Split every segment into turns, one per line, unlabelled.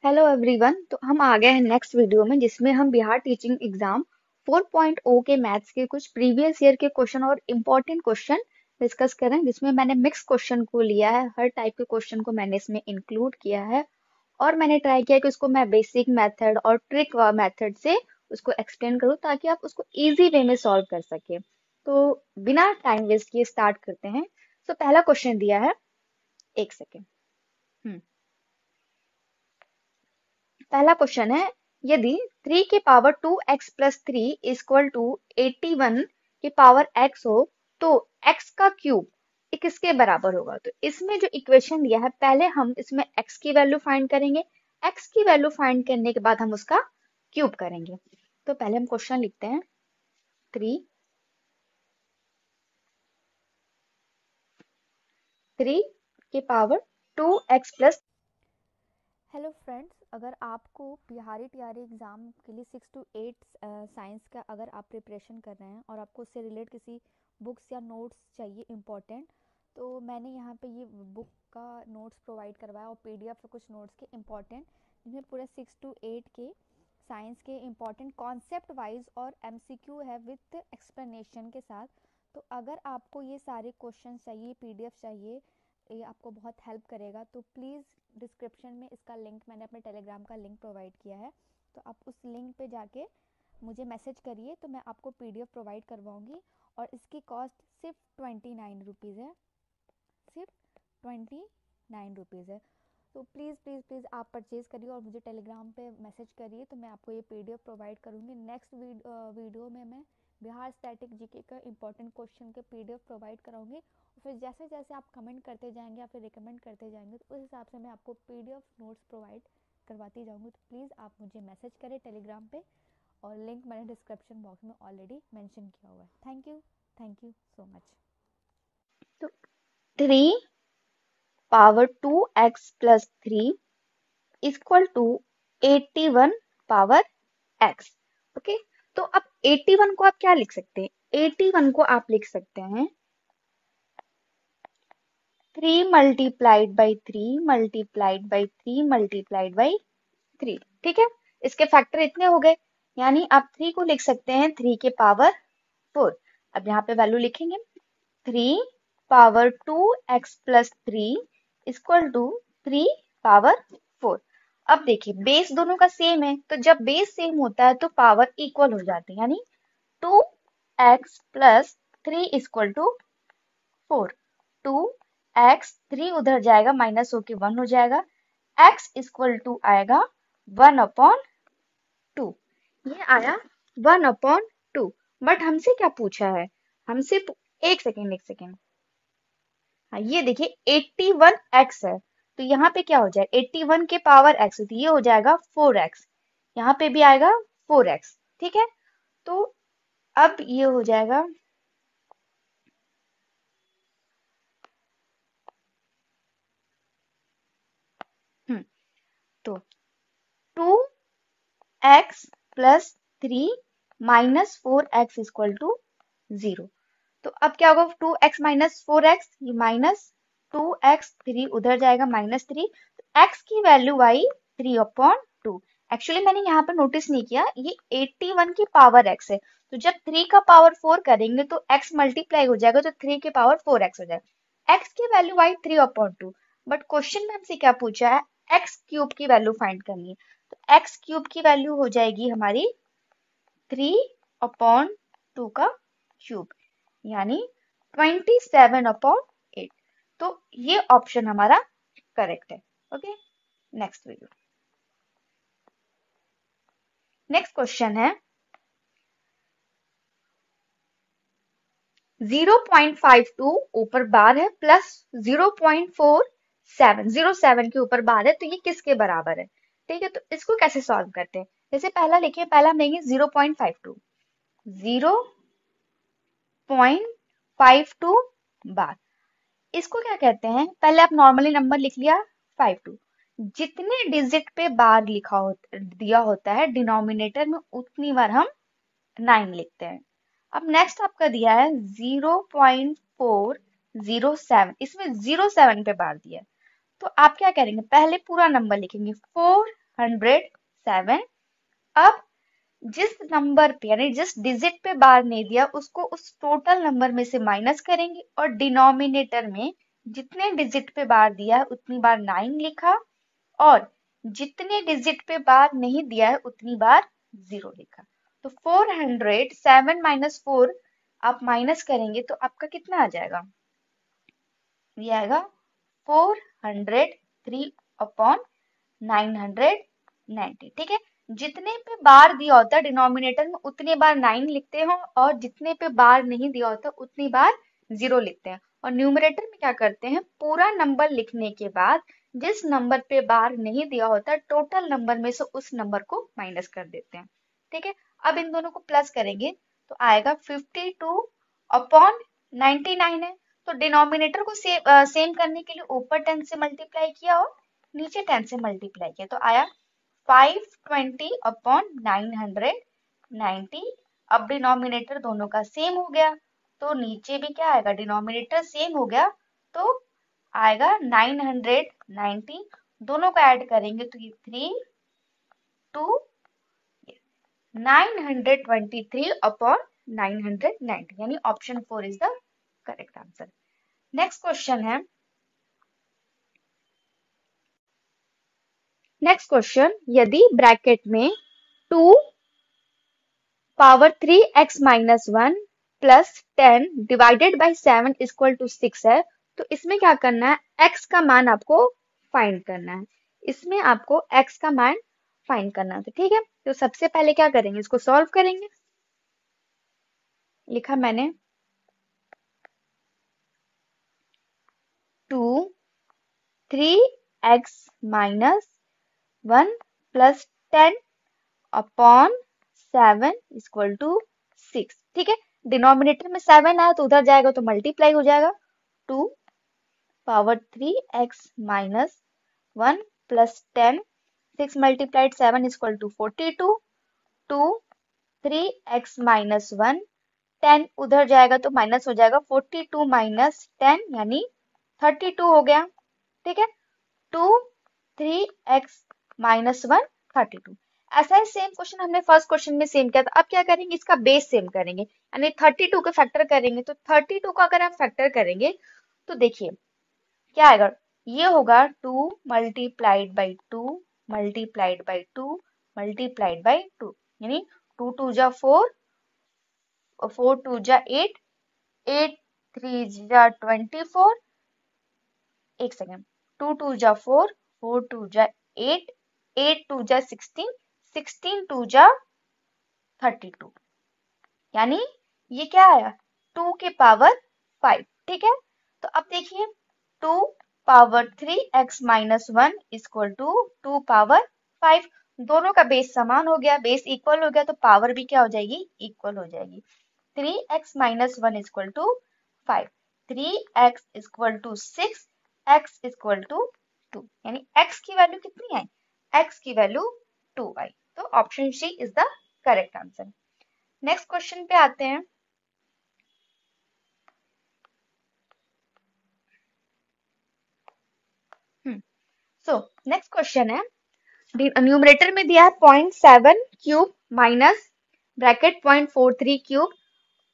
Hello everyone. तो हम आ गए हैं नेक्स्ट वीडियो में जिसमें हम बिहार टीचिंग एग्जाम 4.0 के मैथ्स के कुछ प्रीवियस ईयर के क्वेश्चन और इम्पोर्टेंट क्वेश्चन डिस्कस करें, जिसमें मैंने मिक्स क्वेश्चन को लिया है। हर टाइप के क्वेश्चन को मैंने इसमें इंक्लूड किया है और मैंने ट्राई किया कि उसको मैं बेसिक मेथड और ट्रिक मेथड से उसको एक्सप्लेन करूँ ताकि आप उसको इजी वे में सॉल्व कर सके। तो बिना टाइम वेस्ट किए स्टार्ट करते हैं। तो पहला क्वेश्चन दिया है, एक सेकेंड। पहला क्वेश्चन है, यदि 3 की power 2x plus 3 equal to 81 की पावर x हो तो x का क्यूब किसके बराबर होगा। तो इसमें जो इक्वेशन दिया है, पहले हम इसमें x की वैल्यू फाइंड करेंगे। x की वैल्यू फाइंड करने के बाद हम उसका क्यूब करेंगे। तो पहले हम क्वेश्चन लिखते हैं, 3 की power 2x plus.
Hello friends, अगर आपको बिहारी टीआरई एग्ज़ाम के लिए 6 to 8 साइंस का अगर आप प्रिपरेशन कर रहे हैं और आपको उससे रिलेट किसी बुक्स या नोट्स चाहिए इम्पोर्टेंट, तो मैंने यहाँ पे ये बुक का नोट्स प्रोवाइड करवाया और पीडीएफ कुछ नोट्स के इम्पोर्टेंट, जिसमें पूरे 6 to 8 के साइंस के इम्पोर्टेंट कॉन्सेप्ट वाइज और एमसीक्यू है विथ एक्सप्लेनेशन के साथ। तो अगर आपको ये सारे क्वेश्चन चाहिए, पीडीएफ चाहिए, ये आपको बहुत हेल्प करेगा, तो प्लीज़ डिस्क्रिप्शन में इसका लिंक, मैंने अपने टेलीग्राम का लिंक प्रोवाइड किया है, तो आप उस लिंक पे जाके मुझे मैसेज करिए, तो मैं आपको पीडीएफ प्रोवाइड करवाऊँगी। और इसकी कॉस्ट सिर्फ 29 रुपीज़ है, सिर्फ 29 रुपीज़ है। तो प्लीज़ प्लीज़ प्लीज़ आप परचेज़ करिए और मुझे टेलीग्राम पे मैसेज करिए, तो मैं आपको ये पीडीएफ प्रोवाइड करूँगी। नेक्स्ट वीडियो में मैं बिहार स्टैटिक जीके का इंपॉर्टेंट क्वेश्चन के पीडीएफ प्रोवाइड कराऊंगी, और फिर जैसे जैसे आप कमेंट करते जाएंगे या फिर रिकमेंड करते जाएंगे, तो उस हिसाब से मैं आपको पीडीएफ नोट्स प्रोवाइड करवाती जाऊंगी। तो प्लीज़ आप मुझे मैसेज करें टेलीग्राम पे, और लिंक मैंने डिस्क्रिप्शन बॉक्स में ऑलरेडी मेंशन किया हुआ है। Thank you so much.
तो 3 power 2x plus 3 equal to 81 power x। Okay, तो अब 81 को आप क्या लिख सकते हैं? 81 को आप लिख सकते हैं 3 multiplied by 3 multiplied by 3 multiplied by 3। ठीक है, इसके फैक्टर इतने हो गए, यानी आप 3 को लिख सकते हैं 3 के पावर 4। अब यहाँ पे वैल्यू लिखेंगे, 3 power 2x plus 3 equal to 3 power 4। अब देखिए, बेस दोनों का सेम है, तो जब बेस सेम होता है तो पावर इक्वल हो जाती है, यानी 2x plus 3 equal to 4। 2x, 3 उधर जाएगा, माइनस होके 1 हो जाएगा। x इक्वल टू आएगा 1 अपॉन 2। ये आया 1 अपॉन 2। बट हमसे क्या पूछा है? हमसे एक सेकेंड, एक सेकेंड। हाँ, ये देखिए 81x है, तो यहाँ पे क्या हो जाएगा? 81 के पावर x, तो ये हो जाएगा 4x। यहाँ पे भी आएगा 4x। ठीक है, तो अब ये हो जाएगा, तो 2x plus 3 minus 4x equal to 0। तो अब क्या होगा? 2x माइनस 4x, ये माइनस 2x, 3 उधर जाएगा, माइनस 3। तो x की वैल्यू आई 3 अपॉन 2। एक्चुअली मैंने यहाँ पर नोटिस नहीं किया, ये 81 की पावर x है, तो जब 3 का पावर 4 करेंगे तो x मल्टीप्लाई हो जाएगा, तो 3 के पावर 4x हो जाएगा। x की value I 3 upon 2, but question में हमसे क्या पूछा है? x क्यूब की वैल्यू फाइंड करनी है, तो x क्यूब की वैल्यू हो जाएगी हमारी 3 अपॉन 2 का क्यूब, यानी 27 अपॉन 8। तो ये ऑप्शन हमारा करेक्ट है। Okay, next video. Next question है, 0.52 ऊपर बार है प्लस 0.4707 के ऊपर बार है, तो ये किसके बराबर है? ठीक है, तो इसको कैसे सॉल्व करते हैं? जैसे पहला लिखिए, पहला हम लेंगे 0.52, 0.52 बार। इसको क्या कहते हैं? पहले आप नॉर्मली नंबर लिख लिया 52, जितने डिजिट पे बार दिया होता है डिनोमिनेटर में, उतनी बार हम 9 लिखते हैं। अब नेक्स्ट आपका दिया है 0.407, इसमें 07 पे बार दिया है, तो आप क्या करेंगे? पहले पूरा नंबर लिखेंगे, 400 407। अब जिस नंबर पे यानी जिस डिजिट पे बार नहीं दिया उसको उस टोटल नंबर में से माइनस करेंगे और डिनोमिनेटर में जितने डिजिट पे बार दिया है उतनी बार 9 लिखा और जितने डिजिट पे बार नहीं दिया है उतनी बार 0 लिखा। तो 407 माइनस 4 आप माइनस करेंगे तो आपका कितना आ जाएगा? ये आएगा 403 अपॉन 990। ठीक है, जितने पे बार दिया होता है डिनोमिनेटर में उतने बार 9 लिखते हो और जितने पे बार नहीं दिया होता उतनी बार 0 लिखते हैं। और न्यूमरेटर में क्या करते हैं, पूरा नंबर लिखने के बाद जिस नंबर पे बार नहीं दिया होता टोटल नंबर में से उस नंबर को माइनस कर देते हैं। ठीक है, अब इन दोनों को प्लस करेंगे तो आएगा 52 अपॉन 99 है। तो डिनोमिनेटर को सेम करने के लिए ऊपर 10 से मल्टीप्लाई किया और नीचे 10 से मल्टीप्लाई किया तो आया 520 अपॉन 990। अब डिनोमिनेटर दोनों का सेम हो गया तो नीचे भी क्या आएगा, डिनोमिनेटर सेम हो गया तो आएगा 990। दोनों को ऐड करेंगे तो ये 3 2 923 अपॉन 990 यानी option 4 is the correct answer. Next question है, नेक्स्ट क्वेश्चन, यदि ब्रैकेट में 2 power 3x minus 1 plus 10 divided by 7 equal to 6 है तो इसमें क्या करना है, x का मान आपको फाइंड करना है। इसमें आपको x का मान फाइंड करना है। तो ठीक है, तो सबसे पहले क्या करेंगे, इसको सॉल्व करेंगे। लिखा मैंने 2 3x minus 1 plus 10 upon 7 equal to 6। ठीक है, डिनोमिनेटर में 7 आया तो उधर जाएगा तो मल्टीप्लाई हो जाएगा 2 power 3x minus 1 plus 10 6 multiplied 7 equal to 42 2 3x minus 1 10 उधर जाएगा तो माइनस हो जाएगा 42 माइनस 10 यानी 32 हो गया। ठीक है, 2 3x माइनस 1 32। ऐसा ही सेम क्वेश्चन हमने फर्स्ट क्वेश्चन में सेम किया था। अब क्या करेंगे, इसका बेस सेम करेंगे यानी 32 का फैक्टर करेंगे। तो 32 का अगर आप फैक्टर करेंगे तो देखिए क्या आएगा, ये होगा 2 multiplied by 2 multiplied by 2 multiplied by 2 यानी 2 2 जा 4 4 2 जा 8 8 3 जा 24 एक सेकेंड 2 2 जा 4 4 2 जा 8 8 2 जा 16 16 2 जा 32 यानी ये क्या आया 2 के पावर 5। ठीक है, तो अब देखिए 2 power 3x minus 1 equal to 2 power 5। दोनों का बेस समान हो गया, बेस इक्वल हो गया तो पावर भी क्या हो जाएगी, इक्वल हो जाएगी। 3x minus 1 equal to 5 3x equal to 6 x equal to 2 यानी x की वैल्यू कितनी आई, x की वैल्यू 2 आई। तो option C is the correct answer. Next question पे आते हैं। सो नेक्स्ट क्वेश्चन है, न्यूमरेटर में दिया है 0.7 cube minus bracket 0.43 cube,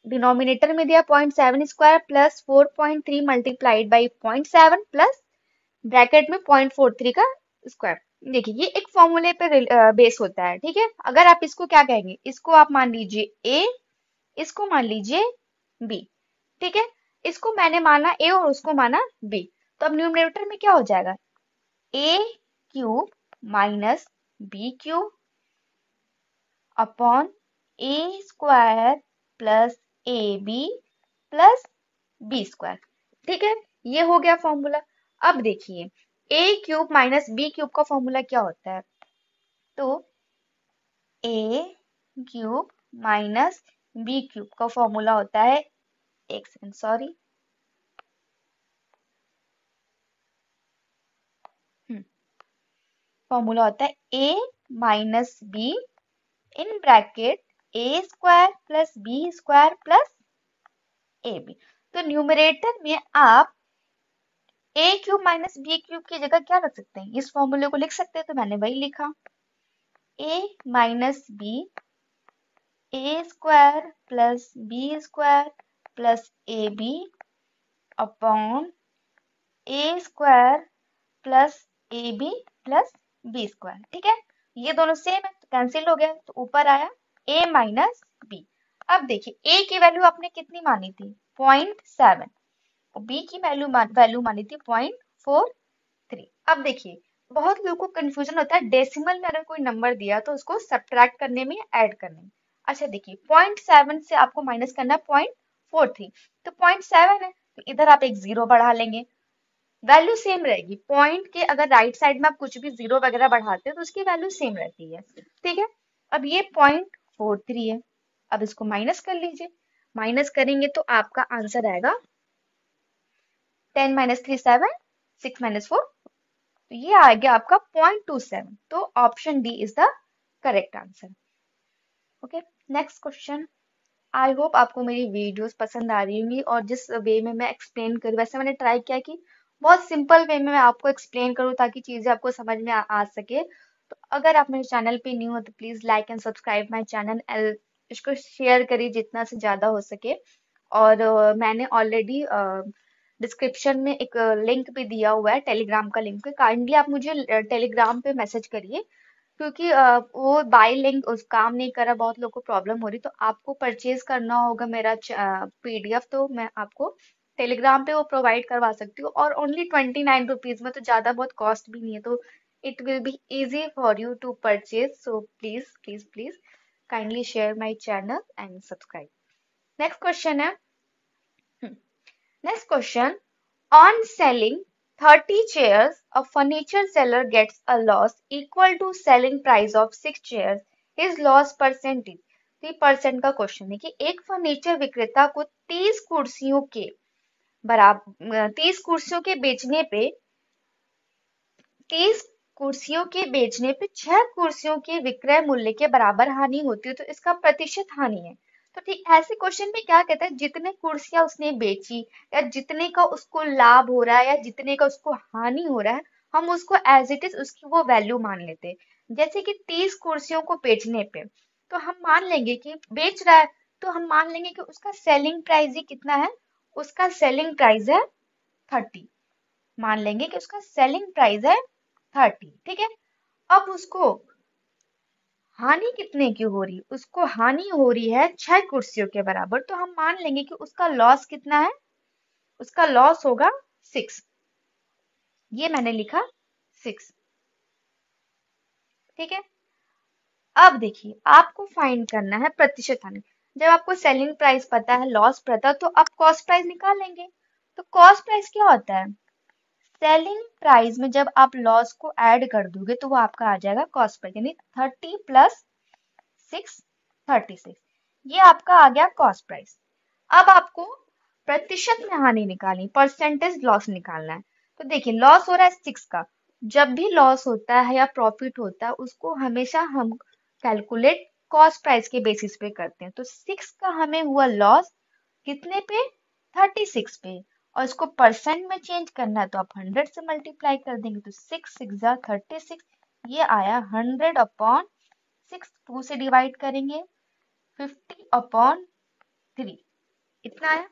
denominator में दिया 0.7 square plus 4.3 multiplied by 0.7 plus bracket में 0.43 का स्क्वायर। देखिए ये एक फॉर्मूले पे बेस होता है। ठीक है, अगर आप इसको क्या कहेंगे, इसको आप मान लीजिए a, इसको मान लीजिए b। ठीक है, इसको मैंने माना a और उसको माना b। तो अब न्यूमरेटर में क्या हो जाएगा, a cube minus b cube upon a square plus ab plus b square. ठीक है, ये हो गया फॉर्मूला। अब देखिए a cube minus b cube का फॉर्मूला क्या होता है, तो a cube minus b cube का फॉर्मूला होता है, एक सेकंड सॉरी, फॉर्मूला होता है a minus b in bracket a square plus b square plus ab। तो न्यूमरेटर में आप a cube minus b cube की जगह क्या रख सकते हैं, इस फॉर्मूले को लिख सकते हैं, तो मैंने वही लिखा। a minus B A square plus B square plus A B upon A square plus A B plus B square. ठीक है, ये दोनों सेम है तो कैंसिल हो गया, तो ऊपर आया a माइनस बी। अब देखिए a की वैल्यू आपने कितनी मानी थी 0.7 और b की वैल्यू मानी थी 0.43। अब देखिए बहुत लोगों को कंफ्यूजन होता है डेसिमल में अगर कोई नंबर दिया तो उसको सब्ट्रैक्ट करने में ऐड करने में। अच्छा देखिए 0.7 से आपको माइनस करना है 0.43, तो 0.7 है तो इधर आप एक जीरो बढ़ा लेंगे, वैल्यू सेम रहेगी। पॉइंट के अगर राइट साइड में आप कुछ भी जीरो वगैरह बढ़ाते हो तो उसकी वैल्यू सेम रहती है। ठीक है, अब ये 0.43 है, अब इसको माइनस कर लीजिए, माइनस करेंगे तो आपका आंसर आएगा 10 माइनस 3 7, 6 माइनस 4, तो ये आ गया आपका 0.27। तो option D is the correct answer. Okay, next question. I hope आपको मेरी वीडियोस पसंद आ रही होंगी और जिस वे में मैं एक्सप्लेन करूँ, वैसे मैंने ट्राई किया कि बहुत सिंपल वे में मैं आपको एक्सप्लेन करूँ ताकि चीजें आपको समझ में आ सके। तो अगर आप मेरे चैनल पे न्यू हो तो please like and subscribe my channel, इसको शेयर करिए जितना से ज्यादा हो सके। और मैंने ऑलरेडी डिस्क्रिप्शन में एक लिंक भी दिया हुआ है, टेलीग्राम का लिंक। काइंडली आप मुझे टेलीग्राम पे मैसेज करिए क्योंकि वो बाय लिंक उस काम नहीं कर रहा, बहुत लोग को प्रॉब्लम हो रही, तो आपको परचेज करना होगा मेरा पीडीएफ, तो मैं आपको टेलीग्राम पे वो प्रोवाइड करवा सकती हूँ और ओनली 29 रुपीज में, तो ज्यादा बहुत कॉस्ट भी नहीं है, तो it will be easy for you to purchase. So please please please kindly share my channel and subscribe. Next question है, next question. On selling 30 chairs, a furniture seller gets a loss equal to selling price of 6 chairs. His loss percentage 3% का question है कि एक furniture विक्रेता को 30 कुर्सियों के बराबर 30 कुर्सियों के बेचने पे 6 कुर्सियों के विक्रय मूल्य के बराबर हानि होती है, तो इसका प्रतिशत हानि है। तो ठीक ऐसे क्वेश्चन में क्या कहता है, जितने कुर्सियां उसने बेची या जितने का उसको लाभ हो रहा है या जितने का उसको हानि हो रहा है, हम उसको एज इट इज उसकी वो वैल्यू मान लेते हैं। जैसे कि 30 कुर्सियों को बेचने पे तो हम मान लेंगे कि बेच रहा है, तो हम मान लेंगे कि उसका सेलिंग प्राइस ही कितना है, उसका सेलिंग प्राइस है 30। मान लेंगे कि उसका सेलिंग प्राइस है 30। ठीक है, अब उसको हानि कितने की हो रही, उसको हानि हो रही है 6 कुर्सियों के बराबर, तो हम मान लेंगे कि उसका लॉस कितना है, उसका लॉस होगा 6। ये मैंने लिखा 6। ठीक है, अब देखिए आपको फाइंड करना है प्रतिशत हानि। जब आपको सेलिंग प्राइस पता है, लॉस पता, तो आप कॉस्ट प्राइस निकालेंगे। तो कॉस्ट प्राइस क्या होता है, सेलिंग प्राइस में जब आप लॉस को ऐड कर दोगे तो वो आपका आ जाएगा कॉस्ट प्राइस, यानी 30 प्लस 6 36, ये आपका आ गया कॉस्ट प्राइस। अब आपको प्रतिशत में हानि निकालनी, परसेंटेज लॉस निकालना है। तो देखिए लॉस हो रहा है 6 का, जब भी लॉस होता है या प्रॉफिट होता है उसको हमेशा हम कैलकुलेट कॉस्ट प्राइस के बेसिस पे करते हैं। तो 6 का हमें हुआ लॉस कितने पे, 36 पे, और इसको परसेंट में चेंज करना है तो आप 100 से मल्टीप्लाई कर देंगे, तो 6 6 36, ये आया 100 अपॉन 6, 2 से डिवाइड करेंगे 50 अपॉन 3, इतना आया।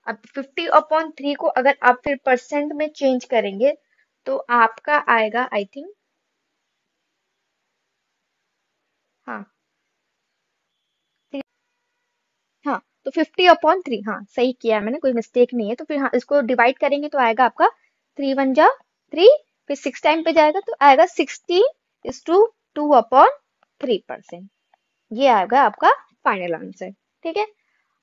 अब 50 अपॉन 3 को अगर आप फिर परसेंट में चेंज करेंगे तो आपका आएगा आई थिंक, हाँ हाँ, तो 50 अपॉन 3, हाँ सही किया मैंने, कोई मिस्टेक नहीं है। तो फिर हाँ इसको डिवाइड करेंगे तो आएगा आपका 3 1 जा 3, फिर 6 टाइम पे जाएगा तो आएगा 60:2 अपॉन 3%, ये आएगा आपका फाइनल आंसर। ठीक है,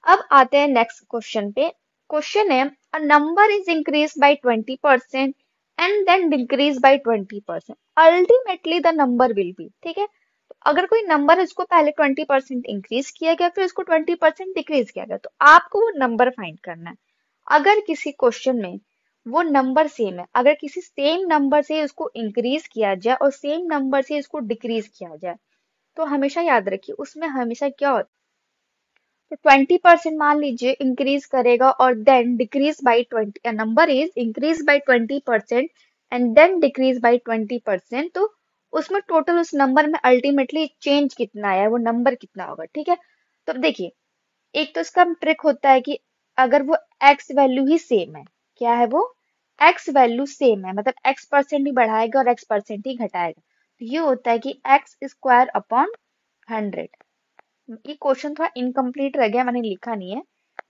अब आते हैं नेक्स्ट क्वेश्चन पे। क्वेश्चन है, a number is increase by 20% and then decrease by 20%, ultimately the number will be. ठीक है, तो अगर कोई नंबर है उसको पहले 20% इंक्रीज किया गया फिर उसको 20% डिक्रीज किया गया, तो आपको वो नंबर फाइंड करना है। अगर किसी क्वेश्चन में वो नंबर सेम है, अगर किसी सेम नंबर से उसको इंक्रीज किया जाए और सेम नंबर से इसको डिक्रीज किया जाए, तो हमेशा याद रखिए उसमें हमेशा क्या होता है, तो 20% मान लीजिए इंक्रीज करेगा और then decrease by 20, number is increase by 20% and then decrease by 20%, तो उसमें टोटल उस नंबर में अल्टीमेटली चेंज कितना आया है, वो नंबर कितना होगा। ठीक है, तो अब देखिए, एक तो इसका ट्रिक होता है कि अगर वो एक्स वैल्यू ही सेम है, क्या है वो, एक्स वैल्यू सेम है, मतलब एक्स परसेंट ही बढ़ाएगा और एक्स परसेंट ही घटाएगा, तो ये होता है कि एक्स स्क्वायर अपॉन 100। ये क्वेश्चन थोड़ा इनकम्प्लीट रह गया, मैंने लिखा नहीं है।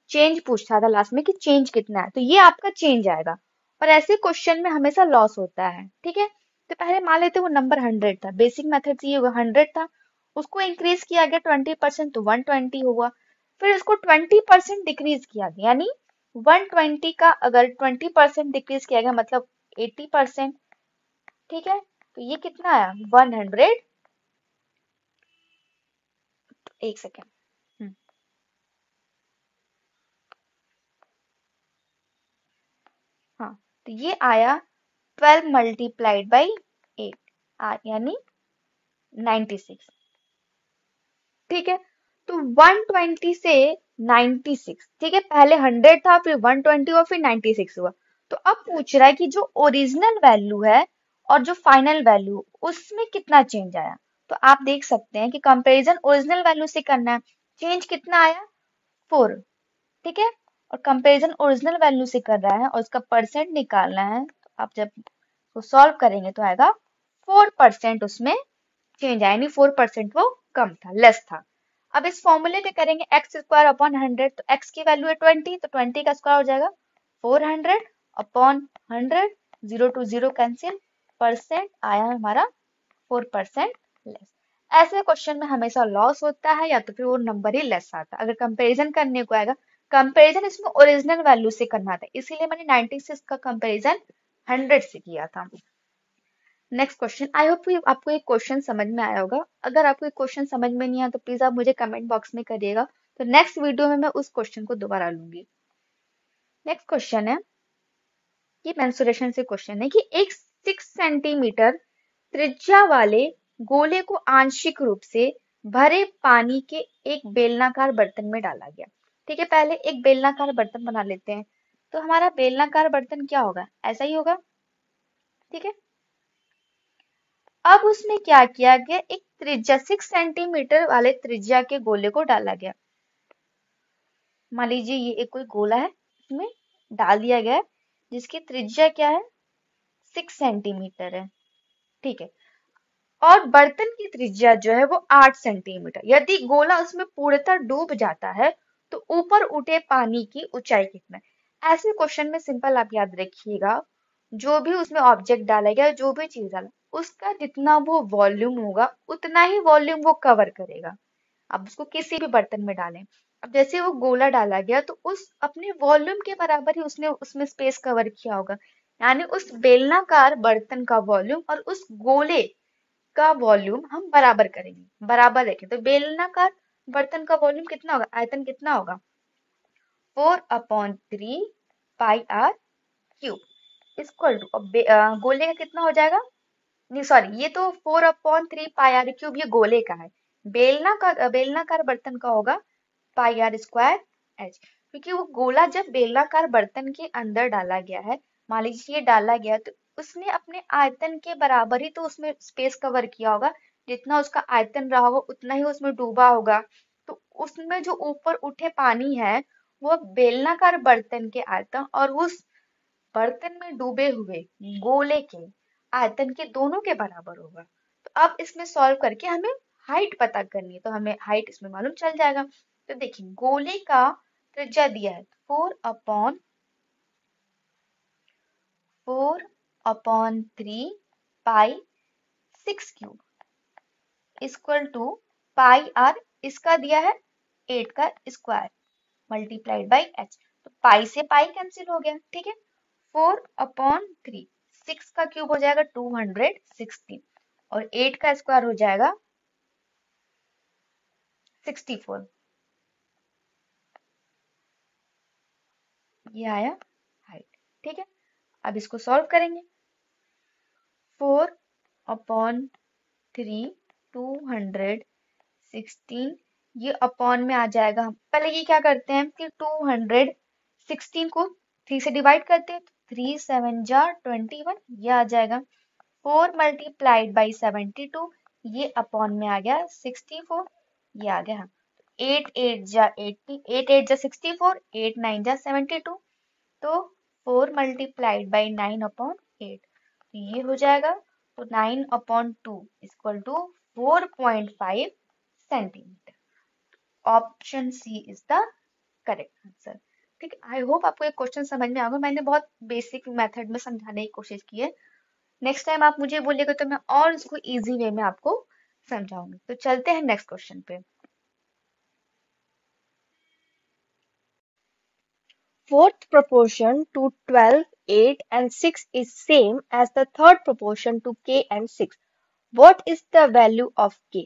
चेंज पूछा था लास्ट में कि चेंज कितना है, तो ये आपका चेंज आएगा। और ऐसे क्वेश्चन में हमेशा लॉस होता है। ठीक है, तो पहले मान लेते वो नंबर 100 था, बेसिक मेथड से ये होगा 100 था, उसको इंक्रीज किया गया 20% तो 120 हुआ, फिर उसको 20% डिक्रीज किया गया, यानी 120 का अगर 20% डिक्रीज किया गया मतलब 80%। ठीक है, तो ये कितना आया 100। एक सेकेंड। हाँ, तो ये आया 12 मल्टीप्लाइड बाई 8 यानी 96। ठीक है, तो 120 से 96, ठीक है, पहले 100 था, फिर 120 हुआ, फिर 96 हुआ। तो अब पूछ रहा है कि जो ओरिजिनल वैल्यू है और जो फाइनल वैल्यू, उसमें कितना चेंज आया। तो आप देख सकते हैं कि कंपैरिजन ओरिजिनल वैल्यू से करना है। चेंज कितना आया 4। ठीक है, और कंपैरिजन ओरिजिनल वैल्यू से कर रहा है और उसका परसेंट निकालना है, तो आप जब तो सॉल्व करेंगे तो आएगा 4%, उसमें चेंज आया, यानी 4% वो कम था, लेस था। अब इस फॉर्मूले पे करेंगे एक्स स्क्वायर अपॉन 100, तो एक्स की वैल्यू है 20, तो 20 का स्क्वायर हो जाएगा 400 अपॉन 100, 0 to 0 कैंसिल, परसेंट आया है हमारा 4% लेस। ऐसे क्वेश्चन में हमेशा लॉस होता है या तो फिर वो नंबर ही लेस आता है। अगर कंपैरिजन करने को आएगा, कंपैरिजन इसमें ओरिजिनल वैल्यू से करना था, इसीलिए मैंने 96 का कंपैरिजन 100 से किया था। नेक्स्ट क्वेश्चन, आई होप आपको एक क्वेश्चन समझ में आया होगा। अगर आपको एक क्वेश्चन समझ में नहीं आया तो प्लीज आप मुझे कमेंट बॉक्स में करिएगा, तो नेक्स्ट वीडियो में मैं उस क्वेश्चन को दोबारा लूंगी। नेक्स्ट क्वेश्चन है, ये मेंसुरेशन से क्वेश्चन है कि एक 6 सेंटीमीटर त्रिज्या वाले गोले को आंशिक रूप से भरे पानी के एक बेलनाकार बर्तन में डाला गया। ठीक है, पहले एक बेलनाकार बर्तन बना लेते हैं। तो हमारा बेलनाकार बर्तन क्या होगा, ऐसा ही होगा। ठीक है, अब उसमें क्या किया गया, एक त्रिज्या 6 सेंटीमीटर वाले त्रिज्या के गोले को डाला गया। मान लीजिए ये एक कोई गोला है, इसमें डाल दिया गया है, जिसकी त्रिज्या क्या है 6 सेंटीमीटर है। ठीक है, और बर्तन की त्रिज्या जो है वो 8 सेंटीमीटर। यदि गोला उसमें पूर्णतः डूब जाता है तो ऊपर उठे पानी की ऊंचाई कितना है। ऐसे क्वेश्चन में सिंपल आप याद रखिएगा, जो भी उसमें ऑब्जेक्ट डाला गया, जो भी चीज डाला, उसका जितना वो वॉल्यूम होगा उतना ही वॉल्यूम वो कवर करेगा। अब उसको किसी भी बर्तन में डालें, अब जैसे वो गोला डाला गया तो उस अपने वॉल्यूम के बराबर ही उसने उसमें स्पेस कवर किया होगा, यानी उस बेलनाकार बर्तन का वॉल्यूम और उस गोले का वॉल्यूम हम बराबर करेंगे, बराबर रखें। तो बेलनाकार बर्तन का वॉल्यूम कितना होगा, आयतन कितना होगा 4/3 पाई आर क्यूब इक्वल टू, गोले का कितना हो जाएगा, नहीं सॉरी, ये तो 4/3 पाई आर क्यूब ये गोले का है। बेलनाकार बर्तन का होगा पाई आर स्क्वायर एच, क्योंकि वो गोला जब बेलनाकार बर्तन के अंदर डाला गया है, मान लीजिए ये डाला गया, तो उसने अपने आयतन के बराबर ही तो उसमें स्पेस कवर किया होगा, जितना उसका आयतन रहा होगा उतना ही उसमें डूबा होगा। तो उसमें जो ऊपर उठे पानी है वो बेलनाकार बर्तन के आयतन और उस बर्तन में डूबे हुए गोले के आयतन के दोनों के बराबर होगा। तो अब इसमें सॉल्व करके हमें हाइट पता करनी है, तो हमें हाइट इसमें मालूम चल जाएगा। तो देखिए गोले का त्रिज्या दिया है 4/3 pi 6 cube equal to pi R, इसका दिया है 8 का स्क्वायर मल्टीप्लाइड बाई एच, तो पाई से पाई कैंसिल हो गया। ठीक है, 4/3, 6 का क्यूब हो जाएगा 216 और 8 का स्क्वायर हो जाएगा 64। ये आया हाइट। ठीक है, अब इसको सॉल्व करेंगे। 4/3 216, ये अपॉन में आ जाएगा। पहले ये क्या करते हैं कि 216 को 3 से डिवाइड करते हैं, तो 3 7 जा 21, ये आ जाएगा। 4 मल्टीप्लाइड बाई 72, ये अपॉन में आ गया 64, ये आ गया 8 8 जा 80, 8 8 जा 64, 8 9 जा 72, तो 4 मल्टीप्लाइड बाई 9 अपॉन 8, तो ये हो जाएगा। तो 9 upon 2 equal to 4.5 centimetre. Option C is the correct answer. ठीक है, आई होप आपको एक क्वेश्चन समझ में आएगा। मैंने बहुत बेसिक मेथड में समझाने की कोशिश की है। नेक्स्ट टाइम आप मुझे बोलिएगा तो मैं और इसको इजी वे में आपको समझाऊंगी। तो चलते हैं नेक्स्ट क्वेश्चन पे।
Fourth proportion to 12, 8 and 6 is same as the third proportion to k and 6. What is the value of k?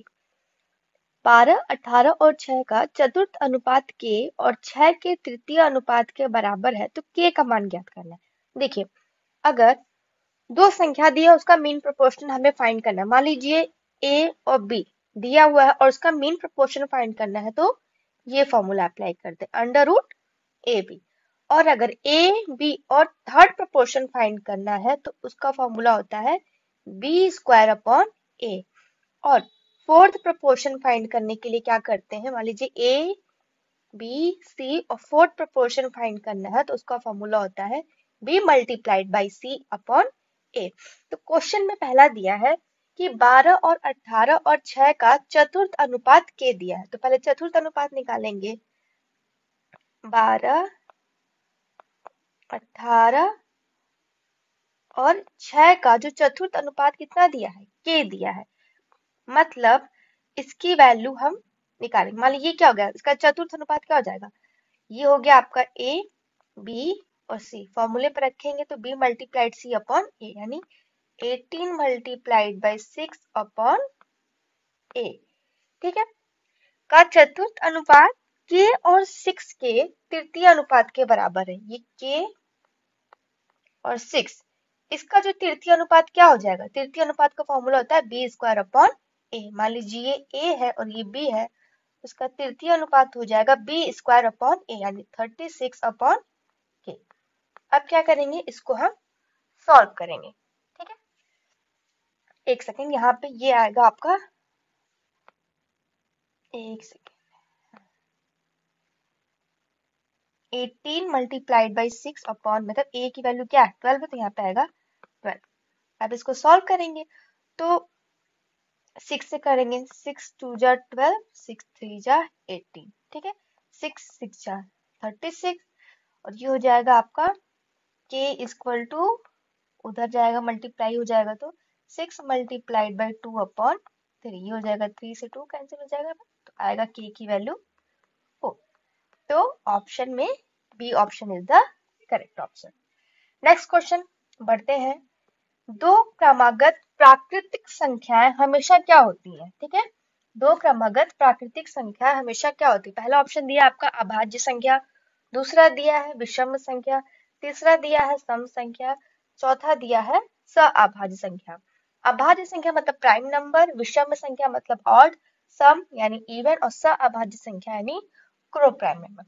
12, 18 और 6 का चतुर्थ अनुपात k और 6 के तृतीय अनुपात के बराबर है, तो k का मान ज्ञात करना है। देखिए, अगर दो संख्या दी है, उसका मीन प्रोपोर्शन हमें फाइंड करना है। मान लीजिए a और b दिया हुआ है और उसका मीन प्रोपोर्शन फाइंड करना है, तो ये फॉर्मूला अप्लाई करते हैं, अंडर रूट ए बी। और अगर a b और थर्ड प्रोपोर्शन फाइंड करना है, तो उसका फॉर्मूला होता है b स्क्वायर अपॉन a। और फोर्थ प्रोपोर्शन फाइंड करने के लिए क्या करते हैं, मान लीजिए a b c और फोर्थ प्रोपोर्शन फाइंड करना है, तो उसका फॉर्मूला होता है b multiplied by c upon a। तो क्वेश्चन में पहला दिया है कि 12 और 18 और 6 का चतुर्थ अनुपात k दिया है, तो पहले चतुर्थ अनुपात निकालेंगे। 12, 18 और 6 का जो चतुर्थ अनुपात कितना दिया है, k दिया है, मतलब इसकी वैल्यू हम निकालेंगे। मान लीजिए क्या हो गया, इसका चतुर्थ अनुपात क्या हो जाएगा, ये हो गया आपका a b और c। फॉर्मूले पर रखेंगे तो b multiplied c upon a, यानी 18 मल्टीप्लाइड बाई 6 अपॉन a। ठीक है, का चतुर्थ अनुपात k और 6 के तृतीय अनुपात के बराबर है। ये k और 6, इसका जो तृतीय अनुपात क्या हो जाएगा, तृतीय अनुपात का फॉर्मूला होता है b स्क्वायर अपॉन a। मान लीजिए ये a है और ये b है, उसका तृतीय अनुपात हो जाएगा b स्क्वायर अपॉन a, यानी 36 अपॉन k। अब क्या करेंगे, इसको हम सॉल्व करेंगे। ठीक है, एक सेकेंड, यहाँ पे ये आएगा आपका, एक सेकेंड, 18 मल्टीप्लाइड बाई 6 अपॉन, मतलब a की वैल्यू क्या है 12 है, तो यहाँ पे आएगा 12। अब इसको सॉल्व करेंगे तो 6 से करेंगे, 6 2 जा 12, 6 3 जा 18। ठीक है, 6 6 जा 36 और ये हो जाएगा आपका k इक्वल टू, उधर जाएगा मल्टीप्लाई हो जाएगा तो 6 मल्टीप्लाइड बाई 2 अपॉन 3, ये हो जाएगा 3 से 2 कैंसिल हो जाएगा, तो आएगा k की वैल्यू 4। तो ऑप्शन में B option is the correct option. Next question बढ़ते हैं। दो क्रमागत प्राकृतिक संख्याएं हमेशा क्या होती हैं। ठीक है, दो क्रमागत प्राकृतिक संख्या हमेशा क्या होती है। पहला ऑप्शन दिया आपका अभाज्य संख्या, दूसरा दिया है विषम संख्या, तीसरा दिया है सम संख्या, चौथा दिया है सअभाज्य संख्या। अभाज्य संख्या मतलब प्राइम नंबर, विषम संख्या मतलब ऑड, सम यानी इवन और सअभाज्य संख्या यानी क्रो प्राइम नंबर।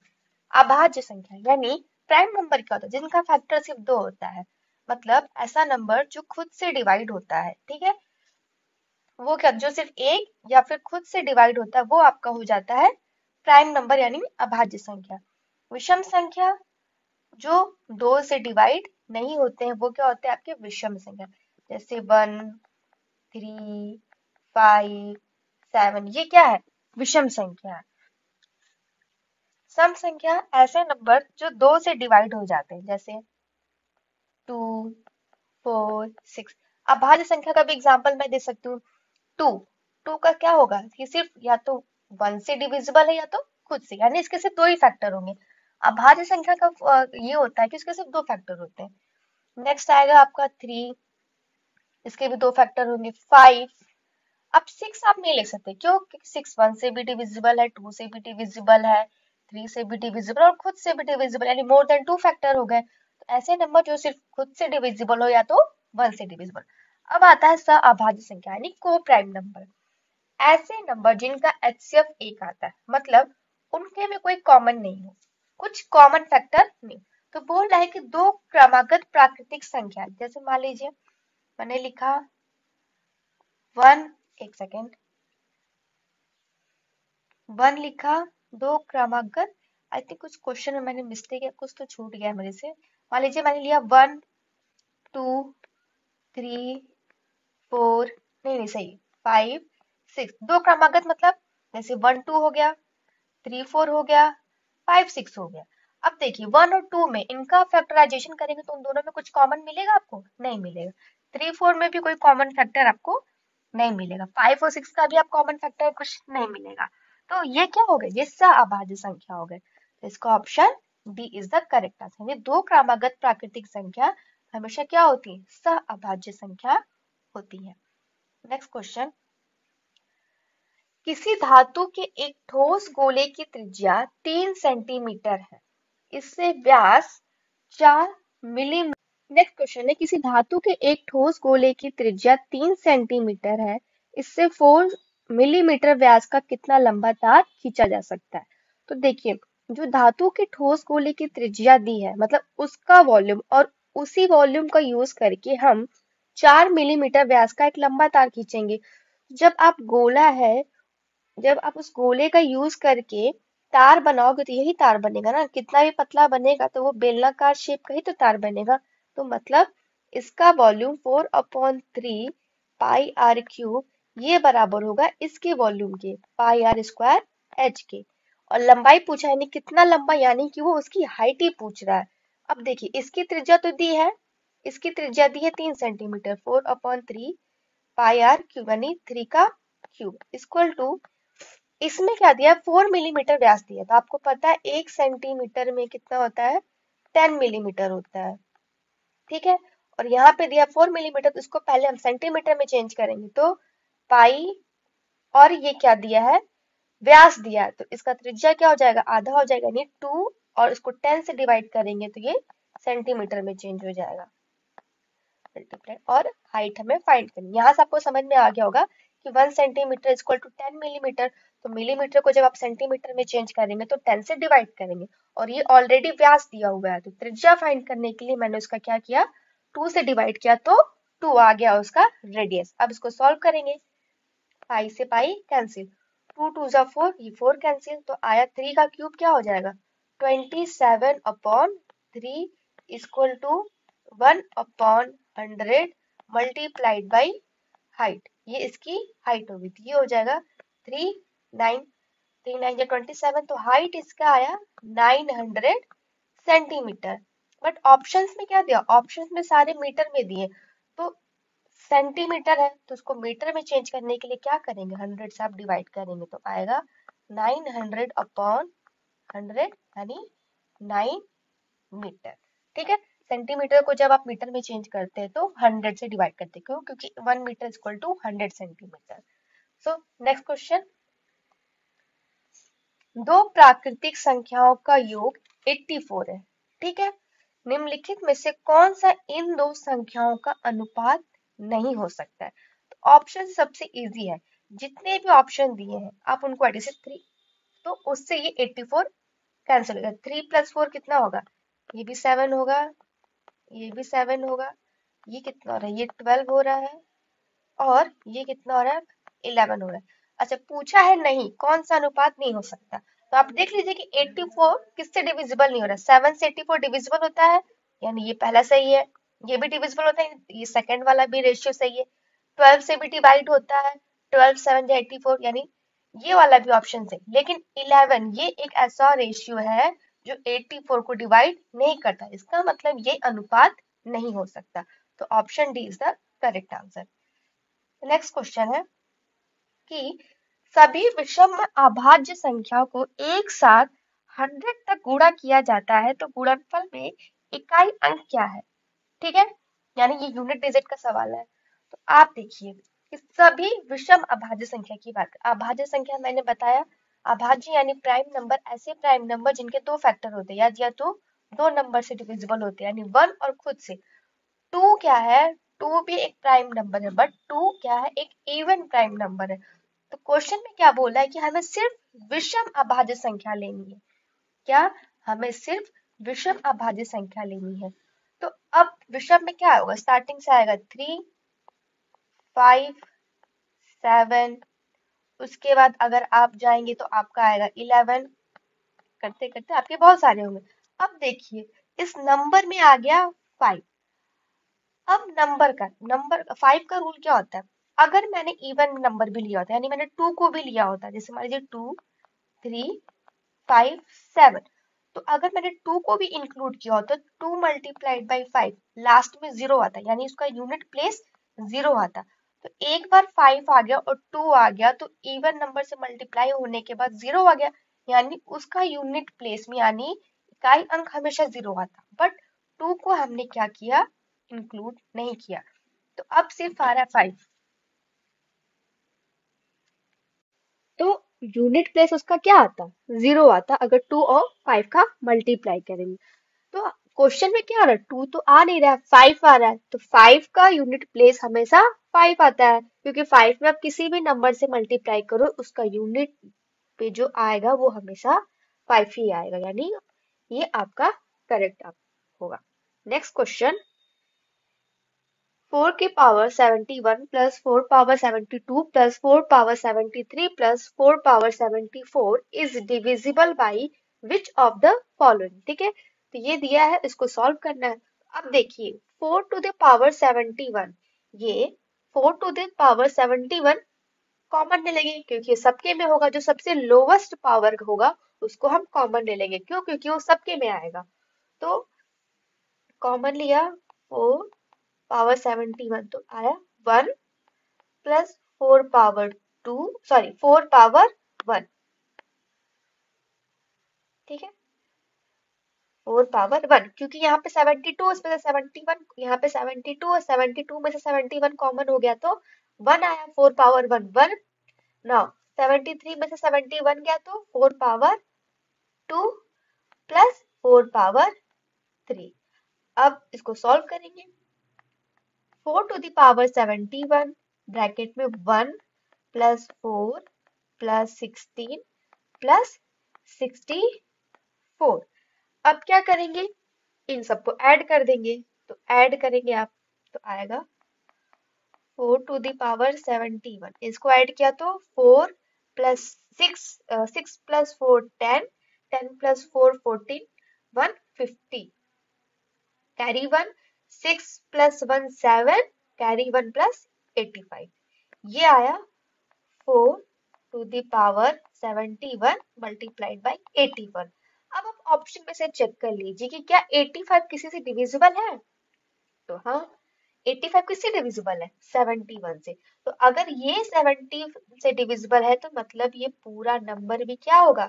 अभाज्य संख्या यानी प्राइम नंबर क्या होता है, जिनका फैक्टर सिर्फ 2 होता है, मतलब ऐसा नंबर जो खुद से डिवाइड होता है। ठीक है, वो क्या, जो सिर्फ एक या फिर खुद से डिवाइड होता है, वो आपका हो जाता है प्राइम नंबर यानी अभाज्य संख्या। विषम संख्या जो 2 से डिवाइड नहीं होते हैं, वो क्या होते हैं आपके विषम संख्या, जैसे 1 3 5 7, ये क्या है विषम संख्या है। सम संख्या ऐसे नंबर जो 2 से डिवाइड हो जाते हैं, जैसे 2 4 6। अभाज्य संख्या का भी एग्जांपल मैं दे सकती हूँ। 2 का क्या होगा कि सिर्फ या तो 1 से डिविजिबल है या तो खुद से, यानी इसके सिर्फ 2 ही फैक्टर होंगे। अभाज्य संख्या का ये होता है कि इसके सिर्फ 2 फैक्टर होते हैं। नेक्स्ट आएगा आपका 3, इसके भी 2 फैक्टर होंगे। 5, अब 6 आप नहीं लिख सकते, क्यों, क्योंकि 6 1 से भी डिविजिबल है, 2 से भी डिविजिबल है, 3 से भी डिविजिबल और खुद से भी डिविजिबल, यानी मोर देन 2 फैक्टर हो गए। तो ऐसे नंबर जो सिर्फ खुद से डिविजिबल हो या तो 1 से डिविजिबल। अब आता है सअभाज्य संख्या यानी को प्राइम नंबर, ऐसे नंबर जिनका HCF 1 आता है, मतलब उनके में कोई कॉमन नहीं हो, कुछ कॉमन फैक्टर नहीं। तो बोल रहा है कि दो क्रमागत प्राकृतिक संख्या, जैसे मान लीजिए मैंने लिखा 1, एक सेकेंड, 1 लिखा, 2 क्रमागत। आई थिंक कुछ क्वेश्चन में मैंने मिस्टेक है, कुछ तो छूट गया मेरे से। मान लीजिए मैंने लिया 1, 2, 3, 4, नहीं सही, 5, 6, 2 क्रमागत मतलब जैसे 1, 2 हो गया, 3, 4 हो गया, 5, 6 हो गया। अब देखिए 1 और 2 में इनका फैक्टराइजेशन करेंगे तो उन दोनों में कुछ कॉमन मिलेगा आपको? नहीं मिलेगा। 3, 4 में भी कोई कॉमन फैक्टर आपको नहीं मिलेगा। 5 और 6 का भी आप कॉमन फैक्टर कुछ नहीं मिलेगा। तो ये क्या हो गए? ये सअभाज्य संख्या हो गए। तो इसका option D is the correct answer. ये दो क्रमागत प्राकृतिक संख्या हमेशा क्या होती है? सअभाज्य संख्या होती है। नेक्स्ट क्वेश्चन, किसी धातु के एक ठोस गोले की त्रिज्या 3 सेंटीमीटर है, इससे व्यास 4 मिलीमीटर। नेक्स्ट क्वेश्चन है, किसी धातु के एक ठोस गोले की त्रिज्या 3 सेंटीमीटर है, इससे 4 मिलीमीटर व्यास का कितना लंबा तार खींचा जा सकता है? तो देखिए, जो धातु के ठोस गोले की त्रिज्या दी है मतलब उसका वॉल्यूम, और उसी वॉल्यूम का यूज करके हम 4 मिलीमीटर व्यास का एक लंबा तार खींचेंगे। जब आप गोला है, जब आप उस गोले का यूज करके तार बनाओगे तो यही तार बनेगा ना। कितना भी पतला बनेगा तो वो बेलनाकार शेप का ही तो तार बनेगा। तो मतलब इसका वॉल्यूम 4/3 पाई आर क्यूब ये बराबर होगा इसके वॉल्यूम के पाई आर स्क्वायर एच के। और लंबाई पूछा है, यानी कितना लंबा, यानी कि वो उसकी हाइट ही पूछ रहा है। अब देखिए इसकी त्रिज्या तो दी है, इसकी त्रिज्या दी है 3 सेंटीमीटर, 4/3 पाई आर क्यूब यानी 3 का क्यूब इक्वल टू, इसमें क्या दिया? 4 मिलीमीटर व्यास दिया। तो आपको पता है 1 सेंटीमीटर में कितना होता है? 10 मिलीमीटर होता है। ठीक है, और यहाँ पे दिया 4 मिलीमीटर, तो इसको पहले हम सेंटीमीटर में चेंज करेंगे तो पाई, और ये क्या दिया है? व्यास दिया है, तो इसका त्रिज्या क्या हो जाएगा? आधा हो जाएगा, यानी 2, और इसको 10 से डिवाइड करेंगे तो ये सेंटीमीटर में चेंज हो जाएगा। मल्टीप्लाई, और हाइट हमें फाइंड करनी। यहाँ से आपको समझ में आ गया होगा कि 1 सेंटीमीटर इक्वल टू 10 मिलीमीटर। तो मिलीमीटर को जब आप सेंटीमीटर में चेंज करेंगे तो 10 से डिवाइड करेंगे, और ये ऑलरेडी व्यास दिया हुआ है। तो त्रिज्या फाइंड करने के लिए मैंने उसका क्या किया? 2 से डिवाइड किया तो 2 आ गया उसका रेडियस। अब इसको सॉल्व करेंगे, पाई से पाई कैंसिल, 2 2 जा 4, ये 4 कैंसिल, तो आया 3 का क्यूब क्या हो जाएगा? 27/3 equal to 1/100 multiplied by height. ये इसकी हाइट होगी, तो ये हो जाएगा 3 9 3 9 27। तो हाइट इसका आया 900 सेंटीमीटर। बट ऑप्शंस में क्या दिया? ऑप्शंस में सारे मीटर में दिए, तो सेंटीमीटर है तो उसको मीटर में चेंज करने के लिए क्या करेंगे? 100 से आप डिवाइड करेंगे तो आएगा 900/100 यानी 9 मीटर। ठीक है, सेंटीमीटर को जब आप मीटर में चेंज करते हैं तो 100 से डिवाइड करते हैं, क्यों? क्योंकि 1 metre equal to 100 centimetre. So next question, दो प्राकृतिक संख्याओं का योग 84 है। ठीक है, निम्नलिखित में से कौन सा इन दो संख्याओं का अनुपात नहीं हो सकता है? तो ऑप्शन सबसे इजी है, जितने भी ऑप्शन दिए हैं आप उनको ऐड, जैसे 3, तो उससे ये 84 कैंसिल हो गया। 3 + 4 कितना होगा? ये भी 7 होगा, ये भी 7 होगा, ये कितना हो रहा है? ये 12 हो रहा है, और ये कितना हो रहा है? 11 हो रहा है। अच्छा, पूछा है नहीं कौन सा अनुपात नहीं हो सकता, तो आप देख लीजिए कि 84 किससे डिविजिबल नहीं हो रहा? 7 से 84 डिविजिबल होता है, यानी ये पहला सही है। ये भी डिविजिबल होता है, ये सेकंड वाला भी रेशियो सही है। 12 से भी डिवाइड होता है, 12 7 84, यानी ये वाला भी ऑप्शन है। लेकिन 11 ये एक ऐसा रेशियो है जो 84 को डिवाइड नहीं करता, इसका मतलब ये अनुपात नहीं हो सकता। तो option D is the correct answer. Next question है कि सभी विषम अभाज्य संख्याओं को एक साथ 100 तक गुणा किया जाता है तो गुणनफल में इकाई अंक क्या है? ठीक है, यानी ये यूनिट डिजिट का सवाल है। तो आप देखिए कि सभी विषम अभाज्य संख्या की बात, अभाज्य संख्या मैंने बताया, अभाज्य यानी प्राइम नंबर, ऐसे प्राइम नंबर जिनके दो फैक्टर होते हैं, या तो दो नंबर से डिविजिबल होते हैं, यानी 1 और खुद से। 2 क्या है? 2 भी एक प्राइम नंबर है, बट 2 क्या है? एक इवन प्राइम नंबर है। तो क्वेश्चन में क्या बोला है कि हमें सिर्फ विषम अभाज्य संख्या लेनी है। क्या? हमें सिर्फ विषम अभाज्य संख्या लेनी है। तो अब विषम में क्या होगा? स्टार्टिंग से आएगा 3 5 7, उसके बाद अगर आप जाएंगे तो आपका आएगा 11, करते करते आपके बहुत सारे होंगे। अब देखिए इस नंबर में आ गया 5। अब नंबर 5 का रूल क्या होता है, अगर मैंने इवन नंबर भी लिया होता यानी मैंने 2 को भी लिया होता, जैसे मान लीजिए 2, 3, 5, 7, तो अगर मैंने 2 को भी इंक्लूड किया होता तो 2 मल्टीप्लाइड बाई 5 लास्ट में 0 आता, यानी उसका यूनिट प्लेस 0 आता। तो एक बार 5 आ गया और 2 आ गया तो इवन नंबर से मल्टीप्लाई होने के बाद 0 आ गया, यानी उसका यूनिट प्लेस में यानी इकाई अंक हमेशा 0 आता, बट 2 को हमने क्या किया, इंक्लूड नहीं किया। तो अब सिर्फ आ रहा है 5, तो यूनिट प्लेस उसका क्या आता, 0 आता अगर 2 और 5 का मल्टीप्लाई करेंगे। तो क्वेश्चन में क्या आ रहा है, 2 तो आ नहीं रहा है, 5 आ रहा है, तो 5 का यूनिट प्लेस हमेशा 5 आता है, क्योंकि 5 में आप किसी भी नंबर से मल्टीप्लाई करो उसका यूनिट पे जो आएगा वो हमेशा 5 ही आएगा, यानी ये आपका करेक्ट होगा। नेक्स्ट क्वेश्चन, 4 की power 71 plus 4 power 72 plus 4 power 73 plus 4 power 74 is divisible by which of the following. ठीक है, तो ये दिया है, इसको सॉल्व करना है। अब देखिए 4 टू द पावर 71, ये 4 टू द पावर 71 कॉमन ले लेंगे क्योंकि सबके में होगा, जो सबसे लोवेस्ट पावर होगा उसको हम कॉमन ले लेंगे, क्यों, क्योंकि वो सबके में आएगा। तो कॉमन लिया 4 पावर 71 तो आया 1 प्लस 4 पावर 2, सॉरी 4 पावर 1, ठीक है, 4 पावर 1, क्योंकि यहाँ पे 72 इसमें से 71, यहाँ पे 72 और 72 में से 71 कॉमन हो गया तो 1 आया, 4 पावर 1 1। नाउ 73 में से 71 गया तो 4 पावर 2 प्लस 4 पावर 3। अब इसको सॉल्व करेंगे, 4 टू द पावर 71 ब्रैकेट में 1 प्लस 4 प्लस 16 प्लस 64। अब क्या करेंगे, इन सबको ऐड कर देंगे, तो ऐड करेंगे आप तो आएगा 4 टू द पावर 71, इसको ऐड किया तो 4 plus 6, 6 plus 4 10, 10 plus 4 14, 150, carry 1, 6 plus 1 7, carry 1 plus 85, ये आया 4 to the power 71 multiplied by 81। अब आप ऑप्शन में से चेक कर लीजिए कि क्या 85 किसी से डिविजिबल है, तो हाँ 85 किससे डिविजिबल है, 71 से। तो अगर ये 70 से डिविजिबल है तो मतलब ये पूरा नंबर भी क्या होगा,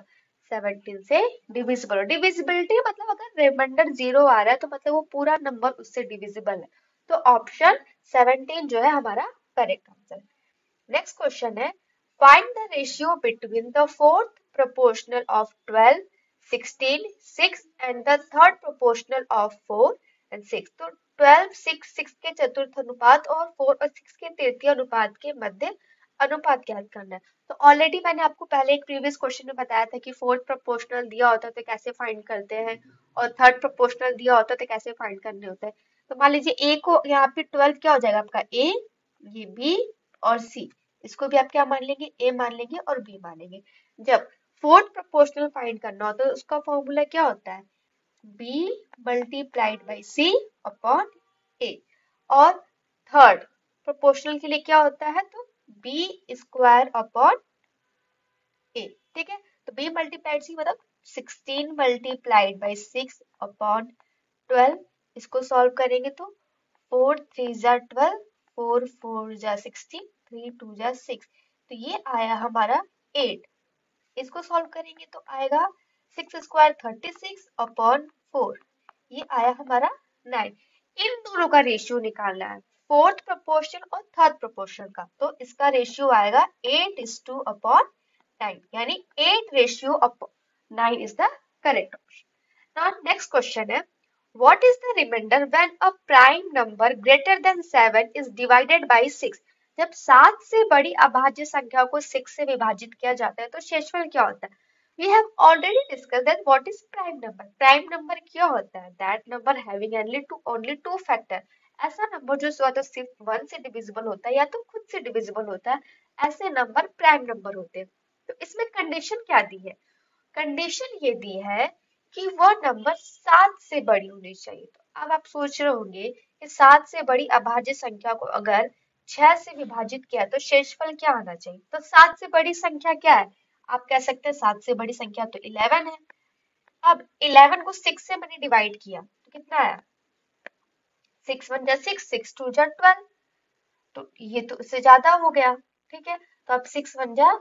17 से डिविजिबल। डिविजिबिलिटी मतलब अगर रिमाइंडर 0 आ रहा है तो मतलब वो पूरा नंबर उससे डिविजिबल है, तो ऑप्शन 17 जो है हमारा करेक्ट आंसर। नेक्स्ट क्वेश्चन है, find the ratio between the fourth proportional of 12, 16, 6 and the third proportional of 4 and 6। तो 12, 6, 6 के चतुर्थ अनुपात और 4 और 6 के तृतीय अनुपात के मध्य अनुपात ज्ञात करना है। तो ऑलरेडी मैंने आपको पहले एक प्रीवियस क्वेश्चन में बताया था कि फोर्थ प्रोपोर्शनल दिया होता है तो कैसे फाइंड करते हैं, और थर्ड प्रोपोर्शनल दिया होता है तो कैसे फाइंड करने होते हैं। तो मान लीजिए ए को यहाँ पे 12 क्या हो जाएगा आपका, ए, ये बी और सी, इसको भी आप क्या मान लेंगे, ए मान लेंगे और बी मानेंगे। जब फोर्थ प्रोपोर्शनल फाइंड करना होता है तो उसका फॉर्मूला क्या होता है, B multiplied by C upon A, और थर्ड प्रोपोर्शनल के लिए क्या होता है, तो बी स्क्वायर अपॉन ए, ठीक है। तो बी मल्टीप्लाइड सी मतलब 16 मल्टीप्लाइड बाई 6 अपॉन 12, इसको सॉल्व करेंगे तो 4 3 जा 12, 4 4 जा 16, 3 2 जा 6, तो ये आया हमारा 8। इसको सॉल्व करेंगे तो आएगा 6 स्क्वायर 36 अपॉन 4, ये आया हमारा 9। इन दोनों का रेशियो निकालना है, फोर्थ प्रोपोर्शन और थर्ड प्रोपोर्शन का, तो इसका रेशियो आएगा 8:2 अपॉन 9, यानी 8 ratio upon 9 is the correct option. Now next question है, what is the remainder when a prime number greater than 7 is divided by 6। जब 7 से बड़ी अभाज्य संख्या को 6 से विभाजित किया जाता है तो शेषफल क्या होता है। We have already discussed that what is prime number। prime number क्या होता है, that number having only two factor, ऐसा नंबर जो तो सिर्फ 1 से डिविजिबल होता है या तो खुद से डिविजिबल होता है, ऐसे नंबर प्राइम नंबर होते हैं। तो इसमें कंडीशन क्या दी है? कंडीशन ये दी है कि वो नंबर 7 से बड़ी होनी चाहिए। तो अब आप सोच रहे होंगे कि 7 से बड़ी अभाज्य संख्या को अगर 6 से विभाजित किया तो शेषफल क्या आना चाहिए? तो 7 से बड़ी संख्या क्या है? आप कह सकते हैं 7 से बड़ी संख्या तो 11 है। अब 11 को 6 से मैंने डिवाइड किया तो कितना आया? 6 1 जा 6, 6 2 जा 12। तो ये तो इससे ज्यादा हो गया, ठीक है। तो अब 6 1 जा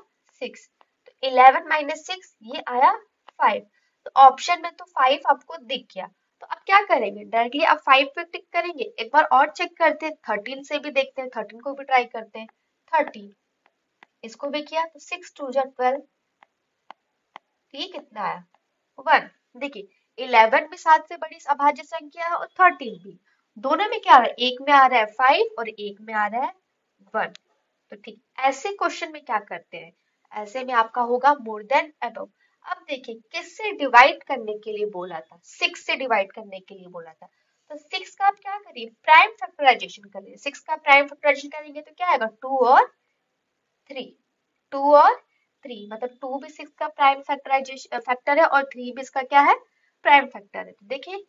6, तो 11 माइनस 6 ये आया 5। तो ऑप्शन में तो 5 आपको दिख गया। तो अब क्या करेंगे? डायरेक्टली आप 5 पे टिक करेंगे? एक बार और चेक करते हैं, 13 से भी देखते हैं, 13 को भी ट्राई करते हैं। 13 इसको भी किया तो 6 2 जा 12, ये कितना आया? 1। देखिए 11 भी 7 से बड़ी अभाज्य संख्या है और 13 भी। दोनों में क्या आ रहा है? एक में आ रहा है 5 और एक में आ रहा है 1। तो ठीक, ऐसे क्वेश्चन में क्या करते हैं? ऐसे में आपका होगा मोर देन अबव। अब देखिए किससे डिवाइड करने के लिए बोला था? 6 से डिवाइड करने के लिए बोला था। तो 6 का आप क्या करिए? प्राइम फैक्टराइजेशन करिए। 6 का प्राइम फैक्टराइजेशन करेंगे तो क्या आएगा? 2 और 3। 2 और 3 मतलब 2 भी 6 का प्राइम फैक्टराइजेशन फैक्टर है और 3 भी इसका क्या है? प्राइम फैक्टर है। तो देखिए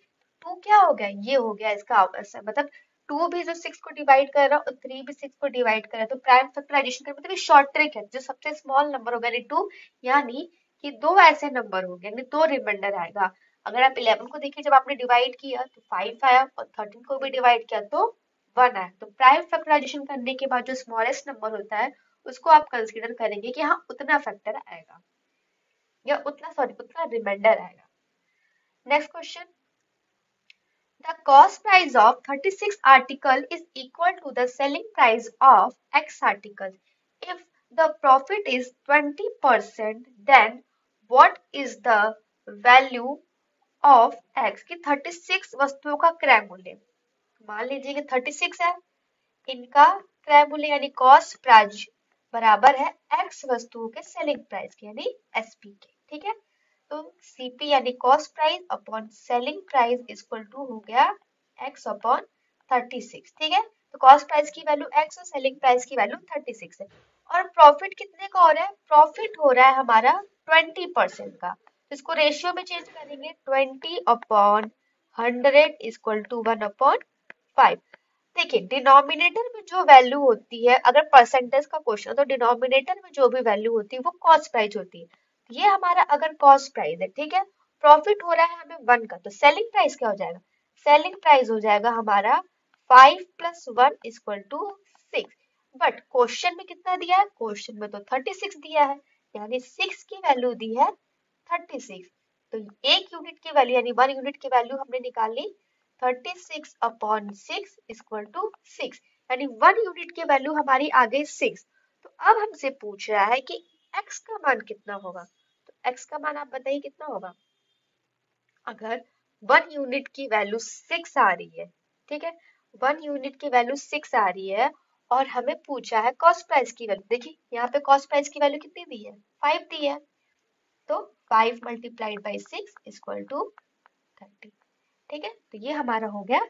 2 क्या हो गया? ये हो गया इसका मतलब 2 भी जो 6 को डिवाइड कर रहा है और 3 भी 6 को डिवाइड कर रहा है। तो प्राइम फैक्टराइजेशन का मतलब शॉर्ट ट्रिक है, जो सबसे स्मॉल नंबर होगा यानी 2, यानी कि दो ऐसे नंबर हो गए यानी दो रिमाइंडर आएगा। अगर आप 11 को देखिए, जब आपने डिवाइड किया तो 5 आया और 13 को भी डिवाइड किया तो 1 आया। तो प्राइम फैक्टराइजेशन करने के बाद जो स्मॉलेस्ट नंबर होता है उसको आप कंसीडर करेंगे कि हाँ उतना फैक्टर आएगा या उतना रिमाइंडर आएगा। Next question, the cost price of 36 article is equal to the selling price of X articles. If the profit is 20%, then what is the value of X? कि 36 वस्तुओं का क्रय मूल्य, मान लीजिए कि 36 है, इनका क्रय मूल्य यानी कॉस्ट प्राइस बराबर है एक्स वस्तुओं के सेलिंग प्राइस के यानी एसपी के, ठीक है। तो सीपी यानी cost price upon selling price equal to हो गया एक्स अपॉन 36, ठीक है। तो कॉस्ट प्राइस की वैल्यू एक्स और सेलिंग प्राइस की वैल्यू 36 है। और प्रॉफिट कितने का हो रहा है? प्रॉफिट हो रहा है हमारा 20% का। तो इसको रेशियो में चेंज करेंगे, 20 अपॉन 100 इक्वल टू 1 अपॉन 5। देखिए डिनोमिनेटर में जो वैल्यू होती है, अगर परसेंटेज का क्वेश्चन तो डिनोमिनेटर में जो भी वैल्यू होती है वो कॉस्ट प्राइस होती है। ये हमारा अगर कॉस्ट प्राइस है, ठीक है, प्रॉफिट हो रहा है हमें 1 का, तो सेलिंग प्राइस क्या हो जाएगा? सेलिंग प्राइस हो जाएगा हमारा 5 plus 1 equal to 6। But question में कितना दिया है? क्वेश्चन में तो 36 दिया है, यानी 6 की वैल्यू दी है 36। तो एक यूनिट की वैल्यू यानी 1 यूनिट की वैल्यू हमने निकाल ली 36 अपॉन 6 इक्वल टू 6, यानी 1 यूनिट की वैल्यू हमारी आ गई 6। तो अब हमसे पूछ रहा है कि x का मान कितना होगा? तो x का मान आप बताइए कितना होगा? अगर 1 यूनिट की वैल्यू 6 आ रही है, ठीक है, 1 यूनिट की वैल्यू 6 आ रही है और हमें पूछा है कॉस्ट प्राइस की वैल्यू। देखिए यहाँ पे कॉस्ट प्राइस की वैल्यू कितनी दी है? 5 दी है। तो 5 मल्टीप्लाइड बाई 6 इक्वल टू 30, ठीक है। तो ये हमारा हो गया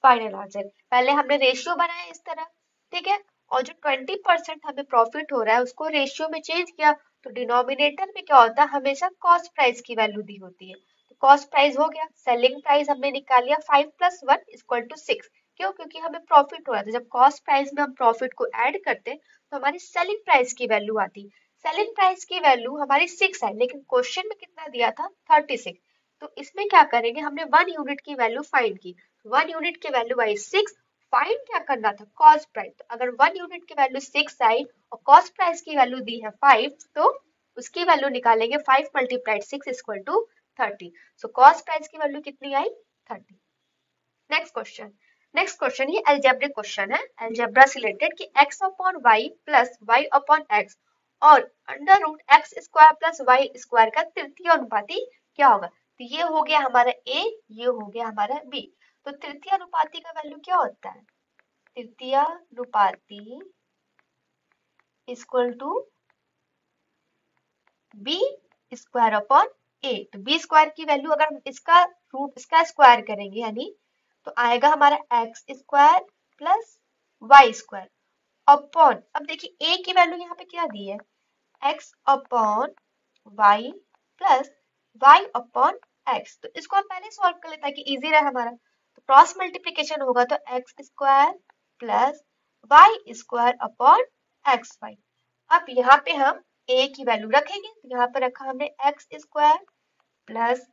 फाइनल आंसर। पहले हमने रेशियो बनाया इस तरह, ठीक है, और जो 20% हमें प्रॉफिट हो रहा है उसको रेशियो में चेंज किया। तो डिनोमिनेटर में क्या होता है? हमेशा कॉस्ट प्राइस की वैल्यू दी होती है। तो कॉस्ट प्राइस हो गया, सेलिंग प्राइस हमने निकाल लिया 5 प्लस 1 इक्वल टू 6। क्यों? क्योंकि हमें प्रॉफिट हो रहा था। जब कॉस्ट प्राइस में हम प्रॉफिट को ऐड करते तो हमारी सेलिंग प्राइस की वैल्यू आती। सेलिंग प्राइस की वैल्यू हमारी 6 है, लेकिन क्वेश्चन में कितना दिया था? 36। तो इसमें क्या करेंगे? हमने 1 यूनिट की वैल्यू फाइंड की। 1 यूनिट की वैल्यू आई 6, फाइंड क्या करना था? Cost price. तो अगर 1 यूनिट की वैल्यू 6 आई और कॉस्ट प्राइस की वैल्यू दी है 5, तो उसकी वैल्यू निकालेंगे 5 multiplied 6 equal to 30। So cost price की वैल्यू कितनी आई? 30। नेक्स्ट क्वेश्चन ये अलजेब्रिक क्वेश्चन है, अलजेब्रा से रिलेटेड कि x upon y plus y upon x और under root x square plus Y square का तृतीय अनुपाती क्या होगा? तो ये हो गया हमारा a, ये हो गया हमारा b। तो तृतीय अनुपाती का वैल्यू क्या होता है? तृतीय अनुपाती equal to b square upon a। तो b स्क्वायर की वैल्यू अगर हम इसका रूट इसका स्क्वायर करेंगे यानी तो आएगा हमारा X square plus Y square upon, अब देखिए a की वैल्यू यहाँ पे क्या दी है, x upon y plus y upon x। तो इसको हम पहले सॉल्व कर लेते ताकि इजी रहे हमारा। तो क्रॉस मल्टीप्लीकेशन होगा तो X square plus Y square upon X Y. अब यहाँ पे हम a की वैल्यू रखेंगे, तो यहाँ पे रखा हमने X square plus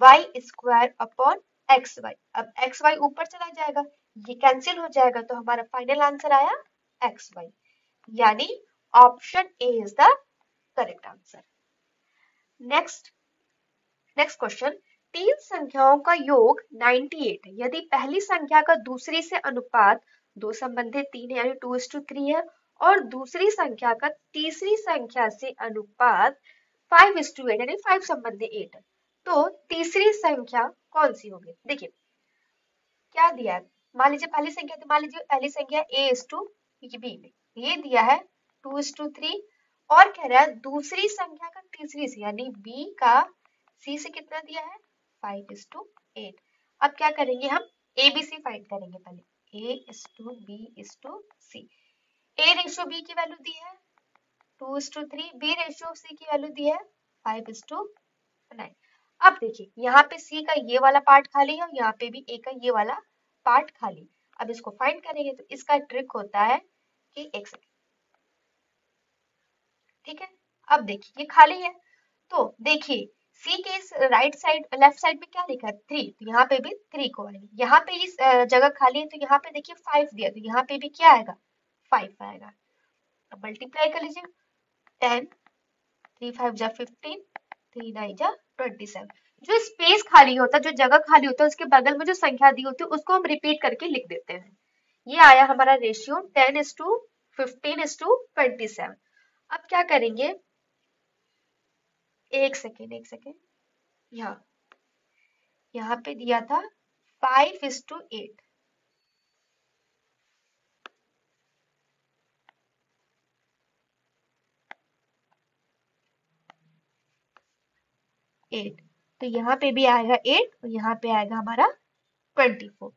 Y square upon X Y. अब एक्स वाई ऊपर चला जाएगा, ये कैंसिल हो जाएगा, तो हमारा फाइनल आंसर आया एक्स वाई, यानी option A is the correct answer. Next question, तीन संख्याओं का योग 98 है यदि पहली संख्या का दूसरी से अनुपात दो संबंधित 3 यानी 2:3 है और दूसरी संख्या का तीसरी संख्या से अनुपात 5:8 यानी 5 संबंधित 8 है, तो तीसरी संख्या कौन सी होगी। देखिए क्या दिया है, मान लीजिए पहली संख्या, तो मान लीजिए पहली संख्या a:b में, ये दिया है 2:3 और कह रहा है दूसरी संख्या का तीसरी से यानी b का c से कितना दिया है 5:8। अब क्या करेंगे हम abc फाइंड करेंगे, पहले a:b:c। a:b की वैल्यू दी है 2:3, b:c की वैल्यू दी है 5:9। अब देखिए यहाँ पे c का ये वाला पार्ट खाली है और यहाँ पे भी a का ये वाला पार्ट खाली। अब इसको फाइंड करेंगे तो इसका ट्रिक होता है कि एक सेकेंड, ठीक है। अब देखिए ये खाली है, तो देखिए C के इस राइट साइड लेफ्ट साइड में क्या लिखा है 3, तो यहाँ पे भी 3 को आएगा। यहाँ पे इस जगह खाली है तो यहाँ पे देखिए 5 दिया, तो यहाँ पे भी क्या आएगा 5 आएगा। अब मल्टीप्लाई कर लीजिए 10, 3 5 जा 15, 3 9 जा 27। जो स्पेस खाली होता है, जो जगह खाली होता है, उसके बगल में जो संख्या दी होती है उसको हम रिपीट करके लिख देते हैं। ये आया हमारा रेशियो 10:15:27। अब क्या करेंगे, एक सेकेंड, यहाँ पे दिया था 5:8, 8, तो यहाँ पे भी आएगा 8 और यहाँ पे आएगा हमारा 24,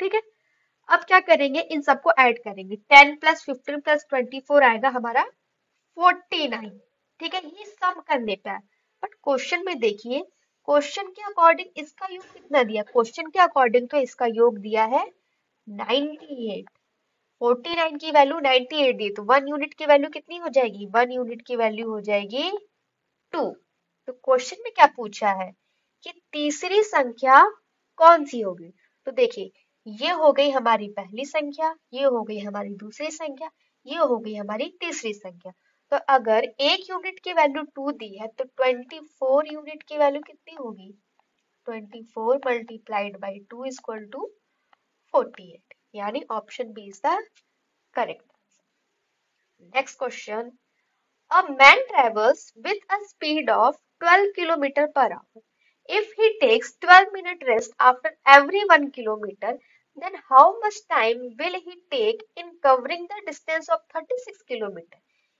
ठीक है। अब क्या करेंगे, इन सबको ऐड करेंगे, 10 + 15 + 24 आएगा हमारा 49, ठीक है। ये सम करने पे है, बट क्वेश्चन में देखिए क्वेश्चन के अकॉर्डिंग इसका योग कितना दिया, क्वेश्चन के अकॉर्डिंग तो इसका योग दिया है 98। 49 की वैल्यू 98 दी, तो 1 यूनिट की वैल्यू कितनी हो जाएगी, 1 यूनिट की वैल्यू हो जाएगी 2। तो क्वेश्चन में क्या पूछा है कि तीसरी संख्या कौन सी होगी। तो देखिए ये हो गई हमारी पहली संख्या, ये हो गई हमारी दूसरी संख्या, ये हो गई हमारी तीसरी संख्या। तो अगर एक यूनिट की वैल्यू 2 दी है तो 24 यूनिट की वैल्यू कितनी होगी, 24 मल्टीप्लाइड बाई 2 इक्वल टू 48, यानी option B is the correct answer. Next question, a man travels with a speed of 12 km per hour. If he takes 12-minute rest after every 1 kilometer, then how much time will he take in covering the distance of 36 kilometer?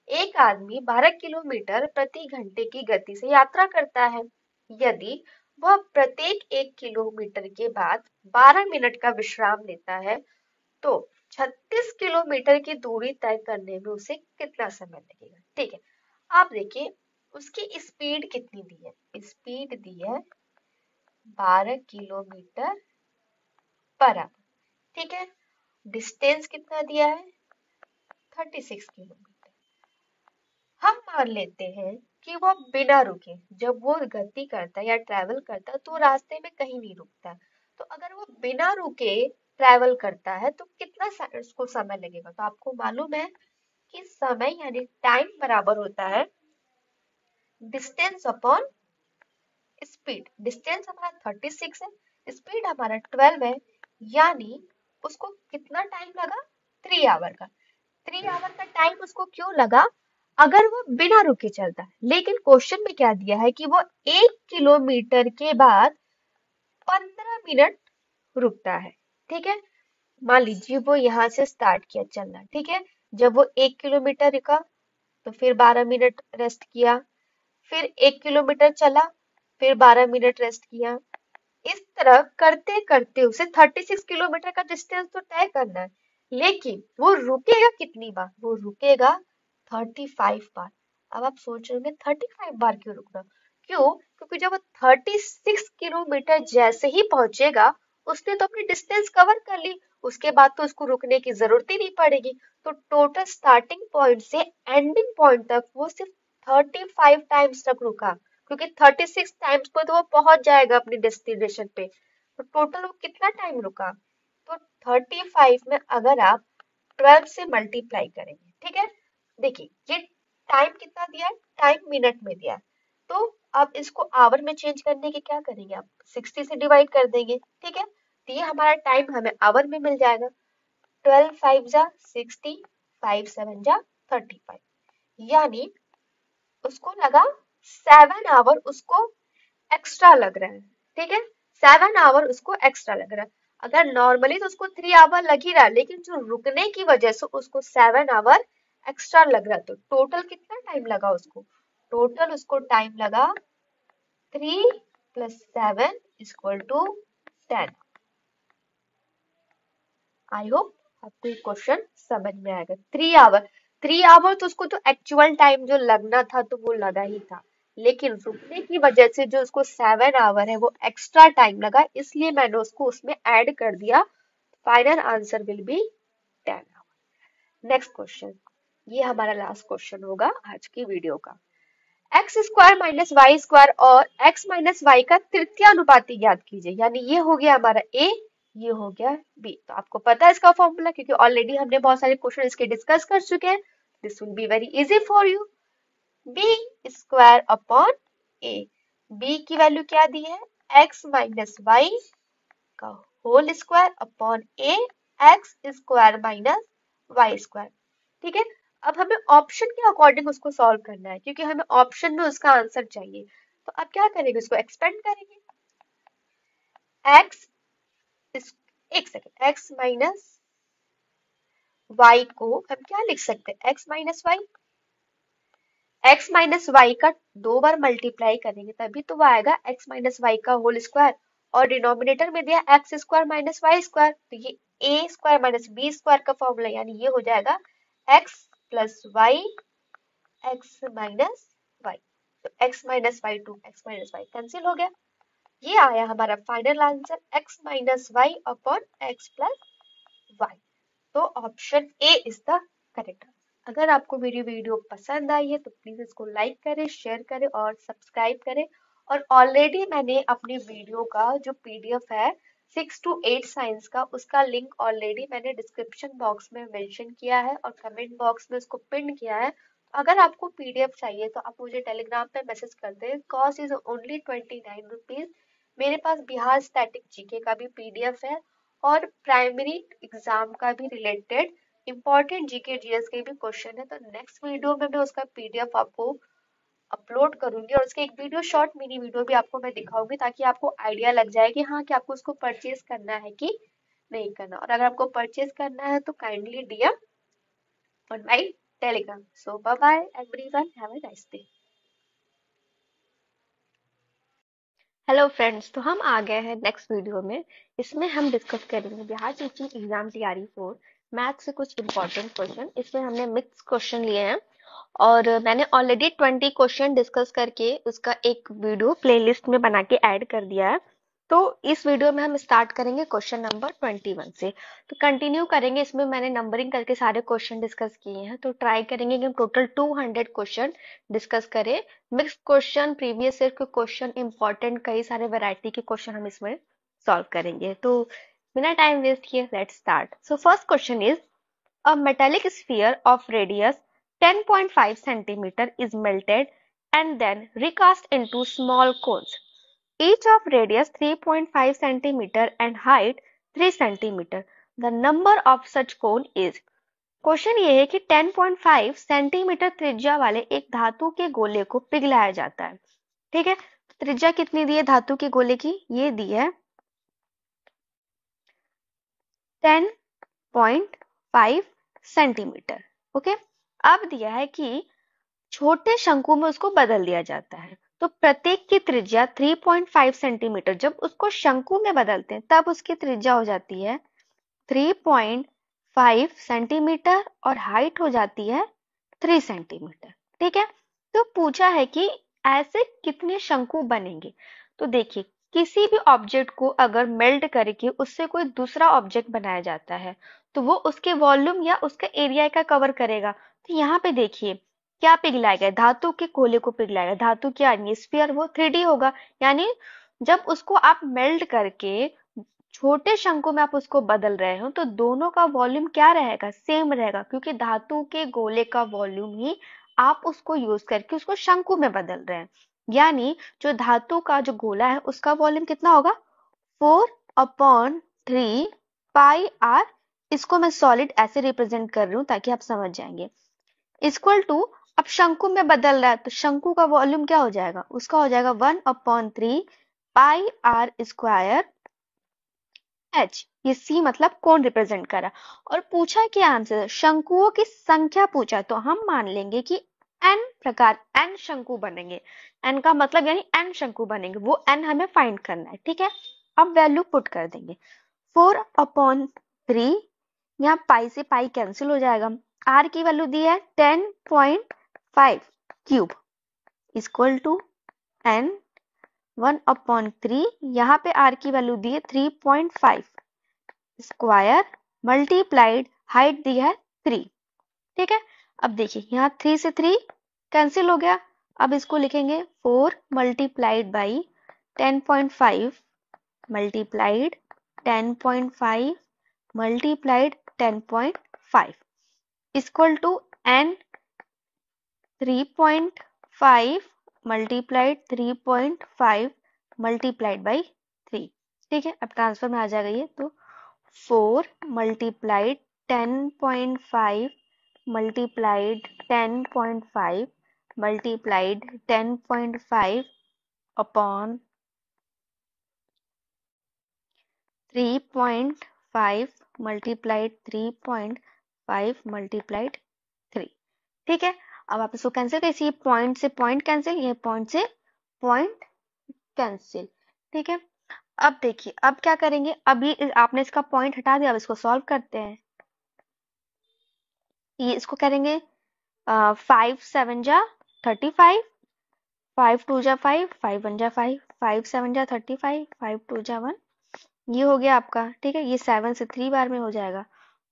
एक आदमी 12 kilometre प्रति घंटे की गति से यात्रा करता है। यदि वह प्रत्येक 1 किलोमीटर के बाद 12 मिनट का विश्राम लेता है तो 36 किलोमीटर की दूरी तय करने में उसे कितना समय लगेगा, ठीक है। आप देखिए उसकी स्पीड कितनी दी है, स्पीड दी है 12 किलोमीटर पर आवर, ठीक है। डिस्टेंस कितना दिया है 36 किलोमीटर। हम मान लेते हैं कि वो बिना रुके, जब वो गति करता है या ट्रैवल करता है तो रास्ते में कहीं नहीं रुकता। तो अगर वो बिना रुके ट्रैवल करता है तो कितना उसको समय लगेगा। तो आपको मालूम है कि समय यानी टाइम बराबर होता है डिस्टेंस अपॉन स्पीड। डिस्टेंस हमारा 36 है, स्पीड हमारा 12 है, यानी उसको कितना टाइम लगा 3 आवर का। 3 आवर का टाइम उसको क्यों लगा, अगर वो बिना रुके चलता है। लेकिन क्वेश्चन में क्या दिया है कि वो 1 किलोमीटर के बाद 15 मिनट रुकता है, ठीक है। मान लीजिए वो यहाँ से स्टार्ट किया चलना, ठीक है। जब वो 1 किलोमीटर रुका तो फिर 12 मिनट रेस्ट किया, फिर 1 किलोमीटर चला, फिर 12 मिनट रेस्ट किया। इस तरह करते करते उसे 36 किलोमीटर का डिस्टेंस तो तय करना है। लेकिन वो रुकेगा कितनी बार? वो रुकेगा 35 बार। अब आप सोच रहे होंगे 35 बार क्यों रुकना? क्यों? क्योंकि जब वो 36 किलोमीटर जैसे ही पहुंचेगा, उसने तो अपनी डिस्टेंस कवर कर ली, उसके बाद तो उसको रुकने की जरूरत ही नहीं पड़ेगी। तो टोटल स्टार्टिंग पॉइंट से एंडिंग पॉइंट तक वो सिर्फ 35 टाइम्स तक रुका, क्योंकि 36 टाइम्स पर तो वो पहुंच जाएगा अपनी डेस्टिनेशन पे। तो टोटल वो कितना टाइम रुका? तो 35 में अगर आप 12 से मल्टीप्लाई करेंगे, ठीक है, देखिए ये टाइम कितना दिया है, टाइम मिनट में दिया है, तो अब इसको आवर में चेंज करने के क्या करेंगे आप, 60 से डिवाइड कर देंगे, ठीक है, तो ये हमारा टाइम हमें आवर में मिल जाएगा। 12 5 जा 60, 5 7 जा 35, यानी उसको लगा 7 आवर उसको एक्स्ट्रा लग रहा है, ठीक है, 7 आवर उसको एक्स्ट्रा लग रहा है। अगर नॉर्मली तो उसको 3 आवर लग ही रहा है, लेकिन जो रुकने की वजह से उसको 7 आवर एक्स्ट्रा लग रहा है, तो टोटल कितना टाइम लगा उसको? टोटल उसको टाइम लगा 3 + 7 = 10। आई होप आपको ये क्वेश्चन समझ में आएगा। 3 आवर तो उसको तो एक्चुअल टाइम जो लगना था तो वो लगा ही था, लेकिन रुकने की वजह से जो उसको 7 आवर है वो एक्स्ट्रा टाइम लगा, इसलिए मैंने उसको उसमें ऐड कर दिया। Final answer will be 10 hour. Next question, ये हमारा लास्ट क्वेश्चन होगा आज की वीडियो का। x² - y² और x - y का तृतीय अनुपाती ज्ञात कीजिए, यानी ये हो गया हमारा a, ये हो गया b। तो आपको पता है इसका फॉर्मूला, क्योंकि ऑलरेडी हमने बहुत सारे क्वेश्चन इसके डिस्कस कर चुके हैं। This will be very easy for you. b² a, b की वैल्यू क्या दी है, x - y का whole square upon a, x² - y², ठीक है। अब हमें ऑप्शन के अकॉर्डिंग उसको सॉल्व करना है, क्योंकि हमें ऑप्शन में उसका आंसर चाहिए। तो अब क्या करेंगे, उसको एक्सपेंड करेंगे। x इस एक सेकेंड, x माइनस y को हम क्या लिख सकते हैं, x minus y, x minus y का 2 बार मल्टीप्लाई करेंगे तभी तो वो आएगा x माइनस वाई का होल स्क्वायर, और डिनोमिनेटर में दिया x² - y², तो ये a² - b² का फॉर्मूला, यानी ये हो जाएगा x + y x minus y. तो x minus y to x minus y cancel हो गया। ये आया हमारा final answer x minus y upon x plus y. तो option A is the correct answer. अगर आपको मेरी वीडियो पसंद आई है तो प्लीज इसको लाइक करें, शेयर करें और सब्सक्राइब करें। और ऑलरेडी मैंने अपनी वीडियो का जो पीडीएफ है 6 to 8 साइंस का, उसका लिंक ऑलरेडी मैंने डिस्क्रिप्शन बॉक्स में मेंशन किया है और कमेंट बॉक्स में उसको पिन किया है। अगर आपको पीडीएफ चाहिए तो आप मुझे टेलीग्राम पे मैसेज कर दें। Cost is only 29 rupees. मेरे पास बिहार स्टैटिक जीके का भी पीडीएफ है और प्राइमरी एग्जाम का भी रिलेटेड इंपॉर्टेंट जीके जीएस के भी क्वेश्चन है। तो नेक्स्ट वीडियो में मैं उसका पीडीएफ आपको अपलोड करूंगी और उसके एक वीडियो शॉर्ट मिनी वीडियो भी आपको मैं दिखाऊंगी, ताकि आपको आइडिया लग जाए कि हाँ कि आपको उसको परचेज करना है कि नहीं करना। और अगर आपको परचेज करना है तो kindly DM on my Telegram. So bye bye everyone, have a nice day.
Hello friends, तो हम आ गए हैं नेक्स्ट वीडियो में। इसमें हम डिस्कस करेंगे बिहार टीचिंग एग्जाम तैयारी 4 मैथ से कुछ इंपॉर्टेंट क्वेश्चन। इसमें हमने मिक्स क्वेश्चन लिए हैं और मैंने ऑलरेडी 20 क्वेश्चन डिस्कस करके उसका एक वीडियो प्लेलिस्ट में बना के ऐड कर दिया है। तो इस वीडियो में हम स्टार्ट करेंगे क्वेश्चन नंबर 21 से। तो कंटिन्यू करेंगे, इसमें मैंने नंबरिंग करके सारे क्वेश्चन डिस्कस किए हैं। तो ट्राई करेंगे कि हम टोटल 200 क्वेश्चन डिस्कस करें। मिक्स क्वेश्चन, प्रीवियस ईयर के क्वेश्चन, इंपॉर्टेंट कई सारे वैरायटी के क्वेश्चन हम इसमें सॉल्व करेंगे। तो बिना टाइम वेस्ट किए let's start. So first question is a metallic sphere of radius 10.5 centimeter is melted and then recast into small cones, each of radius 3.5 centimeter and height 3 centimeter. The number of such cone is। Question ये है कि 10.5 centimetre त्रिज्या वाले एक धातु के गोले को पिघलाया जाता है। ठीक है, त्रिज्या कितनी दी है धातु के गोले की, ये दी है 10.5 सेंटीमीटर। ओके, अब दिया है कि छोटे शंकु में उसको बदल दिया जाता है। तो प्रत्येक की त्रिज्या 3.5 सेंटीमीटर, जब उसको शंकु में बदलते हैं तब उसकी त्रिज्या हो जाती है 3.5 5 सेंटीमीटर और हाइट हो जाती है 3 सेंटीमीटर। ठीक है, तो पूछा है कि ऐसे कितने शंकु बनेंगे। तो देखिए, किसी भी ऑब्जेक्ट को अगर मेल्ट करके उससे कोई दूसरा ऑब्जेक्ट बनाया जाता है तो वो उसके वॉल्यूम या उसके एरिया का कवर करेगा। तो यहाँ पे देखिए क्या पिघलाएगा, धातु के गोले को पिघलाएगा। धातु क्या है, स्फीयर, वो 3D होगा। यानी जब उसको आप मेल्ट करके छोटे शंकु में आप उसको बदल रहे हो तो दोनों का वॉल्यूम क्या रहेगा, सेम रहेगा, क्योंकि धातु के गोले का वॉल्यूम ही आप उसको यूज करके उसको शंकु में बदल रहे हैं। यानी जो धातु का जो गोला है उसका वॉल्यूम कितना होगा, 4/3 पाई आर। इसको मैं सॉलिड ऐसे रिप्रेजेंट कर रही हूँ ताकि आप समझ जाएंगे। इक्वल टू, अब शंकु में बदल रहा है तो शंकु का वॉल्यूम क्या हो जाएगा, उसका हो जाएगा 1/3 पाई आर स्क्वायर एच। ये सी मतलब कौन रिप्रेजेंट करा। और पूछा क्या आंसर, शंकुओं की संख्या पूछा, तो हम मान लेंगे कि एन प्रकार एन शंकु बनेंगे। एन का मतलब यानी एन शंकु बनेंगे, वो एन हमें फाइंड करना है। ठीक है, अब वैल्यू पुट कर देंगे। 4/3, यहाँ पाई से पाई कैंसिल हो जाएगा। आर की वैल्यू दी है 10.5 क्यूब इक्वल टू एन 1/3, यहाँ पे आर की वैल्यू दी है 3.5 स्क्वायर मल्टीप्लाइड हाइट दी है 3। ठीक है, अब देखिए यहाँ 3 से 3 कैंसिल हो गया। अब इसको लिखेंगे 4 multiplied by 10.5 multiplied 10.5 multiplied 10.5 equal to n 3.5 multiplied 3.5 multiplied by 3। ठीक है, अब ट्रांसफर में आ जाएगा ये, तो 4 multiplied 10.5 multiplied 10.5 multiplied 10.5 upon 3.5 multiplied 3.5 multiplied 3। ठीक है, अब आप इसको कैंसिल करिए, ये पॉइंट से पॉइंट कैंसिल, ये पॉइंट से पॉइंट कैंसिल। ठीक है, अब देखिए अब क्या करेंगे, अभी आपने इसका पॉइंट हटा दिया, अब इसको सॉल्व करते हैं। ये इसको करेंगे 5 7 जा 35, 5 2 जा 5, 5 1 जा 5, 5 7 जा 35, 5 2 जा 1। ये हो गया आपका। ठीक है, ये 7 से 3 बार में हो जाएगा,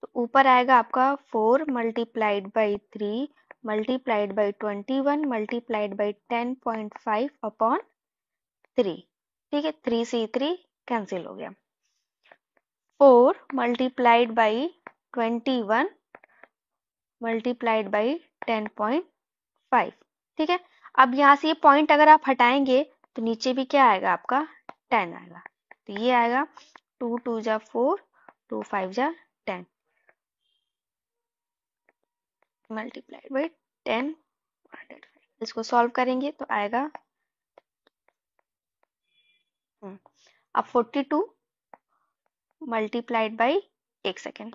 तो ऊपर आएगा आपका 4 multiplied by 3 multiplied by 21 multiplied by 10.5 upon 3। ठीक है, 3 से 3 कैंसिल हो गया। 4 मल्टीप्लाइड बाई 21 मल्टीप्लाइड बाई 10.5। ठीक है, अब यहाँ से ये पॉइंट अगर आप हटाएंगे तो नीचे भी क्या आएगा आपका 10 आएगा। तो ये आएगा 2 2 जा 4, 2 5 जा 10 मल्टीप्लाइड बाई 10। इसको सॉल्व करेंगे तो आएगा अब 42 मल्टीप्लाइड बाई, एक सेकेंड,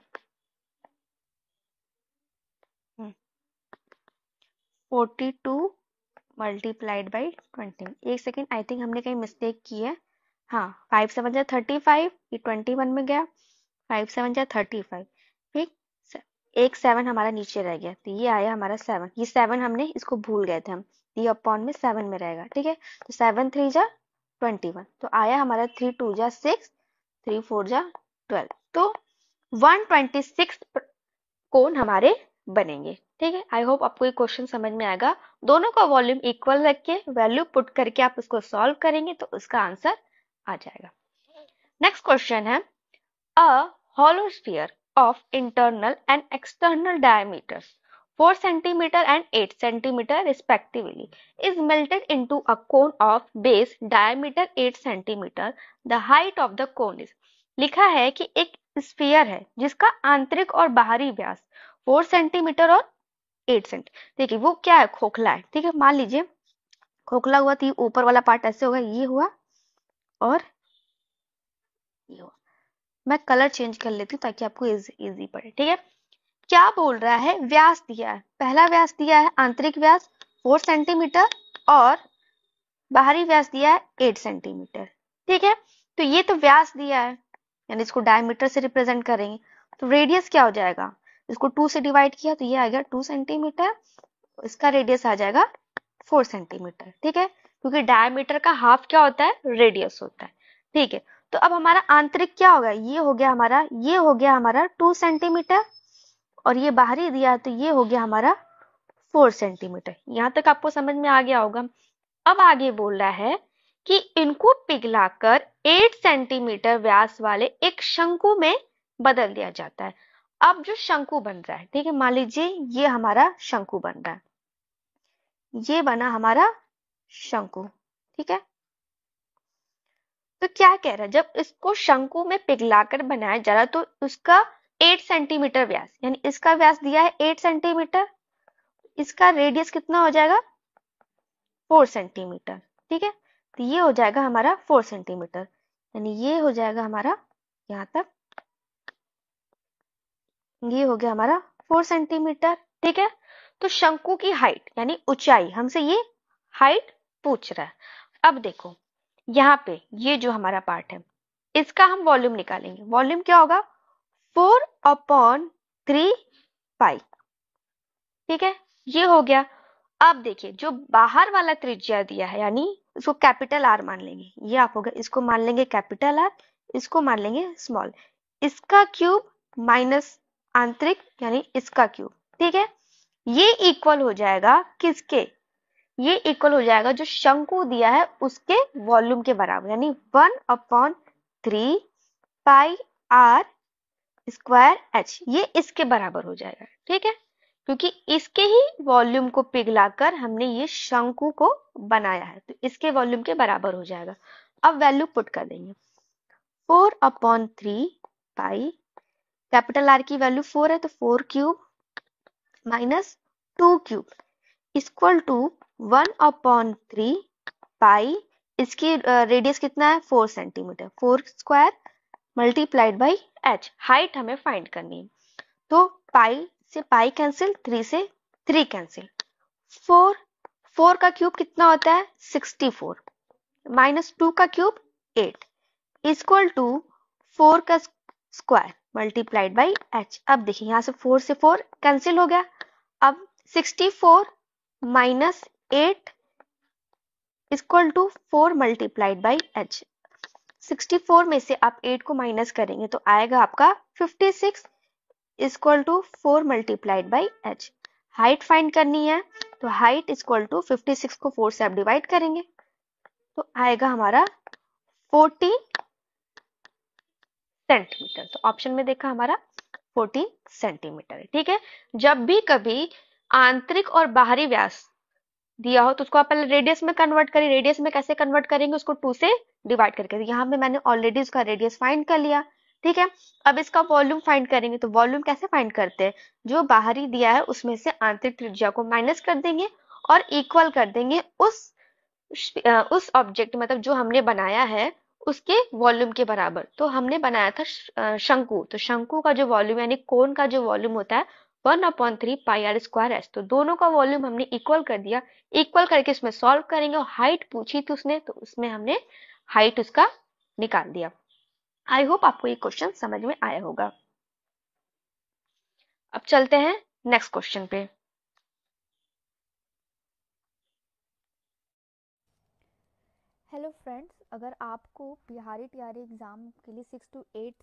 42 मल्टीप्लाइड बाई 20। एक सेकेंड, आई थिंक हमने कहीं मिस्टेक की है। हाँ, 5 7 जा 35, ये 21 में गया, 5 7 जा 35। ठीक, एक 7 हमारा नीचे रह गया, तो ये आया हमारा 7। ये 7 हमने इसको भूल गए थे हम, ये अपॉन में 7 में रहेगा। ठीक है, तो 7 3 जा 21, तो आया हमारा 3 2 जा 6, 3 4 जा 12। तो 126 कोण हमारे बनेंगे। ठीक है, आई होप आपको ये क्वेश्चन समझ में आएगा। दोनों का वॉल्यूम इक्वल रख के वैल्यू पुट करके आप उसको सॉल्व करेंगे तो उसका आंसर आ जाएगा। नेक्स्ट क्वेश्चन है, अ hollow sphere of internal and external diameters 4 centimeter and 8 centimeter respectively is melted into a cone of base diameter 8 centimeter. The height of the cone is, लिखा है कि एक स्फीयर है जिसका आंतरिक और बाहरी व्यास 4 सेंटीमीटर और 8 सेंटीमीटर। देखिए वो क्या है, खोखला है। ठीक है, मान लीजिए खोखला हुआ तो ऊपर वाला पार्ट ऐसे होगा, ये हुआ और ये हुआ। मैं कलर चेंज कर लेती हूँ ताकि आपको इजी पड़े। ठीक है, क्या बोल रहा है, व्यास दिया है, पहला व्यास दिया है आंतरिक व्यास 4 सेंटीमीटर और बाहरी व्यास दिया है 8 सेंटीमीटर। ठीक है, तो ये तो व्यास दिया है, यानी इसको डायमीटर से रिप्रेजेंट करेंगे।
तो रेडियस क्या हो जाएगा, इसको 2 से डिवाइड किया तो ये आ गया 2 सेंटीमीटर, इसका रेडियस आ जाएगा 4 सेंटीमीटर। ठीक है, क्योंकि डायमीटर का हाफ क्या होता है, रेडियस होता है। ठीक है, तो अब हमारा आंतरिक क्या होगा, ये हो गया हमारा, ये हो गया हमारा 2 सेंटीमीटर, और ये बाहरी दिया तो ये हो गया हमारा 4 सेंटीमीटर। यहां तक आपको समझ में आ गया होगा। अब आगे बोल रहा है कि इनको पिघलाकर 8 सेंटीमीटर व्यास वाले एक शंकु में बदल दिया जाता है। अब जो शंकु बन रहा है, ठीक है, मान लीजिए ये हमारा शंकु बन रहा है, ये बना हमारा शंकु। ठीक है, तो क्या कह रहा है, जब इसको शंकु में पिघलाकर बनाया जा रहा है तो उसका 8 सेंटीमीटर व्यास, यानी इसका व्यास दिया है 8 सेंटीमीटर, इसका रेडियस कितना हो जाएगा 4 सेंटीमीटर। ठीक है, तो ये हो जाएगा हमारा 4 सेंटीमीटर, यानी ये हो जाएगा हमारा यहां तक, ये हो गया हमारा 4 सेंटीमीटर। ठीक है, तो शंकु की हाइट यानी ऊंचाई, हमसे ये हाइट पूछ रहा है। अब देखो यहाँ पे ये जो हमारा पार्ट है, इसका हम वॉल्यूम निकालेंगे। वॉल्यूम क्या होगा, 4/3 पाई। ठीक है, ये हो गया। अब देखिए जो बाहर वाला त्रिज्या दिया है, यानी इसको कैपिटल आर मान लेंगे, ये आप होगा, इसको मान लेंगे कैपिटल आर, इसको मान लेंगे स्मॉल, इसका क्यूब माइनस आंतरिक यानी इसका क्यूब। ठीक है, ये इक्वल हो जाएगा किसके, ये इक्वल हो जाएगा जो शंकु दिया है उसके वॉल्यूम के बराबर, यानी 1/3 पाई आर स्क्वायर एच, ये इसके बराबर हो जाएगा। ठीक है, क्योंकि इसके ही वॉल्यूम को पिघलाकर हमने ये शंकु को बनाया है, तो इसके वॉल्यूम के बराबर हो जाएगा। अब वैल्यू पुट कर देंगे, 4/3 पाई, कैपिटल आर की वैल्यू 4 है तो 4 cube minus 2 cube equal to 1/3 pi, इसकी रेडियस कितना है 4 centimetre, 4 square multiplied by h, height हमें फाइंड करनी है। तो पाई से पाई कैंसिल, 3 से 3 कैंसिल, 4, 4 का क्यूब कितना होता है 64, माइनस 2 का क्यूब 8 इक्वल टू 4 का स्क्वायर मल्टीप्लाइड बाई एच। अब देखिए यहां से 4 से 4 कैंसिल हो गया, अब 64 minus 8 equal to 4 multiplied by h. 64 में से आप 8 को माइनस करेंगे तो आएगा आपका 56 equal to 4 multiplied by h. Height find करनी है तो हाइट इक्वल टू 56 को 4 से आप डिवाइड करेंगे तो आएगा हमारा 14 सेंटीमीटर। तो ऑप्शन में देखा हमारा 14 सेंटीमीटर है। ठीक है, जब भी कभी आंतरिक और बाहरी व्यास दिया हो तो उसको आप पहले रेडियस में कन्वर्ट करिए। रेडियस में कैसे कन्वर्ट करेंगे, उसको 2 से डिवाइड करके। तो यहाँ पे मैंने ऑलरेडी उसका रेडियस फाइंड कर लिया। ठीक है, अब इसका वॉल्यूम फाइंड करेंगे। तो वॉल्यूम कैसे फाइंड करते हैं, जो बाहरी दिया है उसमें से आंतरिक त्रिज्या को माइनस कर देंगे और इक्वल कर देंगे उस ऑब्जेक्ट मतलब जो हमने बनाया है उसके वॉल्यूम के बराबर। तो हमने बनाया था शंकु, तो शंकु का जो वॉल्यूम यानी कोन का जो वॉल्यूम होता है 1/3 पाई आर स्क्वायर एस। तो दोनों का वॉल्यूम हमने इक्वल कर दिया, इक्वल करके इसमें सॉल्व करेंगे और हाइट पूछी थी उसने तो उसमें हमने हाइट उसका निकाल दिया। आई होप आपको ये क्वेश्चन समझ में आया होगा। अब चलते हैं नेक्स्ट क्वेश्चन पे।
हेलो फ्रेंड्स, अगर आपको बिहारी टीआरई एग्ज़ाम के लिए 6 to 8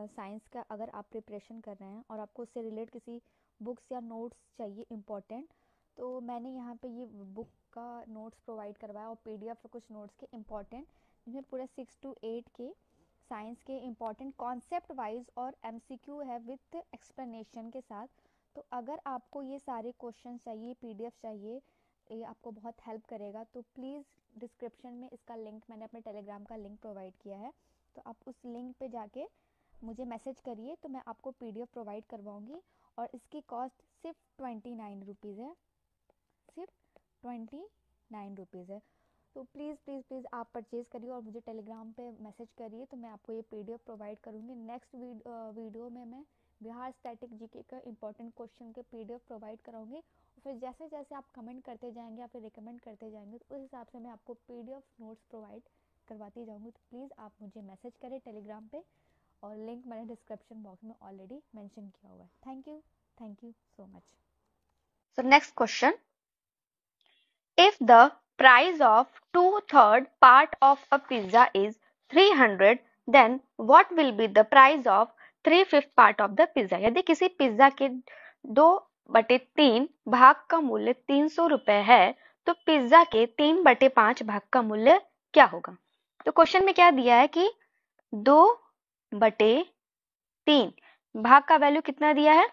साइंस का अगर आप प्रिपरेशन कर रहे हैं और आपको उससे रिलेट किसी बुक्स या नोट्स चाहिए इम्पोर्टेंट, तो मैंने यहाँ पे ये बुक का नोट्स प्रोवाइड करवाया और पीडीएफ कुछ नोट्स के इम्पोर्टेंट, जिसमें पूरे 6 to 8 के साइंस के इम्पोर्टेंट कॉन्सेप्ट वाइज और एमसीक्यू है विथ एक्सप्लेनेशन के साथ। तो अगर आपको ये सारे क्वेश्चन चाहिए, पीडीएफ चाहिए, ये आपको बहुत हेल्प करेगा, तो प्लीज़ डिस्क्रिप्शन में इसका लिंक, मैंने अपने टेलीग्राम का लिंक प्रोवाइड किया है, तो आप उस लिंक पे जाके मुझे मैसेज करिए तो मैं आपको पीडीएफ प्रोवाइड करवाऊँगी। और इसकी कॉस्ट सिर्फ 29 रुपीज़ है, सिर्फ 29 रुपीज़ है। तो प्लीज़ प्लीज़ प्लीज़ आप परचेज़ करिए और मुझे टेलीग्राम पे मैसेज करिए तो मैं आपको ये पीडीएफ प्रोवाइड करूँगी। नेक्स्ट वीडियो में मैं बिहार स्टैटिक जीके का इंपॉर्टेंट क्वेश्चन के पीडीएफ प्रोवाइड कराऊंगी। और फिर जैसे जैसे आप कमेंट करते जाएंगे या फिर रिकमेंड करते जाएंगे तो उस हिसाब से मैं आपको पीडीएफ नोट्स प्रोवाइड करवाती जाऊंगी। तो प्लीज़ आप मुझे मैसेज करें टेलीग्राम पे और लिंक मैंने डिस्क्रिप्शन बॉक्स में ऑलरेडी मेंशन किया हुआ है। Thank you so much.
So next question. If the price of 2/3 part of a pizza is 300, then what will be the price of 3/5 part of the pizza? यदि किसी pizza के 2/3 भाग का मूल्य 300 रुपए है तो पिज्जा के 3/5 भाग का मूल्य क्या होगा? तो क्वेश्चन में क्या दिया है कि 2/3 भाग का वैल्यू कितना दिया है?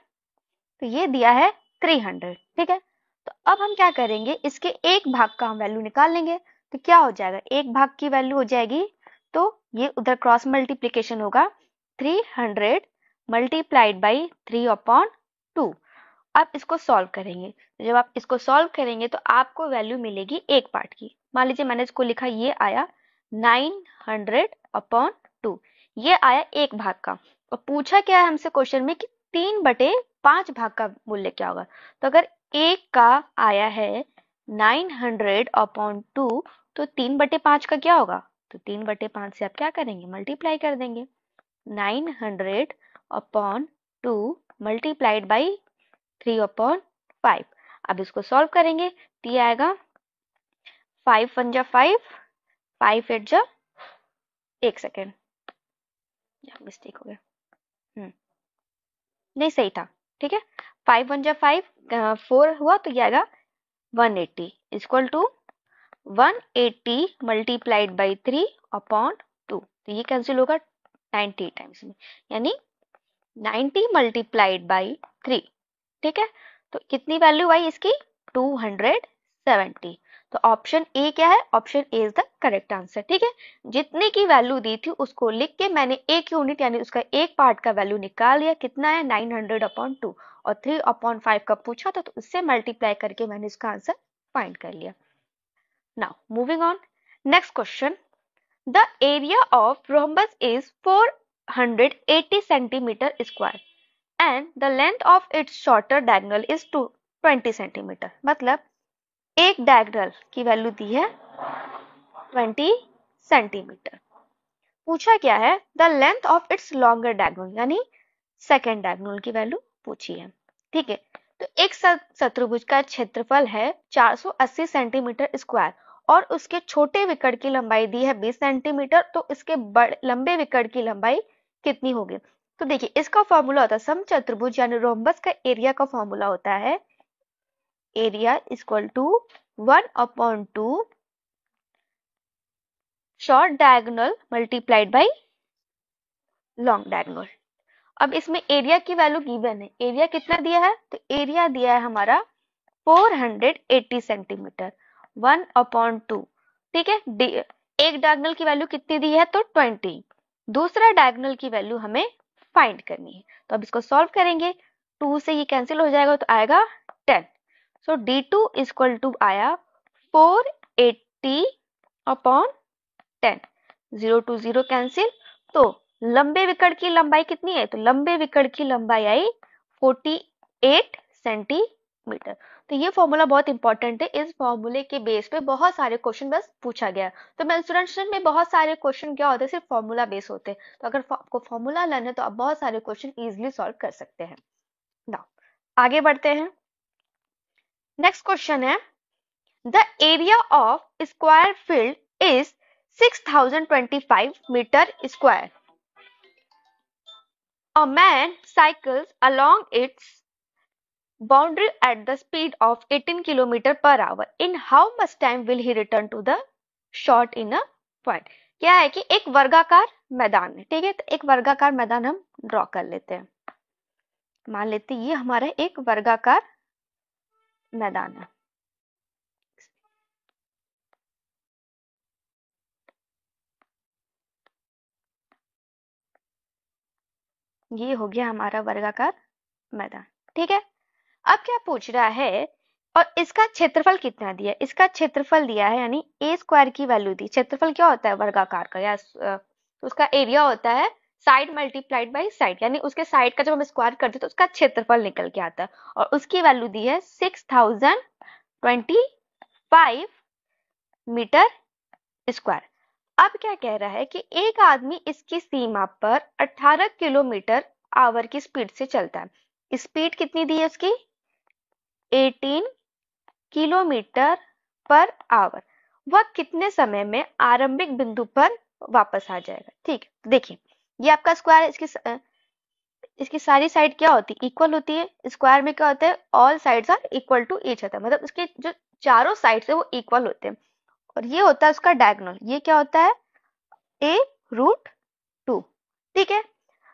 तो ये दिया है 300, ठीक है। तो अब हम क्या करेंगे, इसके एक भाग का हम वैल्यू निकाल लेंगे। तो क्या हो जाएगा, एक भाग की वैल्यू हो जाएगी, तो ये उधर क्रॉस मल्टीप्लीकेशन होगा, 300 मल्टीप्लाइड बाई 3/2। अब इसको सॉल्व करेंगे। जब आप इसको सॉल्व करेंगे तो आपको वैल्यू मिलेगी एक पार्ट की। मान लीजिए मैंने इसको लिखा, ये आया 900/2, ये आया एक भाग का। और पूछा क्या है हमसे क्वेश्चन में कि 3/5 भाग का मूल्य क्या होगा। तो अगर एक का आया है 900/2, तो 3/5 का क्या होगा? तो 3/5 से आप क्या करेंगे, मल्टीप्लाई कर देंगे। 900/2 मल्टीप्लाइड बाई 3/5। अब इसको सॉल्व करेंगे तो ये आएगा 5 1 जा 5, 5 8 जा, एक सेकेंड मिस्टेक हो गया, नहीं सही था, ठीक है। 5 1 जा 5, 4 हुआ तो ये आएगा 180 इक्वल टू 180 मल्टीप्लाइड बाई 3/2। तो ये कैंसिल होगा 90 टाइम्स में, यानी 90 मल्टीप्लाइड बाई 3, ठीक है। तो कितनी वैल्यू आई इसकी, 270। तो ऑप्शन ए क्या है, option A is the correct answer, ठीक है। जितने की वैल्यू दी थी उसको लिख के मैंने एक यूनिट यानी उसका एक पार्ट का वैल्यू निकाल लिया, कितना है 900/2, और 3/5 का पूछा था तो उससे मल्टीप्लाई करके मैंने इसका आंसर फाइंड कर लिया। Now moving on, next question. The area of rhombus is 480 centimetre square and the length of its shorter diagonal is 20 centimetre. मतलब एक डायगोनल की वैल्यू दी है 20 सेंटीमीटर। पूछा क्या है, the length of its longer diagonal, यानी सेकेंड डायगोनल की वैल्यू पूछी है, ठीक है। तो एक चतुर्भुज का क्षेत्रफल है 480 सेंटीमीटर स्क्वायर और उसके छोटे विकर्ण की लंबाई दी है 20 सेंटीमीटर, तो इसके लंबे विकर्ण की लंबाई कितनी होगी? तो देखिए इसका फॉर्मूला होता है समचतुर्भुज यानी रोम्बस का एरिया का फॉर्मूला होता है area equal to 1/2 short diagonal multiplied by long diagonal. अब इसमें एरिया की वैल्यू गिवन है, एरिया कितना दिया है, तो एरिया दिया है हमारा 480 सेंटीमीटर, 1/2, ठीक है। एक डायगोनल की वैल्यू कितनी दी है, तो 20। दूसरा डायगोनल की वैल्यू हमें फाइंड करनी है, तो अब इसको सॉल्व करेंगे, 2 से ये कैंसिल हो जाएगा तो आएगा 10। सो D2 इक्वल टू आया 480/10, 0 to 0 कैंसिल। तो लंबे विकर्ण की लंबाई कितनी है, तो लंबे विकर्ण की लंबाई आई 48 सेंटीमीटर। तो ये फॉर्मूला बहुत इंपॉर्टेंट है, इस फॉर्मूले के बेस पे बहुत सारे क्वेश्चन बस पूछा गया। तो मेंसुरेशन में बहुत सारे क्वेश्चन क्या होते हैं, सिर्फ फॉर्मूला बेस होते हैं। तो अगर आपको फॉर्मूला लर्न है तो आप बहुत सारे क्वेश्चन इजीली सॉल्व कर सकते हैं। नाउ आगे बढ़ते हैं, नेक्स्ट क्वेश्चन है, the area of square field is 6025 metre square. A man cycles along its boundary at the speed of 18 km/h. In how much time will he return to the shot in a point? क्या है कि एक वर्गाकार मैदान है, ठीक है। तो एक वर्गाकार मैदान हम ड्रॉ कर लेते हैं, मान लेते हैं ये हमारा एक वर्गाकार मैदान है। ये हो गया हमारा वर्गाकार मैदान, ठीक है। अब क्या पूछ रहा है, और इसका क्षेत्रफल कितना दिया, इसका क्षेत्रफल दिया है यानी ए स्क्वायर की वैल्यू दी। क्षेत्रफल क्या होता है वर्गाकार का, या उसका एरिया होता है साइड मल्टीप्लाइड बाई साइड, यानी उसके साइड का जब हम स्क्वायर करते हैं तो उसका क्षेत्रफल निकल के आता है, और उसकी वैल्यू दी है 6025 मीटर स्क्वायर। अब क्या कह रहा है कि एक आदमी इसकी सीमा पर 18 किलोमीटर आवर की स्पीड से चलता है। स्पीड कितनी दी है उसकी? 18 किलोमीटर पर आवर। वह कितने समय में आरंभिक बिंदु पर वापस आ जाएगा? ठीक है, देखिए ये आपका स्क्वायर है, इसकी सारी साइड क्या होती है? इक्वल होती है। स्क्वायर में क्या होता है? All sides are equal to each other, मतलब उसके जो चारों साइड्स है वो इक्वल होते हैं। और ये होता है उसका डायगोनल, ये क्या होता है? a√2। ठीक है,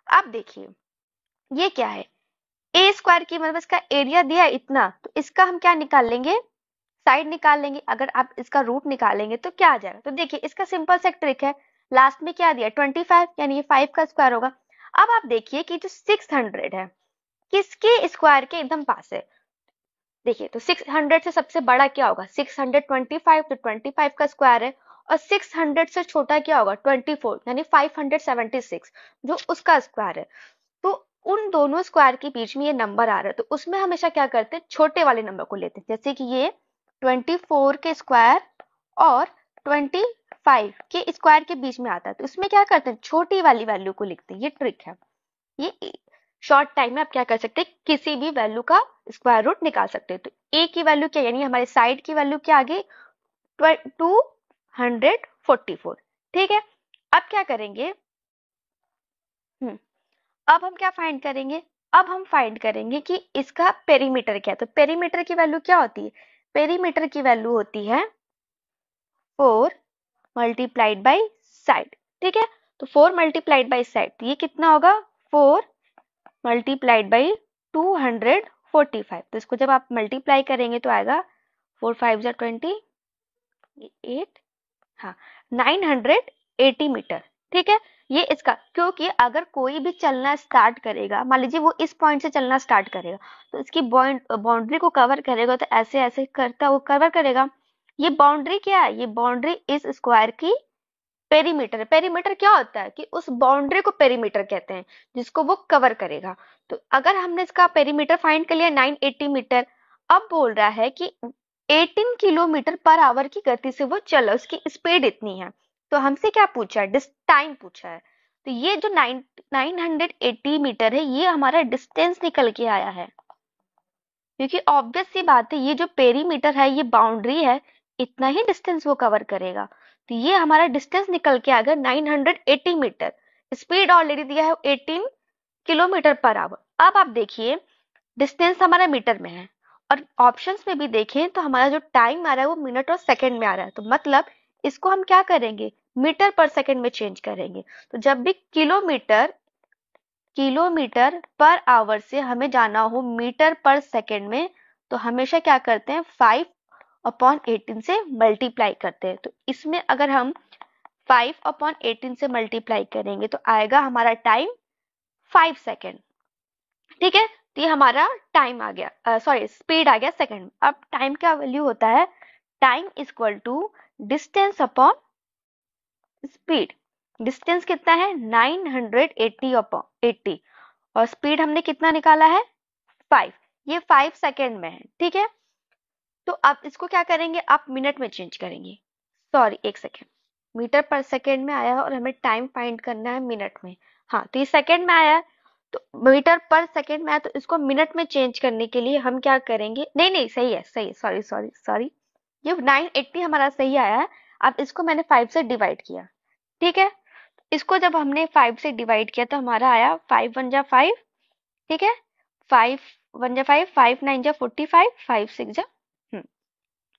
अब देखिए ये क्या है? ए स्क्वायर की मतलब इसका एरिया दिया है इतना, तो इसका हम क्या निकाल लेंगे? साइड निकाल लेंगे। अगर आप इसका रूट निकालेंगे तो क्या आ जाएगा? तो देखिए इसका सिंपल सा ट्रिक है, लास्ट में क्या दिया? 25, यानी ये 5 का स्क्वायर होगा। अब आप देखिए कि जो 600 है किसके स्क्वायर के एकदम पास है? देखिए तो 600 से सबसे बड़ा क्या होगा? 625, तो 25 का स्क्वायर है। और 600 से छोटा क्या होगा? 24, यानी 576 जो उसका स्क्वायर है। तो उन दोनों स्क्वायर के बीच में ये नंबर आ रहा है, तो उसमें हमेशा क्या करते हैं? छोटे वाले नंबर को लेते हैं। जैसे कि ये 24 के स्क्वायर और 25 के स्क्वायर के बीच में आता है, तो इसमें क्या करते हैं? छोटी वाली वैल्यू को लिखते हैं। ये ट्रिक है। ये शॉर्ट टाइम में आप क्या कर सकते हैं? किसी भी वैल्यू का स्क्वायर रूट निकाल सकते हैं। तो ए की वैल्यू क्या, यानी हमारे साइड की वैल्यू क्या आ गई? 244। ठीक है, अब क्या करेंगे? अब हम क्या फाइंड करेंगे? अब हम फाइंड करेंगे कि इसका पेरीमीटर क्या है। तो पेरीमीटर की वैल्यू क्या होती है? पेरीमीटर की वैल्यू होती है 4 मल्टीप्लाइड बाई साइड। ठीक है, तो 4 मल्टीप्लाइड बाई साइड, तो ये कितना होगा? 4 मल्टीप्लाइड बाई 245। तो इसको जब आप मल्टीप्लाई करेंगे तो आएगा 4 5 जा 20, 8, हाँ 980 मीटर। ठीक है, ये इसका, क्योंकि अगर कोई भी चलना स्टार्ट करेगा, मान लीजिए वो इस पॉइंट से चलना स्टार्ट करेगा, तो इसकी बाउंड्री को कवर करेगा, तो ऐसे ऐसे करता वो कवर करेगा। ये बाउंड्री क्या है? ये बाउंड्री इस स्क्वायर की पेरीमीटर है। पेरीमीटर क्या होता है? कि उस बाउंड्री को पेरीमीटर कहते हैं जिसको वो कवर करेगा। तो अगर हमने इसका पेरीमीटर फाइंड कर लिया 980 मीटर, अब बोल रहा है कि 18 किलोमीटर पर आवर की गति से वो चला, उसकी स्पीड इतनी है। तो हमसे क्या पूछा है? टाइम पूछा है। तो ये जो 980 मीटर है, ये हमारा डिस्टेंस निकल के आया है, क्योंकि ऑब्वियस सी बात है, ये जो पेरीमीटर है, ये बाउंड्री है, इतना ही डिस्टेंस वो कवर करेगा। तो ये हमारा डिस्टेंस निकल के आ गया 980 मीटर। स्पीड ऑलरेडी दिया है 18 किलोमीटर पर आवर। अब आप देखिए डिस्टेंस हमारा मीटर में है, और ऑप्शंस में भी देखें तो हमारा जो टाइम आ रहा है वो मिनट और सेकंड में आ रहा है। तो मतलब इसको हम क्या करेंगे? मीटर पर सेकंड में चेंज करेंगे। तो जब भी किलोमीटर पर आवर से हमें जाना हो मीटर पर सेकंड में, तो हमेशा क्या करते हैं? 5/18 से मल्टीप्लाई करते हैं। तो इसमें अगर हम 5/18 से मल्टीप्लाई करेंगे तो आएगा हमारा टाइम 5 सेकेंड। ठीक है, तो ये हमारा टाइम आ गया, सॉरी स्पीड आ गया सेकंड में। अब टाइम का वैल्यू होता है time equal to distance upon speed. Distance कितना है? 980/80, और स्पीड हमने कितना निकाला है? 5। ये 5 सेकेंड में है। ठीक है, तो अब इसको क्या करेंगे? आप मिनट में चेंज करेंगे, सॉरी 1 सेकेंड। मीटर पर सेकेंड में आया है और हमें टाइम फाइंड करना है मिनट में। हाँ, तो ये सेकेंड में आया है, तो मीटर पर सेकेंड में आया, तो इसको मिनट में चेंज करने के लिए हम क्या करेंगे? नहीं नहीं, सही है, सही है, सॉरी सॉरी सॉरी, ये 980 हमारा सही आया है। अब इसको मैंने 5 से डिवाइड किया। ठीक है, इसको जब हमने 5 से डिवाइड किया तो हमारा आया 5 1 जा 5। ठीक है, 5 1 जा 5, 5 9 जा 45, 5 6 जा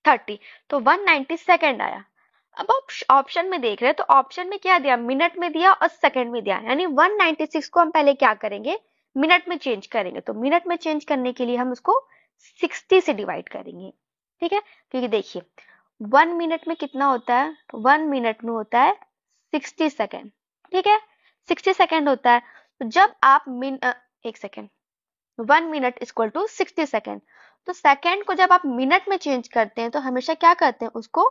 30, तो 190 सेकेंड आया। अब आप ऑप्शन में देख रहे हैं, तो ऑप्शन में क्या दिया? मिनट में दिया और सेकंड में दिया, यानी 196 को हम पहले क्या करेंगे? मिनट में चेंज करेंगे। तो मिनट में चेंज करने के लिए हम उसको 60 से डिवाइड करेंगे। ठीक है, क्योंकि देखिए 1 मिनट में कितना होता है? 1 मिनट में होता है 60 सेकेंड। ठीक है, 60 सेकेंड होता है। तो जब आप 1 second, 1 minute equal to 60 second. तो सेकेंड को जब आप मिनट में चेंज करते हैं तो हमेशा क्या करते हैं? उसको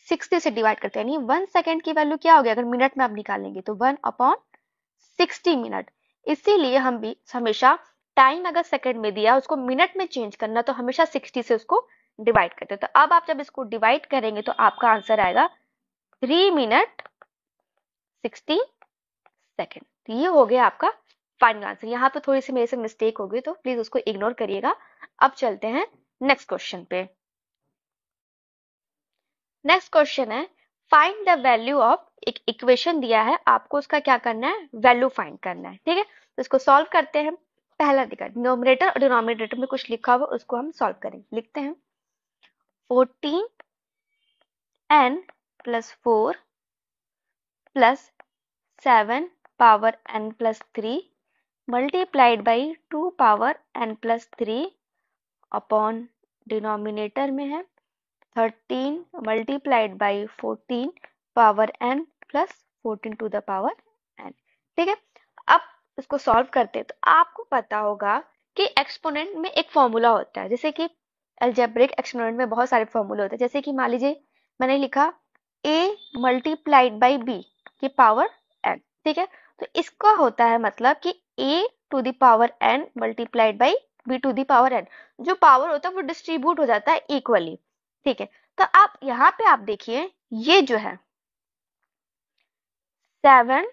60 से डिवाइड करते हैं, यानी 1 सेकेंड की वैल्यू क्या होगी अगर मिनट में आप निकालेंगे? तो 1/60 मिनट। इसीलिए हम भी हमेशा टाइम अगर सेकेंड में दिया, उसको मिनट में चेंज करना, तो हमेशा 60 से उसको डिवाइड करते हैं। तो अब आप जब इसको डिवाइड करेंगे तो आपका आंसर आएगा 3 मिनट 60 सेकेंड। तो ये हो गया आपका फाइनल आंसर। यहाँ पे थोड़ी सी मेरे से मिस्टेक हो गई तो प्लीज उसको इग्नोर करिएगा। अब चलते हैं नेक्स्ट क्वेश्चन पे। नेक्स्ट क्वेश्चन है फाइंड द वैल्यू ऑफ, एक इक्वेशन दिया है आपको, उसका क्या करना है, वैल्यू फाइंड करना है। ठीक है, तो इसको सॉल्व करते हैं। पहला देखा न्यूमरेटर और डिनोमिनेटर में कुछ लिखा हुआ, उसको हम सॉल्व करेंगे। लिखते हैं 14n + 4 + 7 power n + 3 multiplied by 2 power n + 3 upon denominator में है 13 multiplied by 14 power n + 14 to the power n। ठीक है, अब इसको सॉल्व करते हैं। तो आपको पता होगा कि एक्सपोनेंट में एक फॉर्मूला होता है, जैसे कि अलजेब्रिक एक्सपोनेंट में बहुत सारे फॉर्मूले होते हैं। जैसे कि मान लीजिए मैंने लिखा a मल्टीप्लाइड बाई b की पावर n। ठीक है, तो इसका होता है मतलब कि a to the power n multiplied by b to the power n। जो पावर होता है वो डिस्ट्रीब्यूट हो जाता है इक्वली। ठीक है, तो आप यहाँ पे आप देखिए ये जो है 7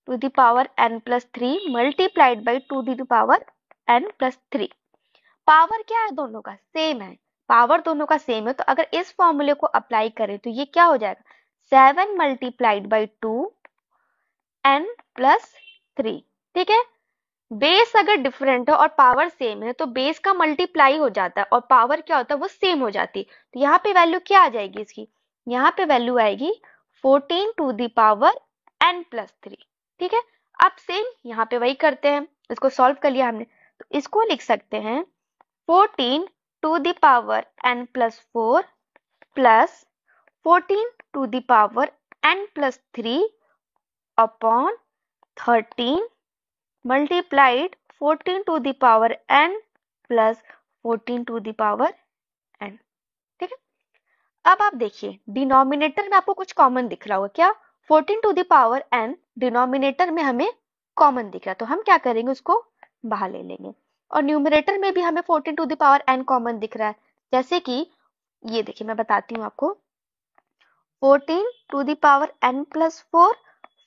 to the power n + 3 multiplied by 2 to the power n + 3। Power क्या है, दोनों का सेम है, पावर दोनों का सेम है। तो अगर इस फॉर्मूले को अप्लाई करें तो ये क्या हो जाएगा, 7 मल्टीप्लाइड बाई 2 n + 3। ठीक है, बेस अगर डिफरेंट है और पावर सेम है तो बेस का मल्टीप्लाई हो जाता है और पावर क्या होता है, वो सेम हो जाती है। तो यहाँ पे वैल्यू क्या आ जाएगी इसकी, यहाँ पे वैल्यू आएगी 14 टू द पावर n + 3। ठीक है, अब सेम यहाँ पे वही करते हैं, इसको सॉल्व कर लिया हमने। तो इसको लिख सकते हैं 14 to the power n + 4 plus 14 to the power n + 3 upon 13 multiplied 14 to the power n plus 14 to the power n। ठीक है, अब आप देखिए डिनोमिनेटर में आपको कुछ कॉमन दिख रहा होगा, क्या, 14 to the power n denominator में हमें कॉमन दिख रहा है, तो हम क्या करेंगे, उसको बाहर ले लेंगे। और न्यूमरेटर में भी हमें 14 to the power n common दिख रहा है, जैसे कि ये देखिए मैं बताती हूँ आपको, 14 to the power n + 4,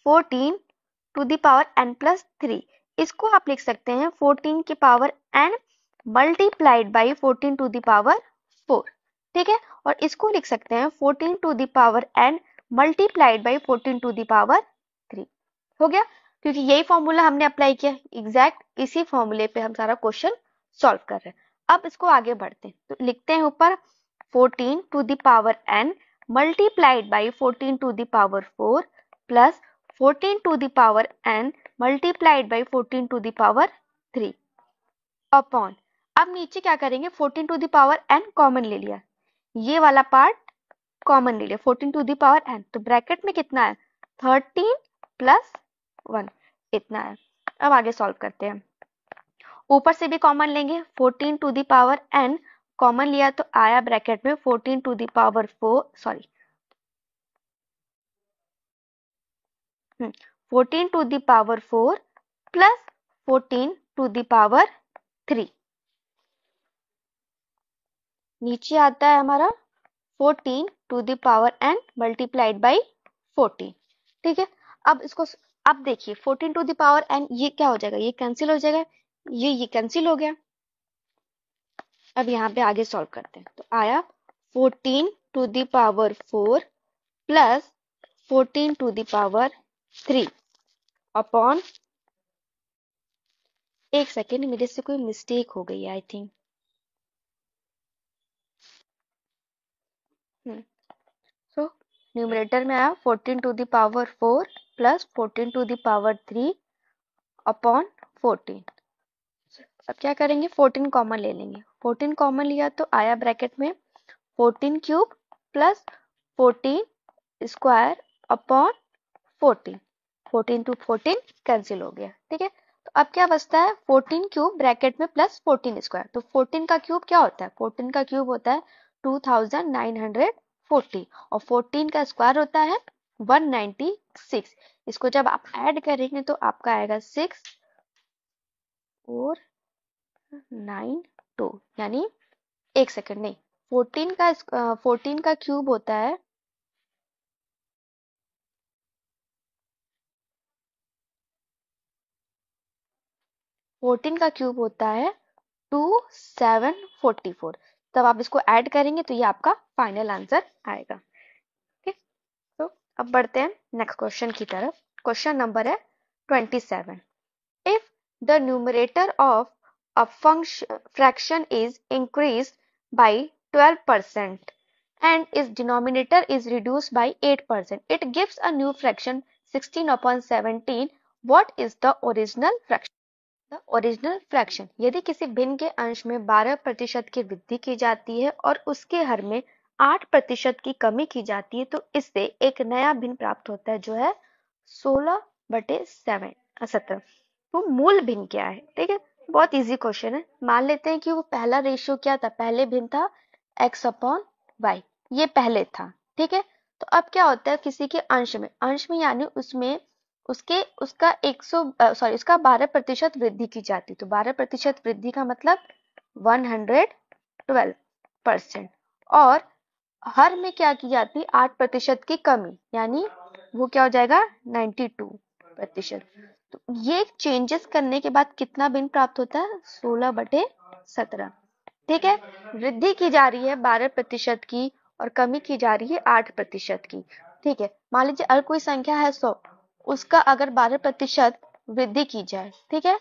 14 to the power n + 3। इसको आप लिख सकते हैं 14 की power n multiplied by 14 to the power 4। ठीक है, और इसको लिख सकते हैं 14 to the power n multiplied by 14 to the power 3। हो गया, क्योंकि यही फॉर्मूला हमने अप्लाई किया, एग्जैक्ट इसी फॉर्मूले पे हम सारा क्वेश्चन सॉल्व कर रहे हैं। अब इसको आगे बढ़ते हैं, तो लिखते हैं ऊपर 14 to the power n multiplied by 14 to the power 4 plus 14 to the power n multiplied by 14 to the power 3 upon, अब नीचे क्या करेंगे, 14 to the power n common ले लिया, ये वाला पार्ट कॉमन ले लिया 14 टू द पावर n, तो ब्रैकेट में कितना है 13 + 1 इतना है। अब आगे सॉल्व करते हैं, ऊपर से भी कॉमन लेंगे 14 to the power n common लिया तो आया ब्रैकेट में 14 to the power 4 sorry 14 to the power 4 plus 14 to the power 3। नीचे आता है हमारा 14 to the power n multiplied by 14। ठीक है, अब इसको, अब देखिए 14 टू द पावर n ये क्या हो जाएगा, ये कैंसिल हो जाएगा, ये कैंसिल हो गया। अब यहाँ पे आगे सॉल्व करते हैं, तो आया 14 to the power 4 plus 14 to the power 3 upon, एक सेकेंड मेरे से कोई मिस्टेक हो गई है आई थिंक। सो न्यूमरेटर में आया 14 to the power 4 plus 14 to the power 3 upon 14। अब क्या करेंगे, 14 कॉमन ले लेंगे, 14 कॉमन लिया तो आया ब्रैकेट में 14 cube plus 14 square upon 14। 14 to 14 cancel हो गया। ठीक है, तो अब क्या बचता है 14 क्यूब ब्रैकेट में प्लस 14 स्क्वायर, तो 14 का क्यूब क्या होता है, 14 का क्यूब होता है 2940 और 14 का स्क्वायर होता है 196। इसको जब आप ऐड करेंगे तो आपका आएगा 6492, यानी एक सेकंड नहीं, 14 का क्यूब होता है 14 का क्यूब होता है 2744। तब आप इसको ऐड करेंगे तो ये आपका फाइनल आंसर आएगा। ठीक, तो अब बढ़ते हैं नेक्स्ट क्वेश्चन की तरफ। क्वेश्चन नंबर है 27। If the numerator of a fraction is increased by 12% and its denominator is reduced by 8%, it gives a new fraction 16/17. What is the original fraction? The original fraction, यदि किसी भिन्न के अंश में 12% की वृद्धि की जाती है और उसके हर में 8% की कमी की जाती है तो इससे एक नया भिन्न प्राप्त होता है जो है 16/17। तो मूल भिन्न क्या है? ठीक है, बहुत इजी क्वेश्चन है। मान लेते हैं कि वो पहला रेशियो क्या था, पहले भिन्न था x/y, ये पहले था। ठीक है, तो अब क्या होता है किसी के अंश में यानी उसमें उसका 12% वृद्धि की जाती, तो 12% वृद्धि का मतलब 112%, और हर में क्या की जाती, 8% की कमी, यानी वो क्या हो जाएगा 92%। तो ये चेंजेस करने के बाद कितना भिन्न प्राप्त होता है 16/17। ठीक है, वृद्धि की जा रही है 12% की और कमी की जा रही है 8% की। ठीक है, मान लीजिए अगर कोई संख्या है 100, उसका अगर 12% वृद्धि की जाए, ठीक है,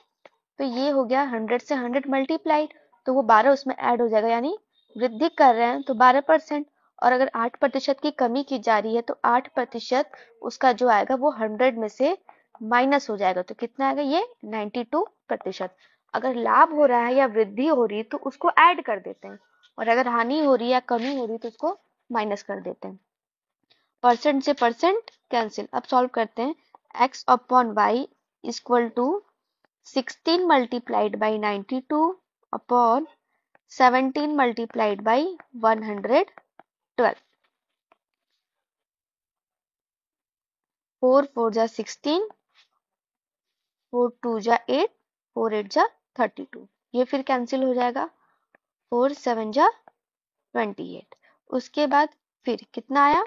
तो ये हो गया 100 से 100 मल्टीप्लाइड, तो वो 12 उसमें ऐड हो जाएगा, यानी वृद्धि कर रहे हैं तो 12%, और अगर 8% की कमी की जा रही है तो 8% उसका जो आएगा वो 100 में से माइनस हो जाएगा, तो कितना आएगा ये 92%। अगर लाभ हो रहा है या वृद्धि हो रही है तो उसको ऐड कर देते हैं, और अगर हानि हो रही है या कमी हो रही है तो उसको माइनस कर देते हैं। परसेंट से परसेंट कैंसिल। अब सॉल्व करते हैं। x/y equal to 16 multiplied by 92 upon 17 multiplied by 112। 4 4 जा 16, 4 2 जा 8, 4 8 जा 32, ये फिर कैंसिल हो जाएगा, 4 7 जा 28। उसके बाद फिर कितना आया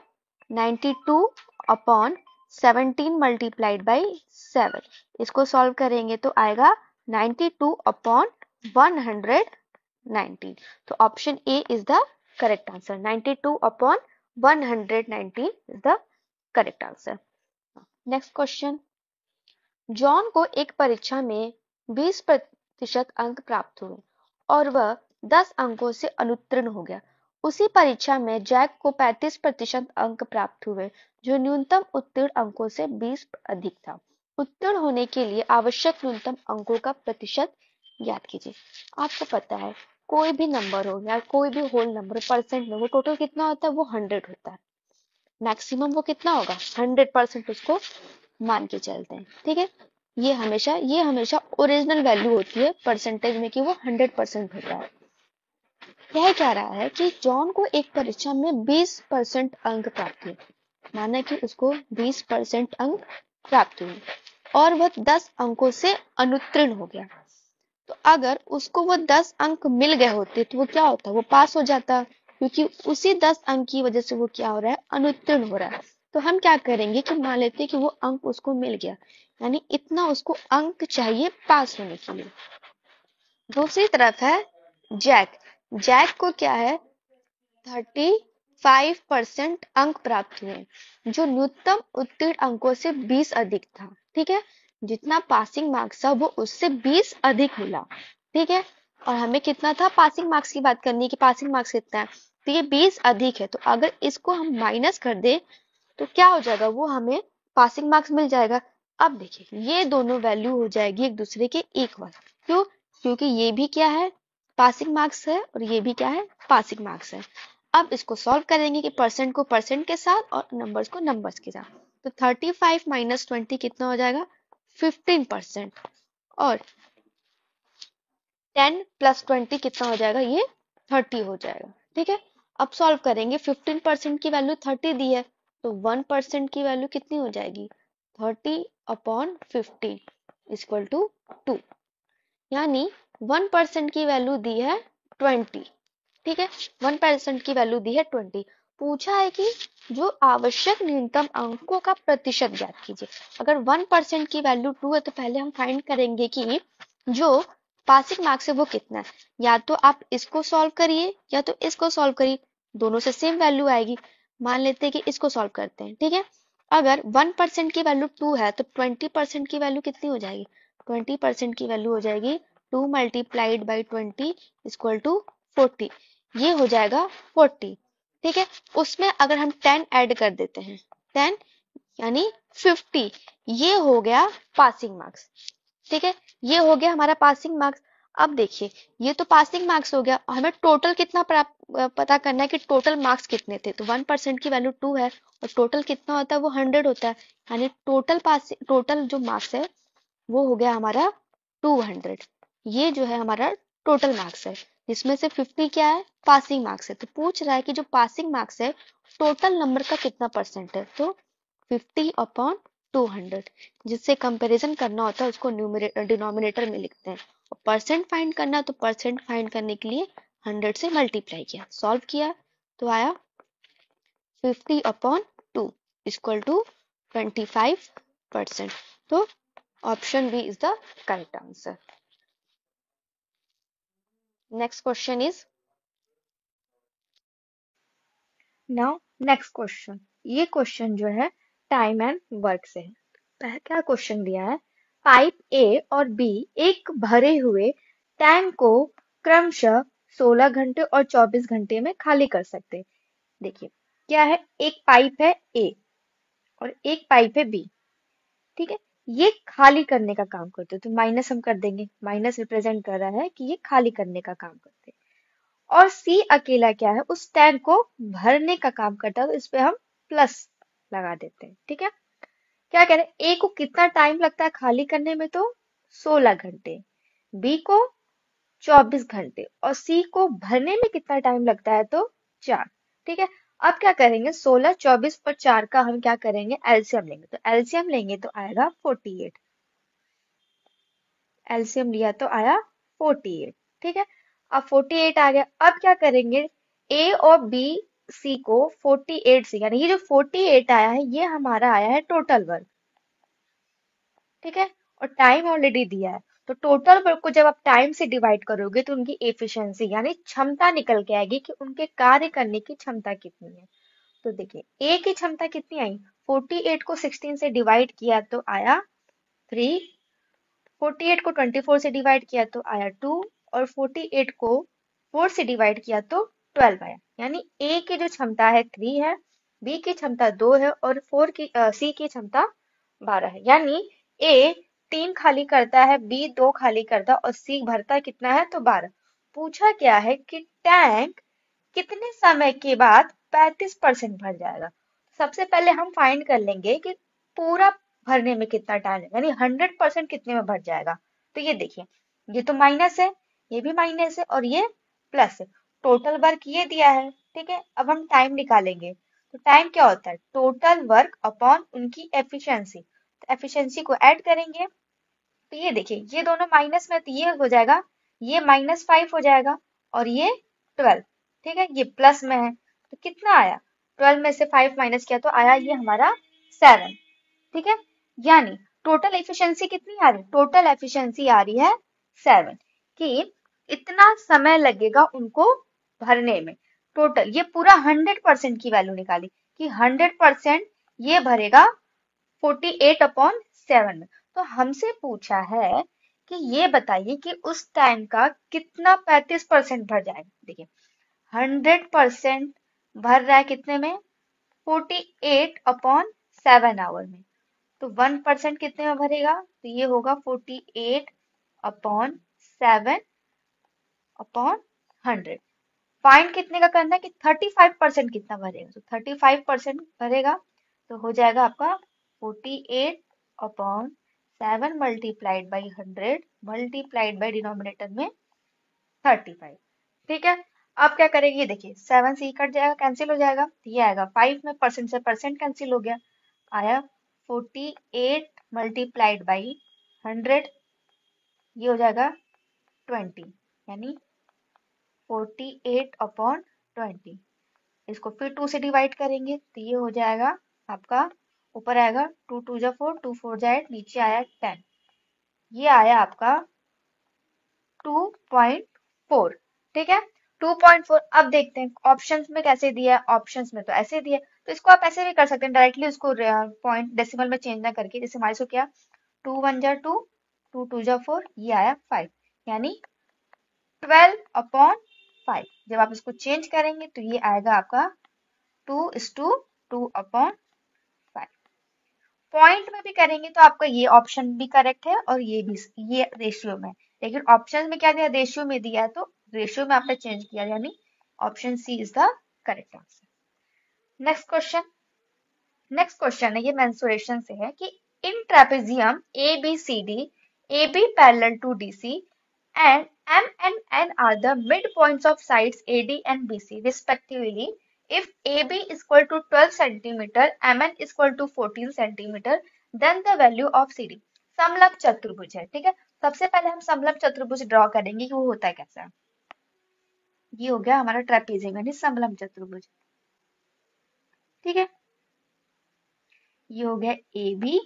92 अपॉन 17 मल्टीप्लाइड बाई 7, इसको सॉल्व करेंगे तो आएगा 92 अपॉन 119। तो option A is the correct answer, 92 upon 119 is the correct answer. Next question. John को एक परीक्षा में 20% अंक प्राप्त हुए और वह 10 अंकों से अनुत्तीर्ण हो गया। उसी परीक्षा में जैक को 35% अंक प्राप्त हुए जो न्यूनतम उत्तीर्ण अंकों से 20 अधिक था। उत्तीर्ण होने के लिए आवश्यक न्यूनतम अंकों का प्रतिशत ज्ञात कीजिए। आपको पता है कोई भी नंबर हो या कोई भी होल नंबर परसेंट में वो टोटल कितना होता है, वो 100 होता है। मैक्सिमम वो कितना होगा 100% उसको मान के चलते हैं। ठीक है, ये हमेशा ओरिजिनल वैल्यू होती है परसेंटेज में कि वो 100% होता है। कह क्या रहा है कि जॉन को एक परीक्षा में 20% अंक प्राप्त हुए, माना कि उसको 20% अंक प्राप्त हुए और वह 10 अंकों से अनुत्तीर्ण हो गया। तो अगर उसको वो 10 अंक मिल गए होते तो वो क्या होता, वो पास हो जाता, क्योंकि उसी 10 अंक की वजह से वो क्या हो रहा है, अनुत्तीर्ण हो रहा है। तो हम क्या करेंगे कि मान लेते हैं कि वो अंक उसको मिल गया, यानी इतना उसको अंक चाहिए पास होने के लिए। दूसरी तरफ है जैक को क्या है 35% अंक प्राप्त हुए जो न्यूनतम उत्तीर्ण अंकों से 20 अधिक था। ठीक है, जितना पासिंग मार्क्स था वो उससे 20 अधिक मिला। ठीक है, और हमें कितना था पासिंग मार्क्स की बात करनी है कि पासिंग मार्क्स कितना है, तो ये 20 अधिक है, तो अगर इसको हम माइनस कर दे तो क्या हो जाएगा, वो हमें पासिंग मार्क्स मिल जाएगा। अब देखिए ये दोनों वैल्यू हो जाएगी एक दूसरे के इक्वल। क्यों? क्योंकि ये भी क्या है पासिंग मार्क्स है और ये भी क्या है पासिंग मार्क्स है। अब इसको सॉल्व करेंगे कि परसेंट को परसेंट के साथ और नंबर्स को नंबर्स के साथ, तो 35 माइनस 20 कितना हो जाएगा 15%, और 10 प्लस 20 कितना हो जाएगा, ये 30 हो जाएगा। ठीक है, अब सॉल्व करेंगे, 15% की वैल्यू 30 दी है तो 1% की वैल्यू कितनी हो जाएगी 30/15 इक्वल टू 2, यानी 1% की वैल्यू दी है 20। ठीक है, 1% की वैल्यू दी है 20। पूछा है कि जो आवश्यक न्यूनतम अंकों का प्रतिशत ज्ञात कीजिए। अगर 1% की वैल्यू 2 है तो पहले हम फाइंड करेंगे कि
जो पासिंग मार्क्स है वो कितना है। या तो आप इसको सॉल्व करिए या तो इसको सॉल्व करिए, दोनों से सेम वैल्यू आएगी। मान लेते हैं कि इसको सॉल्व करते हैं, ठीक है। अगर 1% की वैल्यू 2 है तो 20% की वैल्यू कितनी हो जाएगी, 20% की वैल्यू हो जाएगी 2 मल्टीप्लाइड बाई 20 इक्वल टू 40। ये हो जाएगा 40, ठीक है। उसमें अगर हम 10 ऐड कर देते हैं, 10 यानी 50, ये हो गया पासिंग मार्क्स, ठीक है। ये हो गया हमारा पासिंग मार्क्स। अब देखिए, ये तो पासिंग मार्क्स हो गया, हमें टोटल कितना पता करना है कि टोटल मार्क्स कितने थे। तो 1% की वैल्यू 2 है और टोटल कितना होता है, वो 100 होता है। यानी टोटल जो मार्क्स है वो हो गया हमारा 200। ये जो है हमारा टोटल मार्क्स है, जिसमें से 50 क्या है, पासिंग मार्क्स है। तो पूछ रहा है कि जो पासिंग मार्क्स है टोटल नंबर का कितना परसेंट है, तो 50 अपॉन 200। जिससे कंपैरिजन करना होता है उसको डिनोमिनेटर में लिखते हैं, और परसेंट फाइंड करना तो परसेंट फाइंड करने के लिए 100 से मल्टीप्लाई किया, सॉल्व किया तो आया 50 अपॉन 2 इक्वल टू 25%। तो option B is the correct answer. Next question is,
now next question. ये क्वेश्चन जो है टाइम एंड वर्क से है। क्या क्वेश्चन दिया है, पाइप ए और बी एक भरे हुए टैंक को क्रमशः 16 घंटे और 24 घंटे में खाली कर सकते हैं। देखिए क्या है, एक पाइप है ए और एक पाइप है बी, ठीक है। ये खाली करने का काम करते हैं, तो माइनस हम कर देंगे, माइनस रिप्रेजेंट कर रहा है कि ये खाली करने का काम करते हैं। और सी अकेला क्या है, उस टैंक को भरने का काम करता है, तो इस पे हम प्लस लगा देते हैं, ठीक है। क्या कह रहे हैं, ए को कितना टाइम लगता है खाली करने में, तो 16 घंटे, बी को 24 घंटे और सी को भरने में कितना टाइम लगता है, तो 4, ठीक है। अब क्या करेंगे, 16, 24 और 4 का हम क्या करेंगे, एलसीएम लेंगे। तो एलसीएम लेंगे तो आएगा 48, एलसीएम लिया तो आया 48, ठीक है। अब 48 आ गया, अब क्या करेंगे, ए और बी सी को 48 से, यानी ये जो 48 आया है ये हमारा आया है टोटल वर्क, ठीक है। और टाइम ऑलरेडी दिया है, तो टोटल वर्क को जब आप टाइम से डिवाइड करोगे तो उनकी एफिशिएंसी यानी क्षमता निकल के आएगी कि उनके कार्य करने की क्षमता कितनी है। तो देखिए ए की क्षमता कितनी आई, 48 को 16 से डिवाइड किया तो आया 3, 48 को 24 से डिवाइड किया तो आया 2, और 48 को 4 से डिवाइड किया तो 12 आया। यानी ए की जो क्षमता है 3 है, बी की क्षमता 2 है और सी की क्षमता 12 है। यानी ए 3 खाली करता है, बी 2 खाली करता है और सी भरता कितना है, तो 12। पूछा क्या है कि टैंक कितने समय के बाद 35% भर जाएगा। सबसे पहले हम फाइंड कर लेंगे कि पूरा भरने में कितना टाइम लगेगा, यानी 100% कितने में भर जाएगा। तो ये देखिए, ये तो माइनस है, ये भी माइनस है और ये प्लस है। टोटल वर्क ये दिया है, ठीक है। अब हम टाइम निकालेंगे, तो टाइम क्या होता है, टोटल वर्क अपॉन उनकी एफिशिएंसी। तो एफिशिएंसी को ऐड करेंगे, तो ये देखिए ये दोनों माइनस में, तो ये हो जाएगा, ये -5 हो जाएगा और ये 12, ठीक है। ये प्लस में है तो कितना आया, 12 में से 5 माइनस किया तो आया ये हमारा 7, ठीक है। यानी टोटल एफिशिएंसी कितनी आ रही है, टोटल एफिशिएंसी आ रही है 7, कि इतना समय लगेगा उनको भरने में। टोटल ये पूरा 100% की वैल्यू निकाली कि 100% ये भरेगा 48/7 में। तो हमसे पूछा है कि ये बताइए कि उस टाइम का कितना 35% भर जाएगा। देखिए 100% भर रहा है कितने में, 48/7 आवर में। तो 1% कितने में भरेगा, तो ये होगा 48/7/100। फाइंड कितने का करना है कि 35% कितना भरेगा, तो 35% भरेगा तो हो जाएगा आपका 48/7 multiplied by 100 multiplied by denominator में 35, ठीक है। अब क्या करेंगे, ये देखिए 7 से कट जाएगा, कैंसिल हो जाएगा, तो ये आएगा 5 में, परसेंट से परसेंट कैंसिल हो गया, आया 48 मल्टीप्लाइड बाई 100, ये हो जाएगा 20, यानी 48/20। इसको फिर 2 से डिवाइड करेंगे तो ये हो जाएगा आपका, ऊपर आएगा 2 2 जा 4, 2 4 जा 8, नीचे आया 10, ये आया आपका 2.4। ठीक है, 2.4। अब देखते हैं ऑप्शंस में कैसे दिया है। ऑप्शंस में तो ऐसे दिया है, तो इसको आप ऐसे भी कर सकते हैं डायरेक्टली, उसको पॉइंट डेसिमल में चेंज ना करके। जैसे हमारे को क्या, 2 1 जा 2, 2 2 जा 4, ये आया 5, यानी 12/5। जब आप इसको चेंज करेंगे तो ये आएगा आपका 2:2/5। पॉइंट में भी करेंगे तो आपका ये ऑप्शन भी करेक्ट है और ये भी, ये रेशियो में। लेकिन ऑप्शन में क्या दिया, रेशियो में दिया है, तो रेशियो में आपने चेंज किया, यानी option C is the correct answer. Next question है, ये मेंसुरेशन से है कि in trapezium ABCD, AB parallel to DC and M and N are the midpoints of sides AD and BC respectively. If AB is equal to 12 centimeter, MN is equal to 14 centimeter, then the value of CD। समलंब चतुर्भुज है, ठीक है। सबसे पहले हम समलंब चतुर्भुज draw करेंगे कि वो होता है कैसा। ये हो गया हमारा ट्रेपेजियम यानी समलंब चतुर्भुज, ठीक है। ये हो गया AB,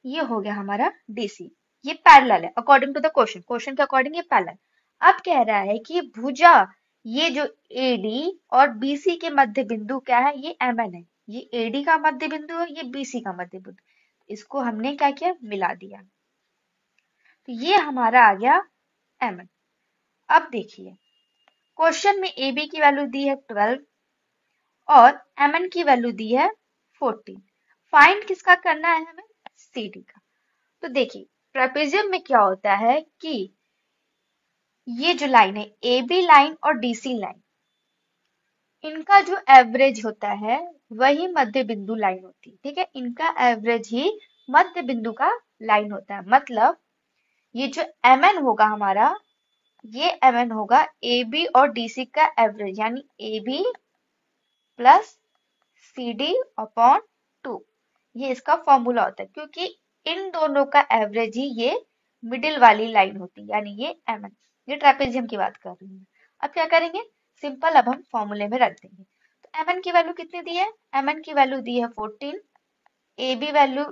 ये हो गया हमारा DC। ये पैरेलल है अकॉर्डिंग टू द क्वेश्चन के अकॉर्डिंग ये पैरेलल। अब कह रहा है कि भुजा, ये जो AD और BC के मध्य बिंदु क्या है, ये MN है। ये AD का मध्य बिंदु है, ये BC का मध्य बिंदु। इसको हमने क्या किया, मिला दिया, तो ये हमारा आ गया MN। अब देखिए क्वेश्चन में AB की वैल्यू दी है 12 और MN की वैल्यू दी है 14। फाइंड किसका करना है हमें, CD का। तो देखिए ट्रेपेजियम में क्या होता है कि ये जो लाइन है AB लाइन और DC लाइन, इनका जो एवरेज होता है वही मध्य बिंदु लाइन होती है, ठीक है। इनका एवरेज ही मध्य बिंदु का लाइन होता है। मतलब ये जो MN होगा हमारा, ये MN होगा AB और DC का एवरेज, यानी AB प्लस CD/2। ये इसका फॉर्मूला होता है, क्योंकि इन दोनों का एवरेज ही ये मिडिल वाली लाइन होती है, यानी ये MN। ये ट्रेपेजियम की बात कर रही हूँ। अब क्या करेंगे, सिंपल, अब हम फॉर्मूले में रख देंगे। तो MN की वैल्यू कितनी दी है, MN की वैल्यू दी है 14, AB वैल्यू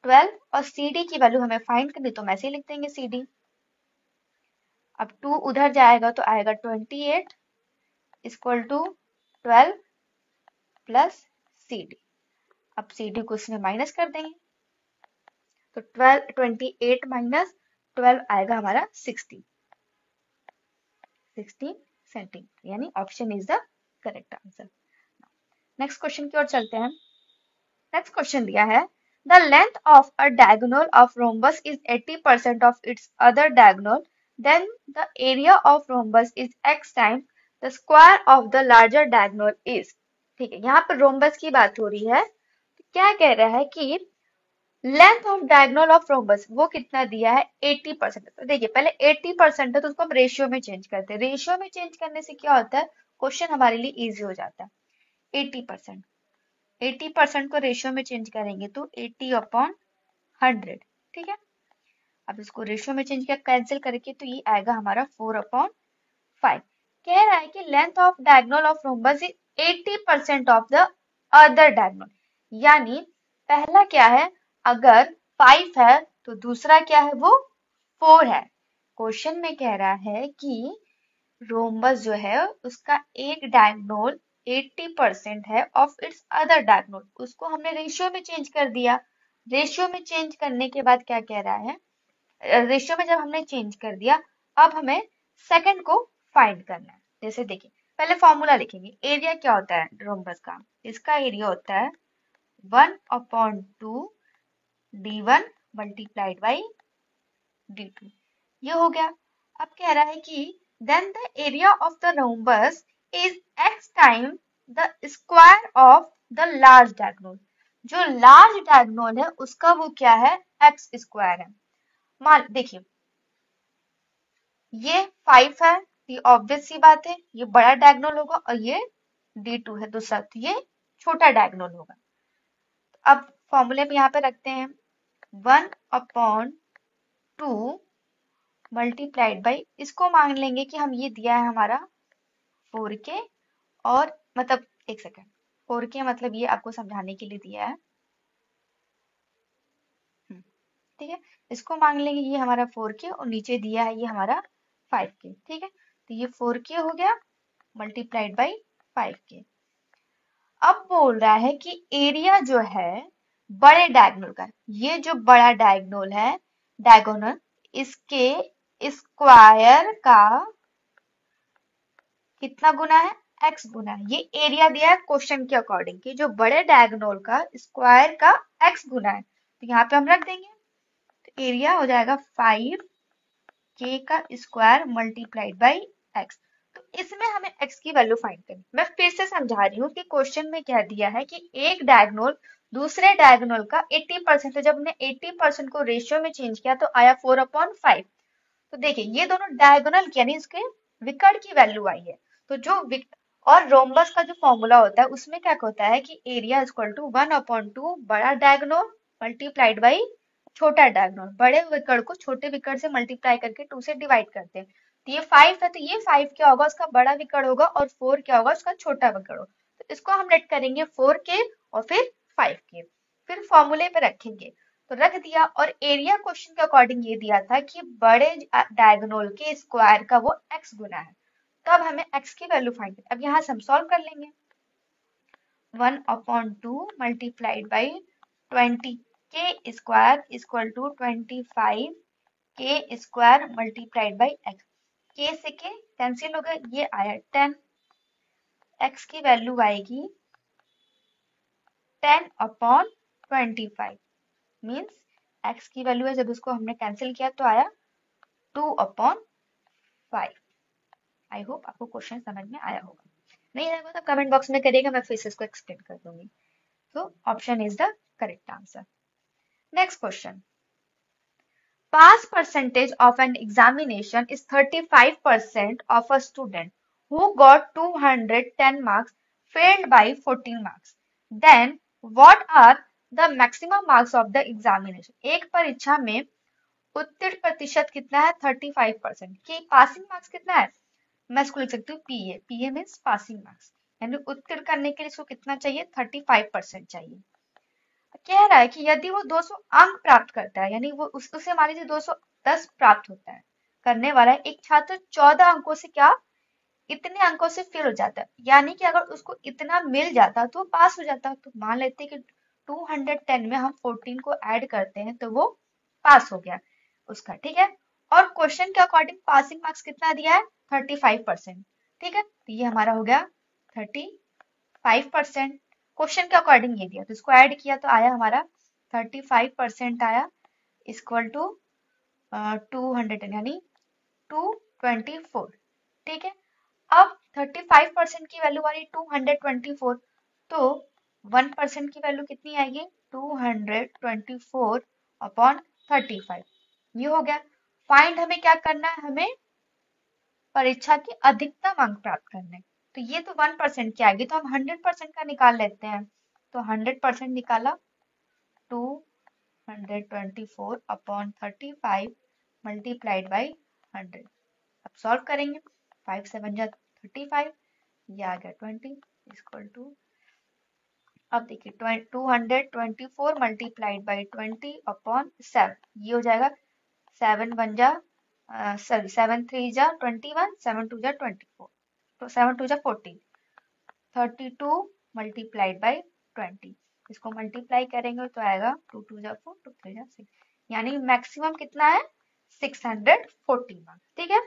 12 और CD की वैल्यू हमें फाइंड करनी, तो हम ऐसे ही लिख देंगे CD। अब 2 उधर जाएगा तो आएगा 28 इक्वल टू 12 प्लस CD। अब CD को इसमें माइनस कर देंगे, तो 28 माइनस 12 आएगा हमारा 16 सेंटीमीटर, यानी option is the correct answer. Next question की ओर चलते हैं। नेक्स्ट क्वेश्चन दिया है, the length of a diagonal of rhombus is 80% of its other diagonal, then the area of rhombus is x time the square of the larger diagonal is. ठीक है, यहाँ पर रोम्बस की बात हो रही है। तो क्या कह रहा है कि length of diagonal of rhombus वो कितना दिया है, 80%। तो देखिए पहले 80% है तो उसको हम रेशियो में चेंज करते हैं। रेशियो में चेंज करने से क्या होता है, क्वेश्चन हमारे लिए इजी हो जाता है। 80%, 80% को रेशियो में चेंज करेंगे तो 80/100, ठीक है। अब इसको रेशियो में चेंज किया, कैंसिल करके तो ये आएगा हमारा 4/5। कह रहा है कि length of diagonal of rhombus is 80% of the other diagonal, यानी पहला क्या है, अगर 5 है तो दूसरा क्या है, वो 4 है। क्वेश्चन में कह रहा है कि रोम्बस जो है उसका एक डायगोनल 80% है ऑफ इट्स अदर डायगोनल, उसको हमने रेशियो में चेंज कर दिया। रेशियो में चेंज करने के बाद क्या कह रहा है, रेशियो में जब हमने चेंज कर दिया, अब हमें सेकंड को फाइंड करना है। जैसे देखिए पहले फॉर्मूला लिखेंगे, एरिया क्या होता है रोम्बस का, इसका एरिया होता है 1/2 d1 मल्टीप्लाइड बाई d2। ये हो गया। अब कह रहा है कि then the area of the rhombus is x time the square of the large diagonal. जो लार्ज डायगोनल है उसका वो क्या है, x स्क्वायर है। मान देखिए ये 5 है, ये ऑब्वियस सी बात है, ये बड़ा डायगोनल होगा, और ये d2 है दूसरा, तो ये छोटा डायगोनल होगा। अब फॉर्मूले में यहाँ पे रखते हैं 1/2 मल्टीप्लाइड बाई, इसको मान लेंगे कि हम ये दिया है हमारा 4k, और मतलब एक सेकेंड, 4k मतलब ये आपको समझाने के लिए दिया है,
ठीक है, इसको मान लेंगे ये हमारा 4k और नीचे दिया है ये हमारा 5k। ठीक है, तो ये 4k हो गया मल्टीप्लाइड बाई 5k। अब बोल रहा है कि एरिया जो है बड़े डायगोनल का, ये जो बड़ा डायगोनल है, डायगोनल, इसके स्क्वायर का कितना गुना है, x गुना है। ये एरिया दिया है क्वेश्चन के अकॉर्डिंग कि जो बड़े डायगोनल का स्क्वायर का x गुना है, तो यहाँ पे हम रख देंगे। तो एरिया हो जाएगा 5k का स्क्वायर मल्टीप्लाइड बाई x। तो इसमें हमें x की वैल्यू फाइंड करनी। मैं फिर से समझा रही हूँ कि क्वेश्चन में क्या दिया है कि एक डायगोनल दूसरे डायगोनल का 80% है। जब हमने 80% को रेशियो में चेंज किया तो आया 4/5। तो देखिए ये दोनों डायगोनल यानी इसके विकर्ण की वैल्यू आई है। तो जो और रोम्बस का जो फॉर्मूला होता है उसमें क्या होता है कि एरिया इक्वल टू 1/2 बड़ा डायगोनल मल्टीप्लाइड बाई छोटा डायगोनल। बड़े विकर्ण को छोटे विकर्ण से मल्टीप्लाई करके 2 से डिवाइड करते हैं। तो ये 5 है, तो ये 5 क्या होगा, उसका बड़ा विकर्ण होगा, और 4 क्या होगा, उसका छोटा विकर्ण होगा। तो इसको हम लेट करेंगे 4k और फिर 5k, फिर फॉर्मूले पे रखेंगे। तो रख दिया, और एरिया क्वेश्चन के अकॉर्डिंग ये दिया था कि बड़े डायगोनल के स्क्वायर का वो x गुना है। तो अब हमें x की वैल्यू फाइंड करनी। अब यहाँ से हम सॉल्व कर लेंगे। 1/2 multiplied by 20k square equal to 25k square multiplied by x। k से k कैंसिल हो गए, ये आया 10। x की वैल्यू आएगी 10/25 मीन्स x की वैल्यू है, जब इसको हमने कैंसिल किया तो आया 2/5। आई होप आपको क्वेश्चन समझ में आया होगा। नहीं आया होगा तो कमेंट बॉक्स में करिएगा, मैं फिर से इसको एक्सप्लेन कर दूंगी। So option is the correct answer. Next question. Pass percentage of an examination is 35% of a student who got 210 marks failed by 14 marks. Then what are the maximum marks of the examination? एक परीक्षा में उत्तीर्ण प्रतिशत कितना है, 35%। की passing marks कितना है, मैं इसको लिख सकती हूँ पीए। पीए मीन्स पासिंग मार्क्स, यानी उत्तीर्ण करने के लिए इसको कितना चाहिए, 35% चाहिए। कह रहा है कि यदि वो 200 अंक प्राप्त करता है, यानी वो उसे मान लीजिए 210 प्राप्त होता है करने वाला है, एक छात्र 14 अंकों से क्या, इतने अंकों से फेल हो जाता है, यानी कि अगर उसको इतना मिल जाता तो पास हो जाता। तो मान लेते हैं कि 210 में हम 14 को ऐड करते हैं तो वो पास हो गया उसका। ठीक है, और क्वेश्चन के अकॉर्डिंग पासिंग मार्क्स कितना दिया है, 35%। ठीक है, तो ये हमारा हो गया 35%। क्वेश्चन के अकॉर्डिंग ये दिया, तो इसको ऐड किया तो आया हमारा 35% आया इक्वल टू 200 यानी 224। ठीक है, अब 35% की वैल्यू आ रही 224, तो 1% की वैल्यू कितनी आएगी, 224/35। ये हो गया। फाइंड हमें क्या करना है, हमें परीक्षा के अधिकतम अंक प्राप्त करने। तो ये तो 1% की आएगी, तो हम 100% का निकाल लेते हैं। तो 100% निकाला, 224/35 मल्टीप्लाइड बाई 100। अब सॉल्व करेंगे, 5 से 1 जा 35, ये आ गया 20 इक्वल टू, अब देखिए 224 मल्टीप्लाइड बाई 20/7, ये हो जाएगा 7 1 जा सॉरी 7 3 जा 21, 7 2 जा 24, तो 7 2 जा 14, 32 मल्टीप्लाइड बाई 20। इसको मल्टीप्लाई करेंगे तो आएगा 2 2 जा 4, 2 3 जा 6, यानी मैक्सिमम कितना है, 640 मार्क्स। ठीक है,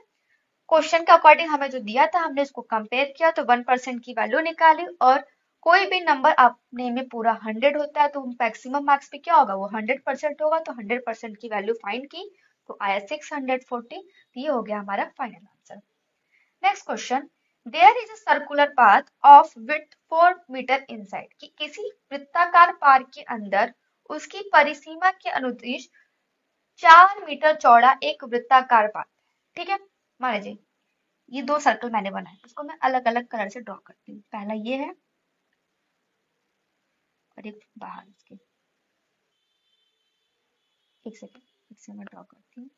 क्वेश्चन के अकॉर्डिंग हमें जो दिया था हमने इसको कंपेयर किया तो 1% की वैल्यू निकाली, और कोई भी नंबर आपने में पूरा 100 होता है तो मैक्सिमम मार्क्स पे क्या होगा, वो 100% होगा। तो 100% की वैल्यू फाइंड की तो आया 640। तो ये हो गया हमारा final answer. Next question, there is a circular path of width 4 metre inside, कि किसी वृत्ताकार पार्क के अंदर उसकी परिसीमा के अनुदिश 4 मीटर चौड़ा एक वृत्ताकार पाथ। ठीक है, मान लीजिए ये 2 सर्कल मैंने बनाए, इसको मैं अलग अलग कलर से ड्रॉ करती हूँ। पहला ये है और एक बाहर इसके, एक सेकेंड इसे मैं ड्रॉ करती हूँ।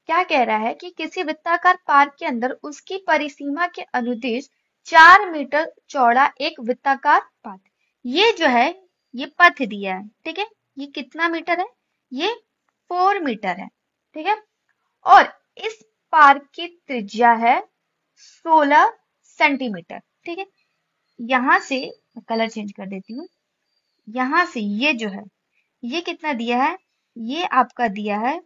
क्या कह रहा है कि किसी वृत्ताकार पार्क के अंदर उसकी परिसीमा के अनुदिश 4 मीटर चौड़ा एक वृत्ताकार पथ, ये जो है ये पथ दिया है, ठीक है, ये कितना मीटर है, ये 4 मीटर है, ठीक है, और इस पार्क की त्रिज्या है 16 सेंटीमीटर, ठीक है। यहां से कलर चेंज कर देती हूँ, यहां से ये जो है ये कितना दिया है, ये आपका दिया है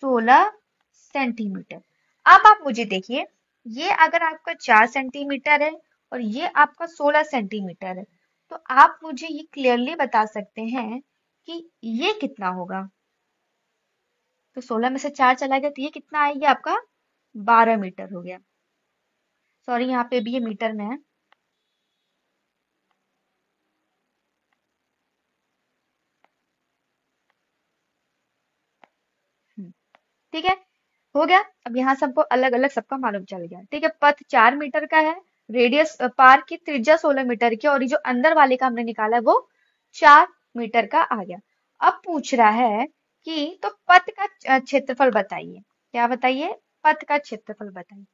16 सेंटीमीटर। अब आप मुझे देखिए, ये अगर आपका 4 सेंटीमीटर है और ये आपका 16 सेंटीमीटर है, तो आप मुझे ये क्लियरली बता सकते हैं कि ये कितना होगा। तो 16 में से 4 चला गया तो ये कितना आएगी आपका 12 मीटर हो गया। सॉरी यहाँ पे भी ये मीटर में है। ठीक है, हो गया। अब यहाँ सबको अलग अलग सबका मालूम चल गया, ठीक है। पथ 4 मीटर का है, रेडियस पार्क की त्रिज्या 16 मीटर की, और ये जो अंदर वाले का हमने निकाला है वो 4 मीटर का आ गया। अब पूछ रहा है कि तो पथ का क्षेत्रफल बताइए। क्या बताइए, पथ का क्षेत्रफल बताइए।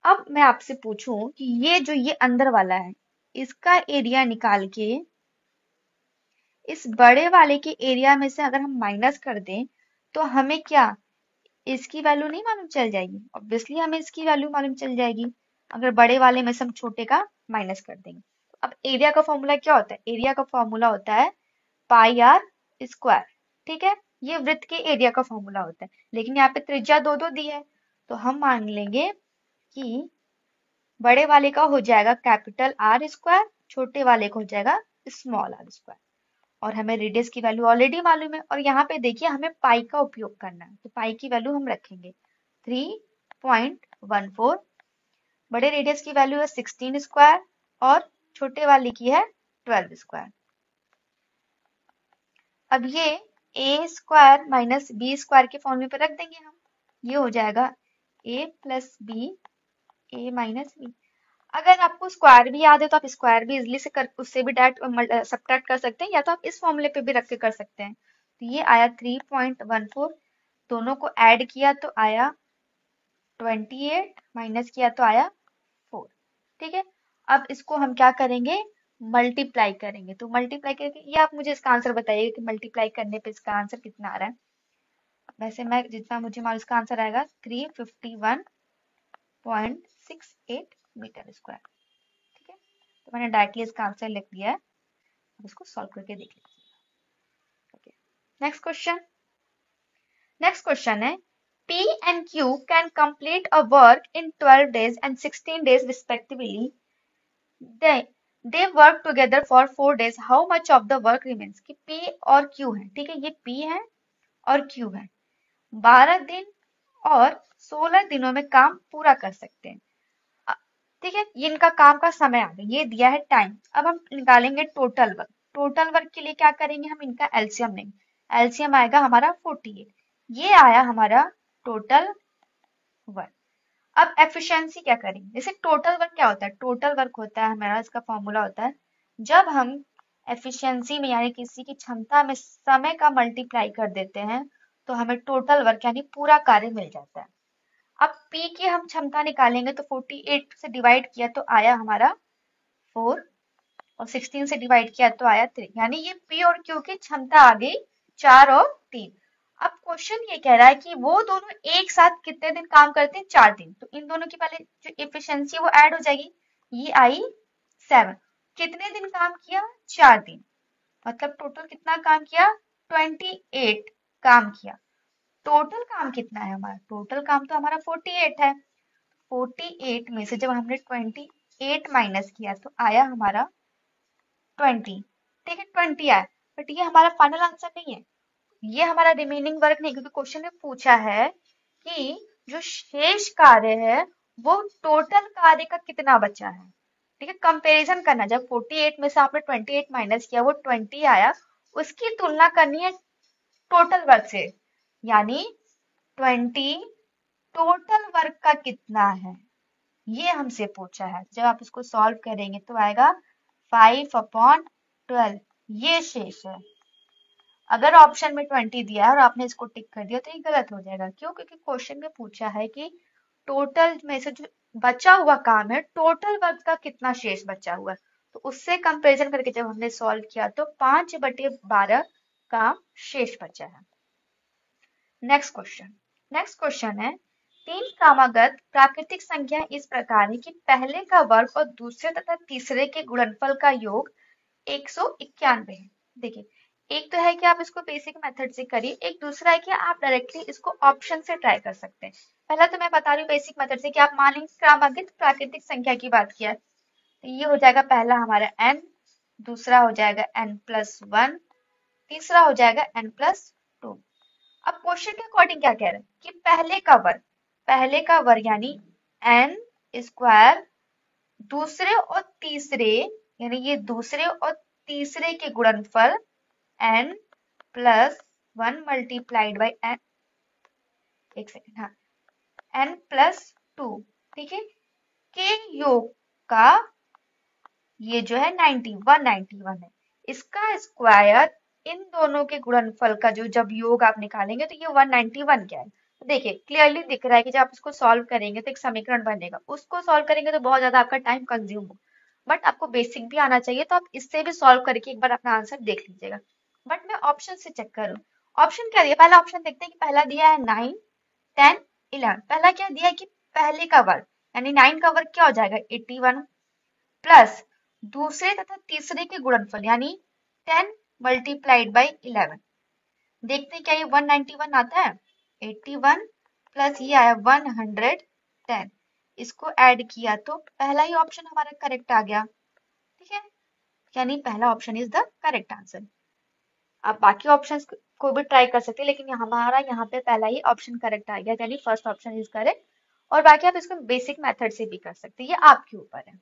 अब मैं आपसे पूछूं कि ये जो ये अंदर वाला है इसका एरिया निकाल के इस बड़े वाले के एरिया में से अगर हम माइनस कर दें तो हमें क्या इसकी वैल्यू नहीं मालूम चल जाएगी? ऑब्वियसली हमें इसकी वैल्यू मालूम चल जाएगी अगर बड़े वाले में से हम छोटे का माइनस कर देंगे। अब एरिया का फॉर्मूला क्या होता है? एरिया का फॉर्मूला होता है पाई आर स्क्वायर, ठीक है। ये वृत्त के एरिया का फॉर्मूला होता है, लेकिन यहाँ पे त्रिज्या 2 दी है तो हम मान लेंगे कि बड़े वाले का हो जाएगा कैपिटल आर स्क्वायर, छोटे वाले का हो जाएगा स्मॉल आर स्क्वायर। और हमें रेडियस की वैल्यू ऑलरेडी मालूम है, और यहाँ पे देखिए हमें पाई का उपयोग करना है, तो पाई की वैल्यू हम रखेंगे 3.14। बड़े रेडियस की वैल्यू है 16 स्क्वायर और छोटे वाले की है 12 स्क्वायर। अब ये ए स्क्वायर माइनस बी स्क्वायर के फॉर्मूले पे रख देंगे हम, ये हो जाएगा ए प्लस बी, ए माइनस बी। अगर आपको स्क्वायर भी याद है तो आप स्क्वायर भी इजिली से कर उससे भी डायरेक्ट सब्ट्रैक्ट कर सकते हैं, या तो आप इस फॉर्मूले पे भी रख के कर सकते हैं। तो ये आया 3.14, दोनों को ऐड किया तो आया 28, माइनस किया तो आया 4, ठीक है। अब इसको हम क्या करेंगे, मल्टीप्लाई करेंगे। तो मल्टीप्लाई करके ये आप मुझे इसका आंसर बताइए कि मल्टीप्लाई करने पे इसका आंसर कितना आ रहा है। वैसे मैं जितना मुझे मालूम इसका आंसर आएगा 351.68 मीटर स्क्वायर, ठीक है। तो मैंने डायरेक्टली इसका आंसर लिख दिया है, अब इसको सॉल्व करके देख लीजिए। Okay, next question. Next question है P and Q can complete a work in 12 days and 16 days respectively. They work together for 4 days. How much of the work remains? कि P और Q है, ठीक है, ये P है और Q है, 12 दिन और 16 दिनों में काम पूरा कर सकते हैं, ठीक है। ये इनका काम का समय आ गया, ये दिया है टाइम। अब हम निकालेंगे टोटल वर्क। टोटल वर्क के लिए क्या करेंगे, हम इनका एलसीएम लेंगे। एलसीएम आएगा हमारा 48, ये आया हमारा टोटल वर्क। अब एफिशिएंसी क्या करेंगे, जैसे टोटल वर्क क्या होता है, टोटल वर्क होता है हमारा, इसका फॉर्मूला होता है जब हम एफिशिएंसी में यानी किसी की क्षमता में समय का मल्टीप्लाई कर देते हैं तो हमें टोटल वर्क यानी पूरा कार्य मिल जाता है। अब P की हम क्षमता निकालेंगे तो 48 से डिवाइड किया तो आया हमारा 4 और 16 से डिवाइड किया तो आया 3, यानी ये P और Q की क्षमता आ गई 4 और 3। अब क्वेश्चन ये कह रहा है कि वो दोनों एक साथ कितने दिन काम करते हैं, 4 दिन। तो इन दोनों की पहले जो एफिशिएंसी वो ऐड हो जाएगी, ये आई 7। कितने दिन काम किया, 4 दिन, मतलब टोटल कितना काम किया, 28 काम किया। टोटल काम कितना है हमारा, टोटल काम तो हमारा 48 है। 48 में से जब हमने 28 माइनस किया तो आया हमारा 20, ठीक है, 20 आया। बट ये हमारा फाइनल आंसर नहीं है, ये हमारा रिमेनिंग वर्क नहीं, क्योंकि क्वेश्चन में पूछा है कि जो शेष कार्य है वो टोटल कार्य का कितना बचा है, ठीक है। कंपैरिजन करना, जब 48 में से आपने 28 माइनस किया वो 20 आया, उसकी तुलना करनी है टोटल वर्क से, यानी 20 टोटल वर्क का कितना है, ये हमसे पूछा है। जब आप इसको सॉल्व करेंगे तो आएगा 5/12, ये शेष है। अगर ऑप्शन में 20 दिया है और आपने इसको टिक कर दिया तो ये गलत हो जाएगा। क्यों? क्योंकि क्वेश्चन में पूछा है कि टोटल में से जो बचा हुआ काम है, टोटल वर्क का कितना शेष बचा हुआ है। तो उससे कंपैरिजन करके जब हमने सॉल्व किया तो 5/12 काम शेष बचा है। नेक्स्ट क्वेश्चन है, तीन क्रमागत प्राकृतिक संख्या इस प्रकार है कि पहले का वर्ग और दूसरे तथा तीसरे के गुणनफल का योग 191 है। देखिए, एक तो है कि आप इसको बेसिक मेथड से करिए, एक दूसरा है कि आप डायरेक्टली इसको ऑप्शन से ट्राई कर सकते हैं। पहला तो मैं बता रही हूँ बेसिक मेथड से कि आप मान लेंगे क्रमागत प्राकृतिक संख्या की बात किया है, तो ये हो जाएगा पहला हमारा n, दूसरा हो जाएगा n+1, तीसरा हो जाएगा n+2। अब क्वेश्चन के अकॉर्डिंग क्या कह रहे हैं कि पहले का वर्ग यानी n स्क्वायर, दूसरे और तीसरे यानी ये दूसरे और तीसरे के गुणनफल n+1 मल्टीप्लाइड बाई n, एक सेकेंड, हाँ, n+2, ठीक है, के योग का ये जो है 191 है, इसका स्क्वायर इन दोनों के गुणनफल का जो जब योग आप निकालेंगे तो ये 191 क्या है। तो देखिए क्लियरली दिख रहा है कि जब आप इसको सॉल्व करेंगे तो एक समीकरण बनेगा, उसको सॉल्व करेंगे तो बहुत ज्यादा आपका टाइम कंज्यूम होगा, बट आपको बेसिक भी आना चाहिए, तो आप इससे भी सॉल्व करके एक बार अपना आंसर देख लीजिएगा। बट मैं ऑप्शन से चेक करूँ, ऑप्शन क्या दिया, पहला ऑप्शन देखते हैं कि पहला दिया है 9, 10, 11। पहला क्या दिया है कि पहले का वर्ग यानी 9 का वर्ग क्या हो जाएगा 81 प्लस दूसरे तथा तीसरे के गुणनफल यानी 10 मल्टीप्लाइड बाई 11। देखते हैं क्या ये 191 आता है, 81 प्लस ये आया 110, इसको ऐड किया तो पहला ही ऑप्शन हमारा करेक्ट आ गया, ठीक है, यानी पहला option is the correct answer. आप बाकी ऑप्शंस को भी ट्राई कर सकते हैं, लेकिन हमारा यहाँ पे पहला ही ऑप्शन करेक्ट आ गया, यानी फर्स्ट ऑप्शन इज करेक्ट। और बाकी आप इसको बेसिक मेथड से भी कर सकते हैं, ये आपके ऊपर है।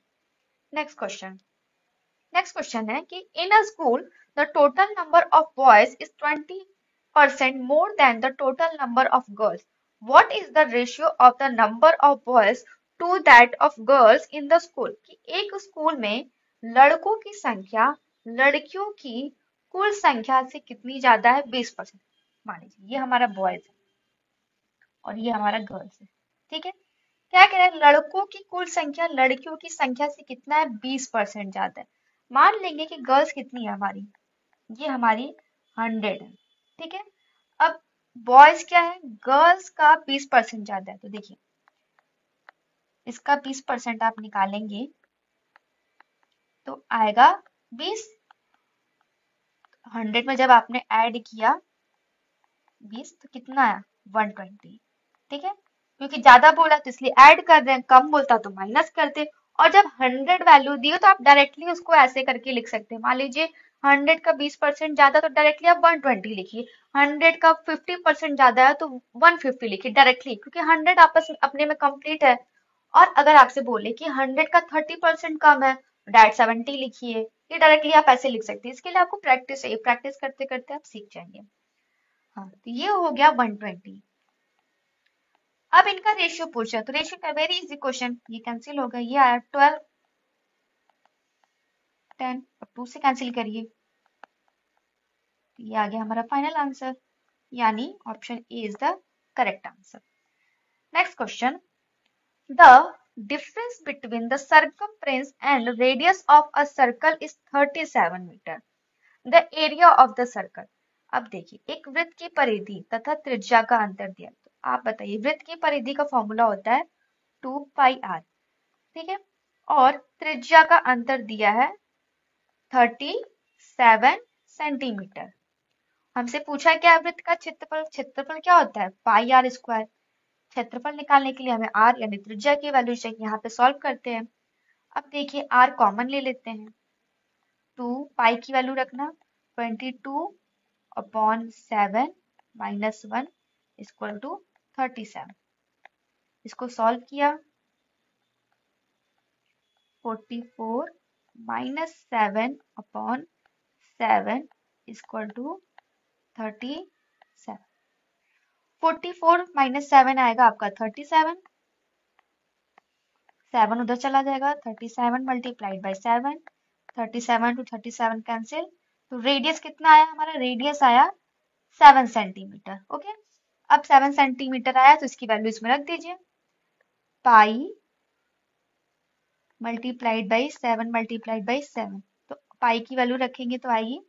नेक्स्ट क्वेश्चन है कि in a school the total number of boys is 20% more than the total number of girls. What is the ratio of the number of boys to that of girls in the school. कि एक school में लड़कों की संख्या लड़कियों की कुल संख्या से कितनी ज्यादा है, 20%। मान लीजिए ये हमारा बॉयज है और ये हमारा गर्ल्स है, ठीक है, क्या कह रहे हैं, लड़कों की कुल संख्या लड़कियों की संख्या से कितना है, 20% ज्यादा है। मान लेंगे कि गर्ल्स कितनी है हमारी, ये हमारी 100 है, ठीक है। अब बॉयज क्या है, गर्ल्स का 20% ज्यादा है, तो देखिए इसका 20% आप निकालेंगे तो आएगा 20, 100 में जब आपने ऐड किया 20 तो कितना आया 120, ठीक है, क्योंकि ज्यादा बोला तो इसलिए ऐड कर रहे हैं, कम बोलता तो माइनस करते। और जब 100 वैल्यू दी हो तो आप डायरेक्टली उसको ऐसे करके लिख सकते हैं, मान लीजिए 100 का 20% ज्यादा तो डायरेक्टली आप 120 लिखिए, 100 का 50% ज्यादा है तो 150 लिखिए डायरेक्टली, क्योंकि 100 आपस में अपने में कंप्लीट है। और अगर आपसे बोले कि 100 का 30% कम है तो डायरेक्ट 70 लिखिए, ये डायरेक्टली आप ऐसे लिख सकते हैं। इसके लिए आपको प्रैक्टिस चाहिए, प्रैक्टिस करते करते आप सीख जाएंगे। हाँ, तो ये हो गया 120। अब इनका रेशियो पूछा, तो रेशियो का वेरी इजी क्वेश्चन, ये कैंसिल हो गया, ये आया 12, 10, अब 2 से कैंसिल करिए, ये आ गया हमारा फाइनल आंसर, यानी option A is the correct answer. Next question, the difference between the circumference and radius of a circle is 37 metre. The area of the circle. अब देखिए एक वृत्त की परिधि तथा त्रिज्या का अंतर दिया, तो आप बताइए वृत्त की परिधि का फॉर्मूला होता है 2πr, ठीक है, और त्रिज्या का अंतर दिया है 37 सेंटीमीटर। हमसे पूछा क्या है वृत्त का क्षेत्रफल, क्षेत्रफल क्या होता है पाई आर स्क्वायर। क्षेत्रफल निकालने के लिए हमें आर यानी त्रिज्या की वैल्यू चाहिए, यहाँ पे सॉल्व करते हैं। अब देखिए आर कॉमन ले लेते हैं, 2 पाई की वैल्यू रखना 22/7 माइनस 1 इक्वल टू 37। इसको सॉल्व किया 44 माइनस 7/7 इक्वल टू 37। 44 माइनस 7 आएगा आपका 37, 7 उधर चला जाएगा, 37 मल्टीप्लाइड बाई 7, 37 to 37 कैंसिल, तो रेडियस कितना आया हमारा, रेडियस आया 7 सेंटीमीटर। ओके, अब 7 सेंटीमीटर आया तो इसकी वैल्यू इसमें रख दीजिए, pi multiplied by 7 multiplied by 7। तो पाई की वैल्यू रखेंगे तो आएगी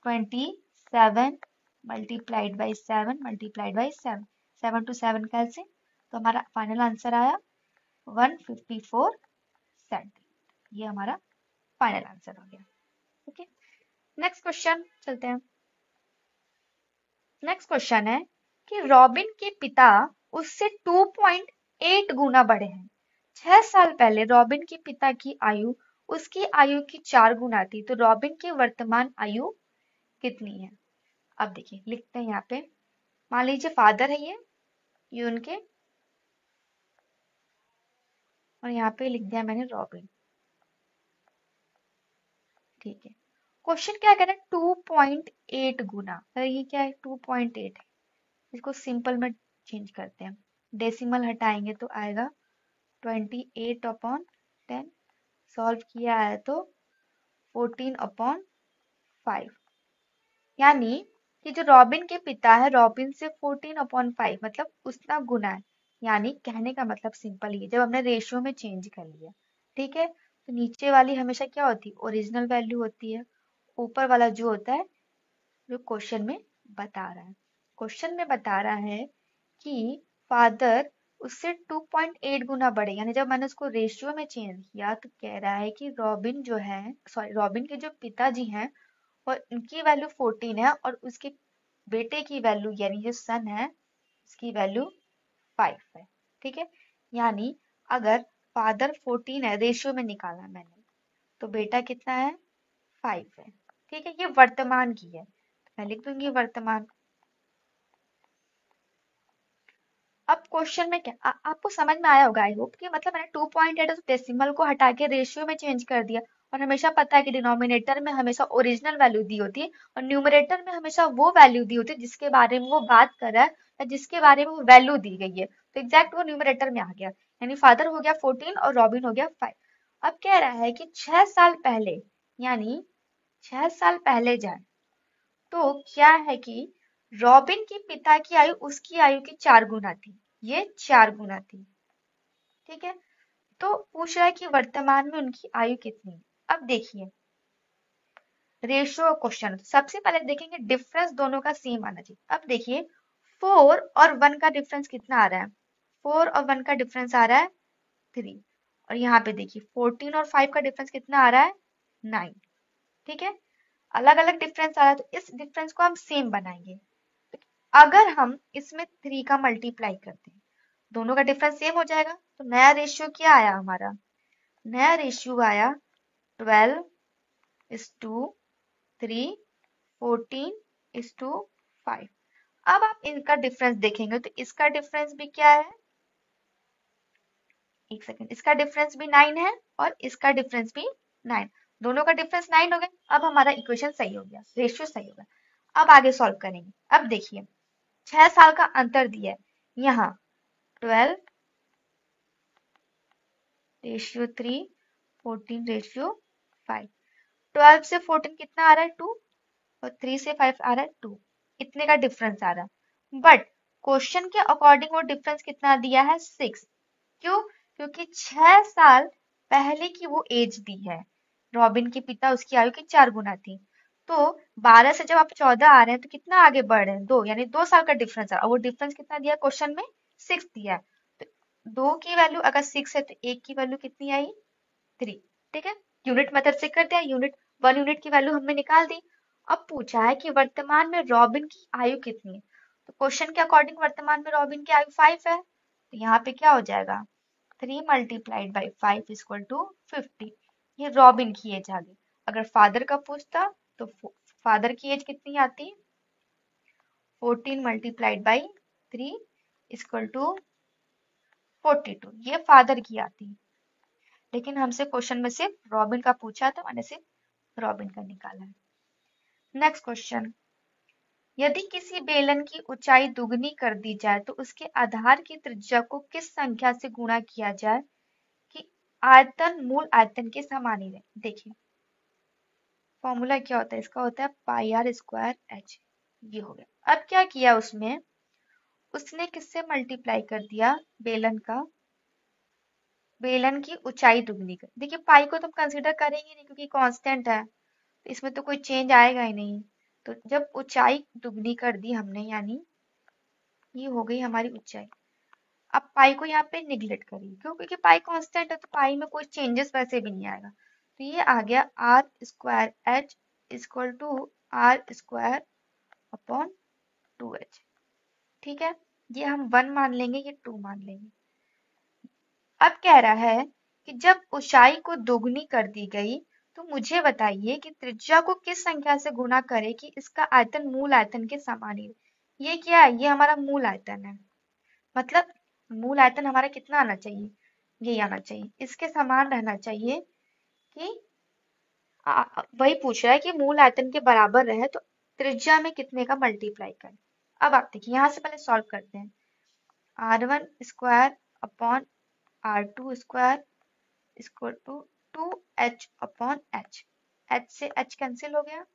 27 multiplied by 7 multiplied by 7, 7 to 7 cancel, तो हमारा फाइनल आंसर आया 154 सेंटीमीटर। ये हमारा फाइनल आंसर हो गया। ओके, नेक्स्ट क्वेश्चन चलते हैं। नेक्स्ट क्वेश्चन है कि रॉबिन के पिता उससे 2.8 गुना बड़े हैं। 6 साल पहले रॉबिन के पिता की आयु उसकी आयु की 4 गुना थी, तो रॉबिन की वर्तमान आयु कितनी है। अब देखिए लिखते हैं यहाँ पे, मान लीजिए फादर है ये उनके, और यहाँ पे लिख दिया मैंने रॉबिन। ठीक है, क्वेश्चन क्या कह रहा है, 2.8 गुना, तो ये क्या है 2.8 है, इसको सिंपल में चेंज करते हैं, डेसिमल हटाएंगे तो आएगा 28/10, सॉल्व किया है तो 14/5, यानी कि जो रॉबिन के पिता है रॉबिन से 14/5 मतलब उतना गुना है, यानी कहने का मतलब सिंपल ही है, जब हमने रेशियो में चेंज कर लिया। ठीक है, तो नीचे वाली हमेशा क्या होती है, ओरिजिनल वैल्यू होती है, ऊपर वाला जो होता है जो क्वेश्चन में बता रहा है। क्वेश्चन में बता रहा है कि फादर उससे 2.8 गुना बड़े, यानी जब मैंने उसको रेशियो में चेंज किया तो कह रहा है कि रॉबिन जो है, सॉरी रॉबिन के जो पिताजी हैं और उनकी वैल्यू 14 है और उसके बेटे की वैल्यू यानी जो सन है उसकी वैल्यू 5 है। ठीक है, यानी अगर फादर 14 है, रेशियो में निकाला मैंने, तो बेटा कितना है 5 है। ठीक है, ये वर्तमान की है, मैं लिख दूंगी वर्तमान। अब क्वेश्चन में क्या आपको समझ में आया होगा आई होप कि मतलब मैंने 2.8 डेसिमल को हटा के रेशियो में चेंज कर दिया, और हमेशा पता है कि डिनोमिनेटर में हमेशा ओरिजिनल वैल्यू दी होती है और न्यूमरेटर में हमेशा वो वैल्यू दी होती है जिसके बारे में वो बात कर रहा है या जिसके बारे में वो वैल्यू दी गई है, तो एग्जैक्ट वो न्यूमरेटर में आ गया, यानी फादर हो गया 14 और रॉबिन हो गया 5। अब कह रहा है कि 6 साल पहले, यानी 6 साल पहले जाए तो क्या है कि रॉबिन के पिता की आयु उसकी आयु की 4 गुना थी, ये 4 गुना थी। ठीक है, तो पूछ रहा है कि वर्तमान में उनकी आयु कितनी है। अब देखिए रेशियो क्वेश्चन, सबसे पहले देखेंगे डिफरेंस दोनों का सेम आना चाहिए। अब देखिए 4 और 1 का डिफरेंस कितना आ रहा है, 4 और 1 का डिफरेंस आ रहा है 3, और यहाँ पे देखिए 14 और 5 का डिफरेंस कितना आ रहा है 9। ठीक है, अलग अलग डिफरेंस आ रहा है तो इस डिफरेंस को हम सेम बनाएंगे। अगर हम इसमें 3 का मल्टीप्लाई करते हैं, दोनों का डिफरेंस सेम हो जाएगा, तो नया रेशियो क्या आया हमारा, नया रेशियो आया 12:3, 14:5। अब आप इनका डिफरेंस देखेंगे तो इसका डिफरेंस भी क्या है, एक सेकेंड, इसका डिफरेंस भी 9 है और इसका डिफरेंस भी 9, दोनों का डिफरेंस 9 हो गया। अब हमारा इक्वेशन सही हो गया, रेशियो सही हो गया। अब आगे सॉल्व करेंगे। अब देखिए 6 साल का अंतर दिया है, यहाँ 12:3, 14:5, 12 से 14 कितना आ रहा है 2, और 3 से 5 आ रहा है 2, इतने का डिफरेंस आ रहा है। बट क्वेश्चन के अकॉर्डिंग वो डिफरेंस कितना दिया है 6, क्यों, क्योंकि 6 साल पहले की वो एज दी है, रॉबिन के पिता उसकी आयु की 4 गुना थी, तो 12 से जब आप 14 आ रहे हैं तो कितना आगे बढ़ रहे हैं 2, यानी 2 साल का डिफरेंस है, और वो डिफरेंस कितना दिया क्वेश्चन में 6 दिया है, तो 2 की वैल्यू अगर 6 है तो 1 की वैल्यू कितनी आई 3। ठीक है, यूनिट मेथड से कर दिया, यूनिट 1 यूनिट की वैल्यू हमने निकाल दी। अब पूछा है कि वर्तमान में रॉबिन की आयु कितनी है, तो क्वेश्चन के अकॉर्डिंग वर्तमान में रॉबिन की आयु 5 है, तो यहाँ पे क्या हो जाएगा 3 मल्टीप्लाइड बाई 5 इक्वल टू 50, ये रॉबिन की एज आ गई। अगर फादर का पूछता तो फादर की एज कितनी आती, 14 मल्टीप्लाइड बाई 3 इक्वल टू 42, ये फादर की आती, लेकिन हमसे क्वेश्चन में सिर्फ रॉबिन का पूछा तो मैंने सिर्फ रॉबिन का निकाला है। नेक्स्ट क्वेश्चन, यदि किसी बेलन की ऊंचाई दुगनी कर दी जाए तो उसके आधार की त्रिज्या को किस संख्या से गुणा किया जाए कि आयतन मूल आयतन के समान ही रहे। देखिए
फॉर्मूला क्या होता है इसका? होता है पाई आर स्क्वायर एच। ये हो गया। अब क्या किया उसने किससे मल्टीप्लाई कर दिया? बेलन की ऊंचाई दुगनी कर। देखिए पाई को तुम कंसीडर करेंगे नहीं क्योंकि कांस्टेंट है, तो इसमें तो कोई चेंज आएगा ही नहीं। तो जब ऊंचाई दुगनी कर दी हमने, यानी ये हो गई हमारी ऊंचाई। अब पाई को यहाँ पे निगलेक्ट करिए, क्यों? क्योंकि पाई कांस्टेंट है तो पाई में कोई चेंजेस वैसे भी नहीं आएगा। तो ये आ गया r square h equal to r square upon 2h। ठीक है, ये हम 1 मान लेंगे, ये 2 मान लेंगे। अब कह रहा है कि जब ऊंचाई को दोगुनी कर दी गई तो मुझे बताइए कि त्रिज्या को किस संख्या से गुणा करे कि इसका आयतन मूल आयतन के समान ही रहे। ये क्या है? ये हमारा मूल आयतन है। मतलब मूल आयतन हमारा कितना आना चाहिए? ये आना चाहिए, इसके समान रहना चाहिए कि वही पूछ रहा है कि मूल आयतन के बराबर रहे तो त्रिज्या में कितने का मल्टीप्लाई करें। अब आप देखिए यहाँ से पहले सॉल्व करते हैं। r1 square upon r2 square equal to 2h upon h। h से h कैंसिल हो गया।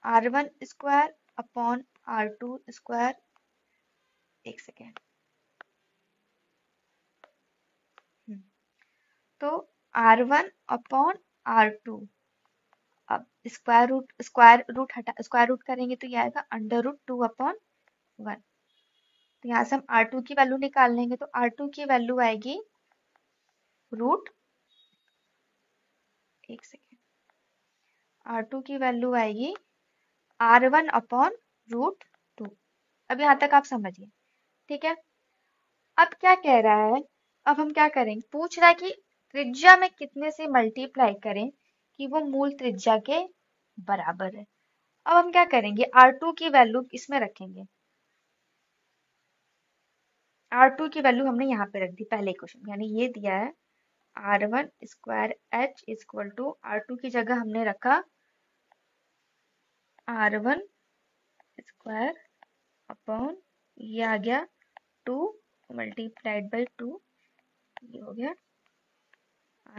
r1 square upon r2 square, एक सेकेंड, तो r1 अपॉन r2। अब स्क्वायर रूट करेंगे तो ये आएगा अंडर रूट 2 अपॉन 1। तो यहाँ से हम r2 की वैल्यू निकाल लेंगे, तो r2 की वैल्यू आएगी रूट, एक सेकेंड, r2 की वैल्यू आएगी r1 अपॉन रूट 2। अब यहाँ तक आप समझिए, ठीक है। अब क्या कह रहा है? अब हम क्या करेंगे? पूछ रहा है कि त्रिज्या में कितने से मल्टीप्लाई करें कि वो मूल त्रिज्या के बराबर है। अब हम क्या करेंगे? r2 की वैल्यू इसमें रखेंगे। r2 की वैल्यू हमने यहाँ पे रख दी पहले क्वेश्चन, यानी ये दिया है r1 square h equal to r2 की जगह हमने रखा r1 स्क्वायर अपॉन, ये आ गया 2 मल्टीप्लाइड बाई 2, ये हो गया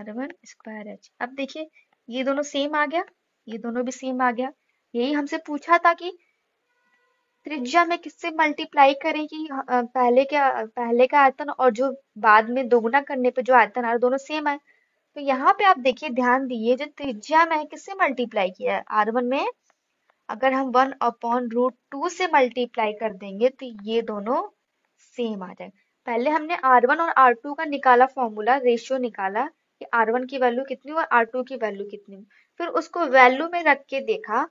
r1 स्क्वायर h। अब देखिए ये दोनों सेम आ गया, ये दोनों भी सेम आ गया। यही हमसे पूछा था कि त्रिज्या में किससे मल्टीप्लाई करें कि पहले का आयतन और जो बाद में दोगुना करने पे जो आयतन आ रहा दोनों सेम है। तो यहाँ पे आप देखिए, ध्यान दिए, जो त्रिज्या में है किससे मल्टीप्लाई किया है? r1 में अगर हम 1 अपॉन रूट 2 से मल्टीप्लाई कर देंगे तो ये दोनों सेम आ जाएगा। पहले हमने r1 और r2 का निकाला, फॉर्मूला रेशियो निकाला कि r1 की वैल्यू कितनी और r2 की वैल्यू कितनी। फिर उसको वैल्यू में रख के देखा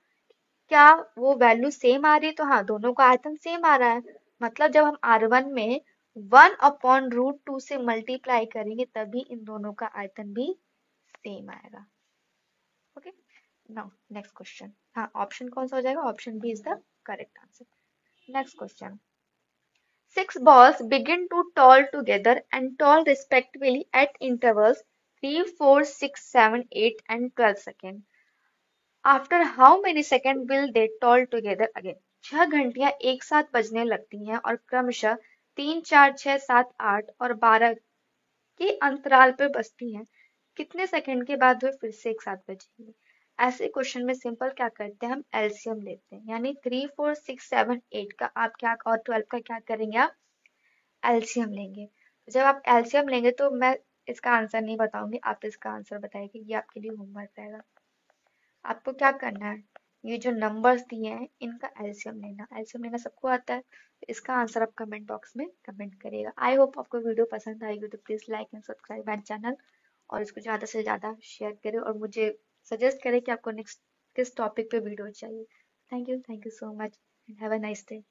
क्या वो वैल्यू सेम आ रही है, तो हाँ दोनों का आयतन सेम आ रहा है। मतलब जब हम r1 में 1 अपॉन रूट 2 से मल्टीप्लाई करेंगे तभी इन दोनों का आयतन भी सेम आएगा। Okay, now next question. हाँ, ऑप्शन कौन सा हो जाएगा? Option B is the correct answer. Next question. 6 balls begin to toll together and toll respectively at intervals 3, 4, 6, 7, 8 and 12 seconds. After how many seconds will they toll together again? 6 घंटियां एक साथ बजने लगती हैं और क्रमशः 3, 4, 6, 7, 8 और 12 के अंतराल पर बजती हैं। कितने सेकंड के बाद वे फिर से एक साथ बजेंगी? ऐसे क्वेश्चन में सिंपल क्या करते हैं, हम एलसीएम लेते हैं, यानी 3, 4, 6, 7, 8 का आप क्या और 12 का क्या करेंगे? आप एलसीएम लेंगे। जब आप एलसीएम लेंगे तो मैं इसका आंसर नहीं बताऊंगी, आप इसका आंसर बताएंगे। ये आपके लिए होमवर्क रहेगा। आपको क्या करना है, ये जो नंबर्स दिए हैं इनका एलसीएम लेना। एलसीएम लेना सबको आता है, तो इसका आंसर आप कमेंट बॉक्स में कमेंट करिएगा। आई होप आपको वीडियो पसंद आएगी, तो please like and subscribe my channel और इसको ज्यादा से ज्यादा शेयर करें और मुझे सजेस्ट करें कि आपको नेक्स्ट किस टॉपिक पे वीडियो चाहिए। Thank you so much and have a nice day.